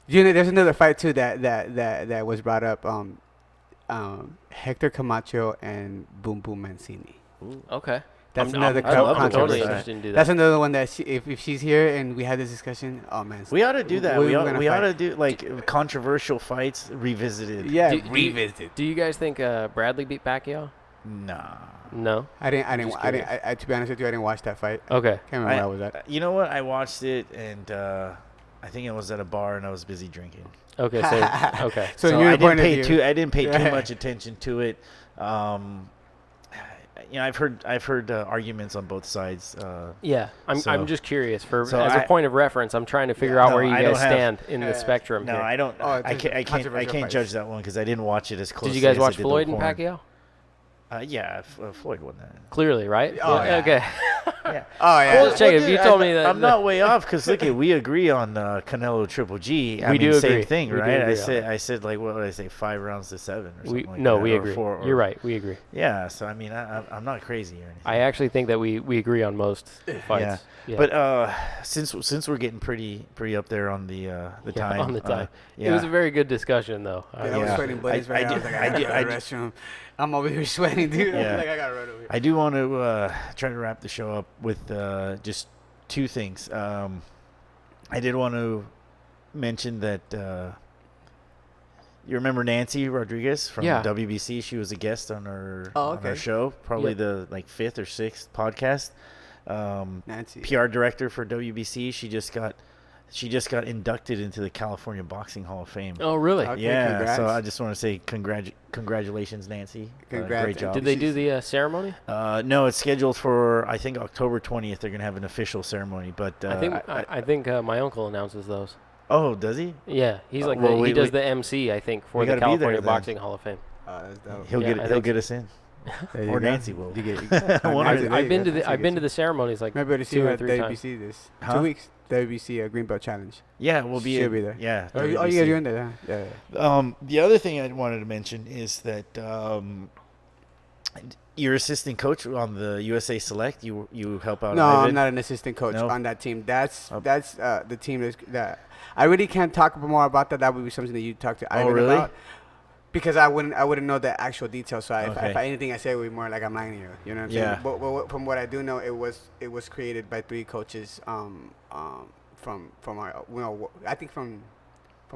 There's another fight too that was brought up. Hector Camacho and Boom Boom Mancini. Okay. That's I'm another love totally controversy. interested in do that. That's another one that if she's here and we had this discussion, oh man, We ought to do that. we're We gonna ought to fight. do like controversial fights revisited. Yeah, Do- do you- revisit. Do you guys think Bradley beat Pacquiao? Nah. No. I didn't. Just curious. To be honest with you, I didn't watch that fight. Okay. Can't remember where I was at. You know what? I watched it and I think I was at a bar and I was busy drinking. Okay. So okay. So in I your didn't point of pay view, I didn't pay too much attention to it. I've heard arguments on both sides. Yeah, I'm So- just curious so as a I- point of reference. I'm trying to figure out No, where you I guys don't have- stand in the spectrum No, here. I don't. Oh, I it's can't. I controversial can't fights. judge that one because I didn't watch it as closely. Did you guys as watch I did Floyd the and Horn. Pacquiao? Yeah, Floyd won that. Clearly, right? Oh, yeah. Okay. Yeah. Oh yeah. Well, check it. If you told me that- I'm not way off because look, we agree on Canelo Triple G. I We mean, do same agree. thing, We do right? agree on I said like what would I say, 5 rounds to 7 or something like No, that. we or agree. 4 or- You're right. We agree. Yeah, so I mean, I'm not crazy or anything. I actually think that we agree on most fights. Yeah. But since we're getting pretty up there on the time, on the time. yeah. It was a very good discussion, though. I was Yeah. sweating bullets right now. I was like, I gotta go to the restroom. I'm over here sweating, dude. Yeah. I'm like, I gotta run over here. I do want to try to wrap the show up with just 2 things. I did want to mention that you remember Nancy Rodriguez from Yeah. WBC. She was a guest on our Oh, on our okay. show, probably Yep. the 5th or 6th podcast. Nancy. PR director for WBC. She just got inducted into the California Boxing Hall of Fame. Oh, really? Okay, Yeah, congrats. so I just want to say congratulations, Nancy. Congrats. Great job. Did they do the ceremony? No, it's scheduled for I think October 20th. They're gonna have an official ceremony, but I think my uncle announces those. oh, does he? Yeah, he's like well, he does the MC, I think, for we the gotta be there California then. Boxing Hall of Fame. That's dope. He'll Yeah, I he'll think get us in, There you or go. Nancy will. You get, One Nancy, of- there you I've go. been to the ceremonies like Maybe to see 2 you or at 3 times. WBC this Huh? 2 weeks. WBC Greenbelt Challenge. Yeah, we'll be She'll be there. Yeah. Oh, you WBC. guys are in there? Yeah. The other thing I wanted to mention is that you're assistant coach on the USA Select. You help out. No, Ivan. I'm not an assistant coach No? on that team. That's the team that I really can't talk more about that. That would be something that you talk to Ivan really? about. Because I wouldn't know the actual details. So if Okay. anything I say would be more like I'm lying to you. You know what I'm Yeah. saying? But from what I do know, it was created by 3 coaches from our I think from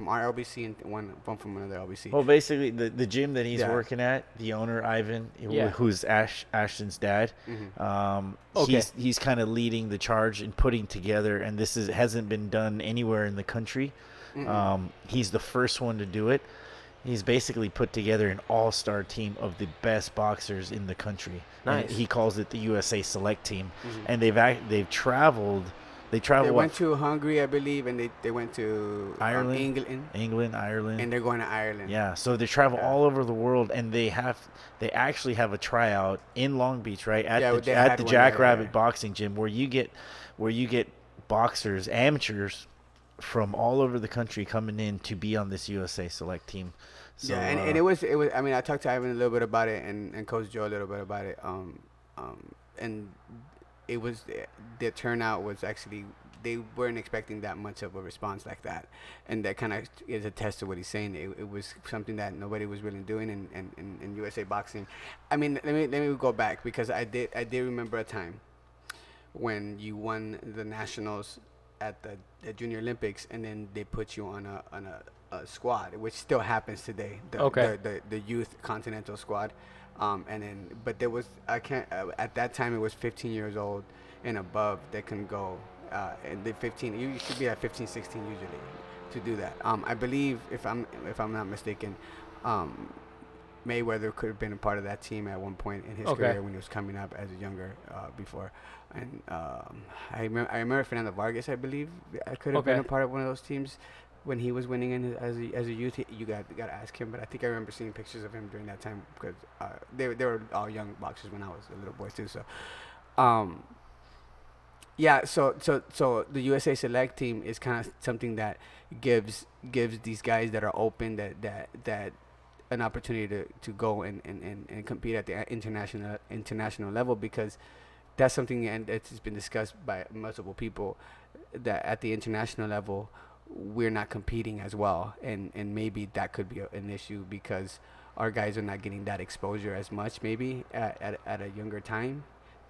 our LBC and one from another LBC. Well, basically, the gym that he's Yeah. working at, the owner Ivan, Yeah. who's Ashton's dad, Okay. he's kind of leading the charge and putting together, and this hasn't been done anywhere in the country. He's the first one to do it. He's basically put together an all-star team of the best boxers in the country. Nice. And he calls it the USA Select Team, and they've traveled. They traveled. They went to Hungary, I believe, and they went to Ireland, England, Ireland, and they're going to Ireland. yeah, so they travel all over the world, and they actually have a tryout in Long Beach, right at Yeah, they at had the one, Jackrabbit yeah. Boxing Gym, where you get boxers, amateurs from all over the country coming in to be on this USA Select Team. So, Yeah, and it was. I mean, I talked to Ivan a little bit about it, and Coach Joe a little bit about it. And it was the turnout was actually they weren't expecting that much of a response like that, and that kind of is a test of what he's saying. It was something that nobody was really doing in USA boxing. I mean, let me go back because I did remember a time when you won the nationals at the Junior Olympics, and then they put you on a squad, which still happens today. The youth continental squad, and then but there was at that time it was 15 years old and above that can go, and the 15 you should be at 15, 16 usually to do that. I believe if I'm not mistaken, Mayweather could have been a part of that team at one point in his career when he was coming up as a younger before. And I remember Fernando Vargas, I believe, could have been a part of one of those teams when he was winning as a youth. You got to ask him, but I think I remember seeing pictures of him during that time because they were all young boxers when I was a little boy too. So, yeah. So the USA Select Team is kind of something that gives these guys that are open that an opportunity to go and compete at the international level, because that's something, and it's been discussed by multiple people, that at the international level we're not competing as well, and maybe that could be an issue because our guys are not getting that exposure as much maybe at a younger time,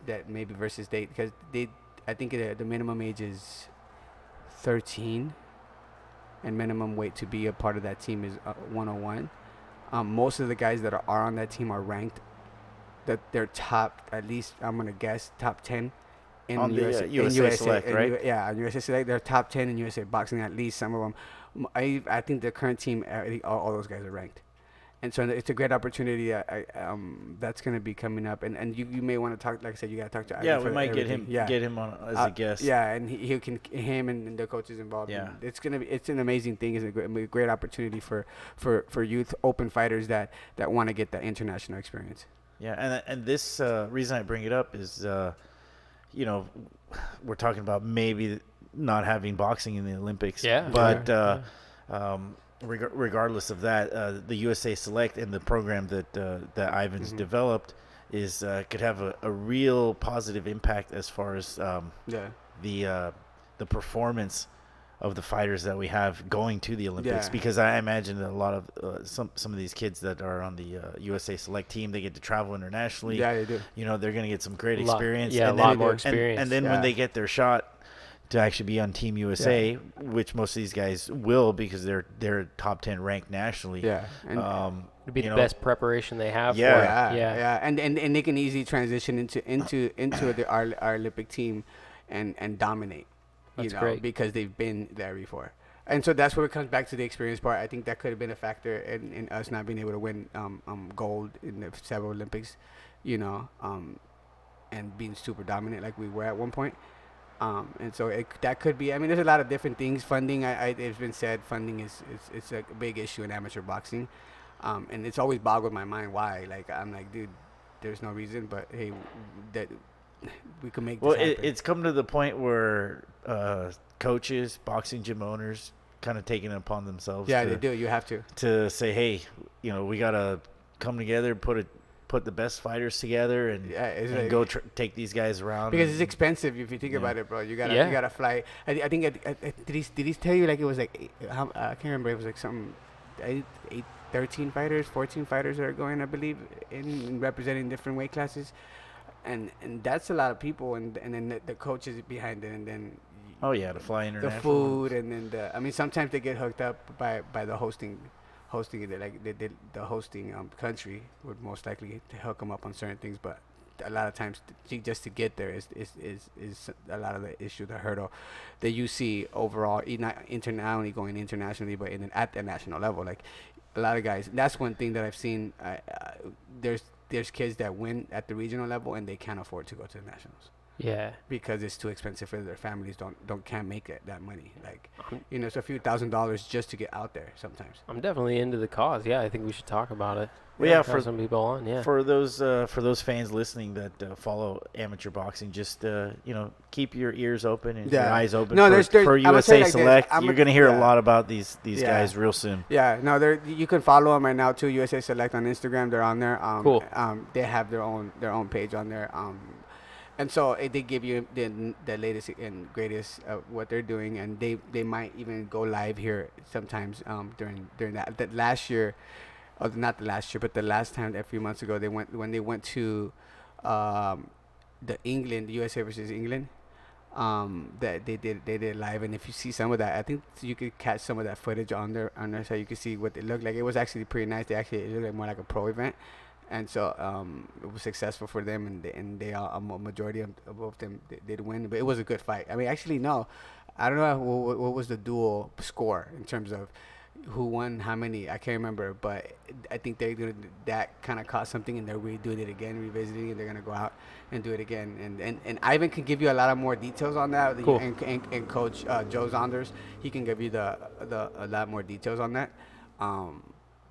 that maybe versus because I think the minimum age is 13 and minimum weight to be a part of that team is 101. Most of the guys that are on that team are ranked that they're top, at least I'm gonna guess top 10 in on USA, the USA Select, right? Yeah, USA Select. They're top 10 in USA boxing, at least some of them. I think the current team, all those guys are ranked, and so it's a great opportunity. That's gonna be coming up, and you may want to talk. Like I said, you gotta talk to. Yeah, Ivan we for might everything. get him on as a guest. Yeah, and he can him and the coaches involved. Yeah, it's an amazing thing. It's a great opportunity for youth open fighters that want to get that international experience. Yeah, and this reason I bring it up is, we're talking about maybe not having boxing in the Olympics. Yeah. But regardless of that, the USA Select and the program that Ivan's developed is could have a real positive impact as far as the performance of the fighters that we have going to the Olympics, because I imagine that a lot of some of these kids that are on the USA Select Team, they get to travel internationally. Yeah, they do. They're going to get some great experience. A lot more experience. And then when they get their shot to actually be on Team USA, which most of these guys will, because they're top 10 ranked nationally. Yeah, and it'd be the best preparation they have. Yeah. And they can easily transition into our Olympic team and dominate. That's great. Because they've been there before. And so that's where it comes back to the experience part. I think that could have been a factor in us not being able to win gold in the several Olympics, and being super dominant like we were at one point. And so that could be. I mean, there's a lot of different things. Funding, it's been said, funding is a big issue in amateur boxing, and it's always boggled my mind why. Like I'm like, dude, there's no reason, but hey, that we can make. This happen. It's come to the point where coaches, boxing gym owners, kind of taking it upon themselves. Yeah, they do. You have to say, hey, we gotta come together, put the best fighters together, and go take these guys around. Because it's expensive if you think about it, bro. You gotta fly. I think did he tell you like it was like I can't remember. It was like something 13 fighters, 14 fighters that are going, I believe, in representing different weight classes, and that's a lot of people, and then the coaches behind it, and then Oh yeah, to fly international. the food, and then I mean, sometimes they get hooked up by the hosting the hosting country would most likely to hook them up on certain things, but a lot of times just to get there is a lot of the issue, the hurdle that you see overall, not only going internationally, but at the national level. Like a lot of guys, that's one thing that I've seen. There's kids that win at the regional level and they can't afford to go to the nationals. Yeah. Because it's too expensive for their families. Can't make that money. Like, it's a few $1,000s just to get out there sometimes. I'm definitely into the cause. Yeah, I think we should talk about it. Well, yeah, for some people on. Yeah. For those fans listening that follow amateur boxing, just keep your ears open and your eyes open. For USA Select. You're gonna hear a lot about these guys real soon. Yeah, no, you can follow them right now too. USA Select on Instagram. They're on there. Cool. They have their own page on there. And so they give you the latest and greatest what they're doing, and they might even go live here sometimes during that last year, or not the last year, but the last time a few months ago they went to the USA versus England. That they did live, and if you see some of that, I think you could catch some of that footage on there, so you could see what it looked like. It was actually pretty nice. It looked like more like a pro event. And so it was successful for them, and they a majority of them did win. But it was a good fight. I mean, actually, no, I don't know what was the dual score in terms of who won how many. I can't remember, but I think that kind of caught something, and they're redoing it again, revisiting it. They're gonna go out and do it again. And Ivan can give you a lot of more details on that. Cool. And Coach Joe Zonders, he can give you a lot more details on that.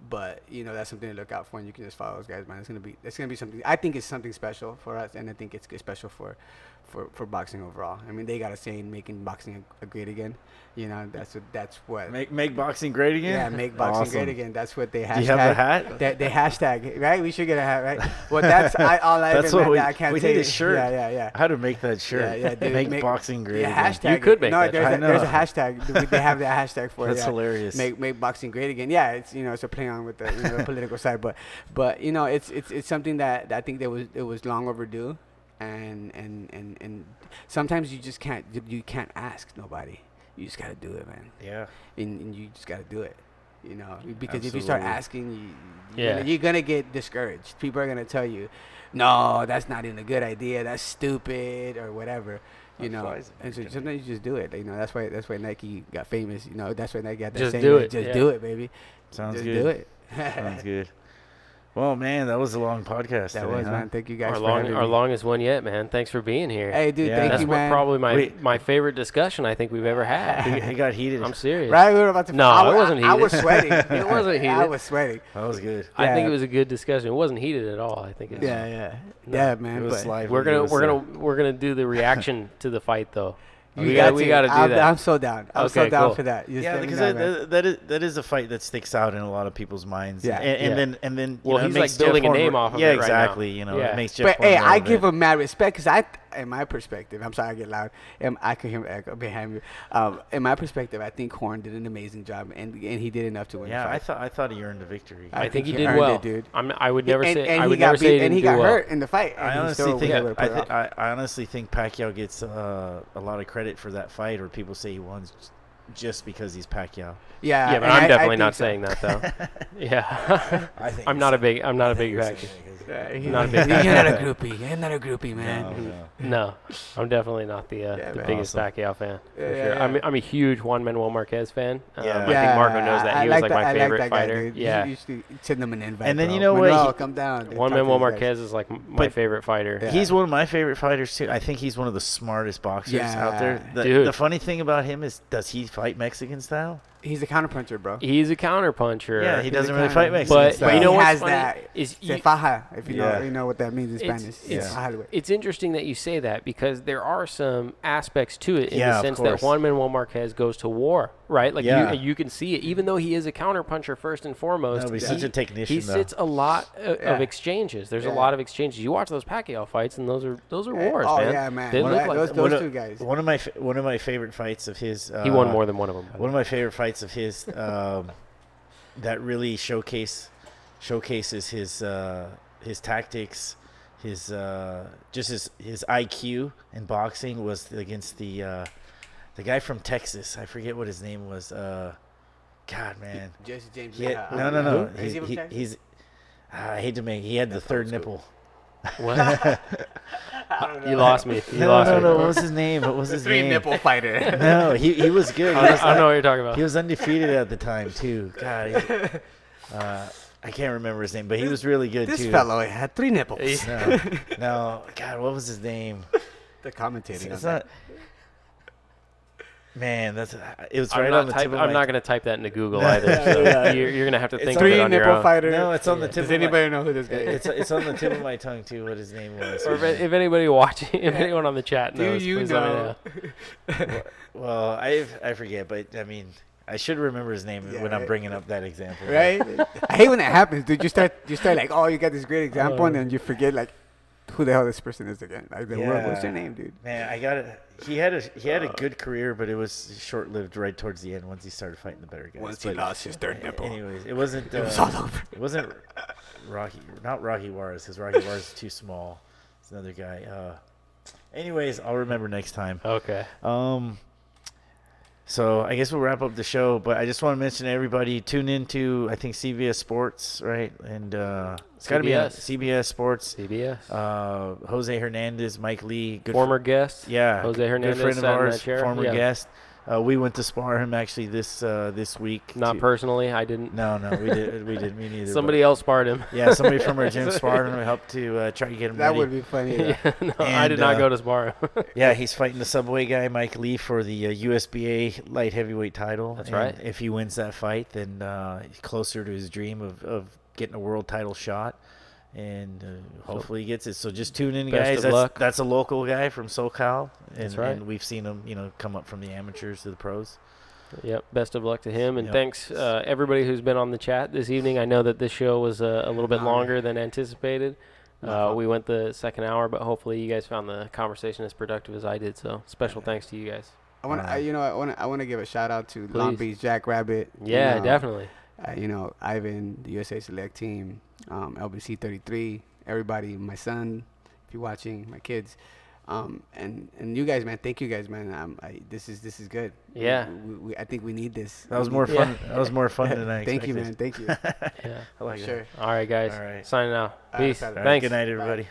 But that's something to look out for, and you can just follow those guys, man. It's gonna be something. I think it's something special for us, and I think it's special for boxing overall. I mean, they got a saying, making boxing great again. That's what make boxing great again. Yeah, make boxing great again. That's what they hashtag. Do you have the hat? They hashtag, right? We should get a hat, right? Well, that's all I that's what I can't we say. need a shirt. Yeah. How to make that shirt? Yeah, dude, make boxing great again. Hashtag. You could make that. There's a hashtag. They have that hashtag for it. That's hilarious. Make boxing great again. Yeah, it's it's a play on with the political side, but it's something that I think it was long overdue, and sometimes you just can't ask nobody. You just gotta do it, man. Yeah. And you just gotta do it. Because Absolutely. if you start asking, you're gonna get discouraged. People are gonna tell you, no, that's not even a good idea. That's stupid or whatever. And so sometimes you just do it. That's why Nike got famous. That's why Nike got that Just saying. do it. Just do it, baby. Sounds just good. do it. Sounds good. Well, man, that was a long podcast. That today, was, huh? man. Thank you guys Our for having me. longest one yet, man. Thanks for being here. Hey, dude, Yeah. thank That's you, man. probably my favorite discussion I think we've ever had. It got heated. I'm serious. Right, we were about to. No, it wasn't I heated. was sweating. It wasn't heated. I was sweating. That was good. I think Yeah. it was a good discussion. It wasn't heated at all. I think it's Yeah, man. It was But lively. we're gonna do the reaction to the fight though. we We got gotta do that. I'm so down. I'm so Okay, down cool. for that. Just Yeah, let me because know, man. that is a fight that sticks out in a lot of people's minds. Yeah. And then Well, it he's, makes like, building Jeff a name Horn- off of yeah, it right now. exactly. Yeah. It makes Jeff. But hey, Horn I relevant. give him mad respect because in my perspective, I'm sorry I get loud. I can hear him echo behind me. In my perspective, I think Horn did an amazing job, and he did enough to win. Yeah, the fight. I thought he earned a victory. I think he he did earned well, it, dude. I would never say. And I he would got never say he and he didn't got do well. hurt in the fight. I and he honestly still think was able to pull it off. I honestly think Pacquiao gets a lot of credit for that fight, or people say he won just because he's Pacquiao. Yeah, Yeah, but and I'm I definitely think not so. saying that though. Yeah, I think I'm not a big fan. You're Not a big not fan. a groupie. You're not a groupie, man. No, I'm definitely not the man. biggest Awesome. Pacquiao fan. For Yeah, sure. yeah. I'm a huge Juan Manuel Marquez fan. Yeah. I think Marco knows that. He was like my I favorite that guy, fighter. dude. Yeah. You should send them an invite. And then bro. you know what? Manuel, He- come down. Juan Talk to Manuel these guys. Marquez is like my But- favorite fighter. Yeah. He's one of my favorite fighters too. I think he's one of the smartest boxers out there. Dude. The funny thing about him is, does he fight Mexican style? He's a counterpuncher, bro. He's a counterpuncher. Yeah, he doesn't a really counter- fight Mexican But style. you know he what's has funny that. is Se faja, if you Yeah. know what that means in Spanish. It's- Fajalo. It's interesting that you say that because there are some aspects to it in Yeah, the of sense that course. Juan Manuel Marquez goes to war, right? Like Yeah. you can see it, even though he is a counterpuncher first and foremost. No, but he's such a technician, He though. sits a lot Yeah. of exchanges. There's a Yeah. lot of exchanges. You watch those Pacquiao fights, and those are wars, Oh man. yeah, man. They look like those two guys. One of my favorite fights of his. he won more than one of them. One of my favorite fights of his. that really showcases his tactics, his IQ in boxing was against the guy from Texas. I forget what his name was. God, man. Jesse James. No. Is he from Texas? He's. I hate to make. He had the third nipple. What? You lost me. You No. lost me. What was his name? What was his Three name? nipple fighter. No, he was good. I know what you're talking about. He was undefeated at the time too. God, I can't remember his name, but he was really good This too. fellow had 3 nipples. No, God, what was his name? The commentating. It's on not. that. Man, it was I'm right not on the tip of I'm my. not going to type that into Google either. So Yeah. you're going to have to It's think of Three it on your nipple own. fighter. No, it's on the tip. Does of my, anybody know who this guy is? It's on the tip of my tongue too. What his name was. Or if anybody watching, if anyone on the chat Do knows, you please let me know? know. Well, I forget, but I mean, I should remember his name Yeah, when I'm right. bringing up that example. Right? I hate when that happens, dude. You start like, oh, you got this great example, and then you forget like who the hell this person is again. Like, what's your name, dude? Man, I got it. He had a good career, but it was short lived right towards the end once he started fighting the better guys. Once he lost his third nipple. Anyways, it wasn't. It was all over. It wasn't not Rocky Juarez, because Rocky Juarez is too small. It's another guy. Anyways, I'll remember next time. Okay. So I guess we'll wrap up the show, but I just want to mention to everybody, tune into, I think, CBS Sports, right? And it's got to be on CBS Sports. CBS. Jose Hernandez, Mike Lee. Former guest. Yeah. Jose Hernandez good friend of sat in ours, that chair. former Yeah. guest. We went to spar him actually this week. Not personally. I didn't. No, we didn't. Me neither. Somebody else sparred him. Yeah, somebody from our gym sparred him. We helped to try to get him That ready. would be funny. Yeah, no, I And, did not go to spar him. Yeah, he's fighting the Subway guy, Mike Lee, for the USBA light heavyweight title. That's And right. If he wins that fight, then he's closer to his dream of getting a world title shot. And hopefully he gets it. So just tune in, Best guys. of luck. That's a local guy from SoCal. And, That's right. And we've seen him, come up from the amateurs to the pros. Yep. Best of luck to him, and Yep. thanks everybody who's been on the chat this evening. I know that this show was a little bit longer than anticipated. We went the second hour, but hopefully you guys found the conversation as productive as I did. So special thanks to you guys. I want to give a shout out to Please. Long Beach Jackrabbit. Yeah, definitely. Ivan, the USA Select Team, LBC 33, everybody, my son, if you're watching, my kids, and you guys, man. Thank you guys, man. This is good. Yeah. I think we need this. That was more fun. That was more fun than I expected. Thank you, man. Thank you. Yeah. I like Sure. that. All right, guys. All right. Signing out. All right, Peace. fellas. All right, Thanks. good night, everybody.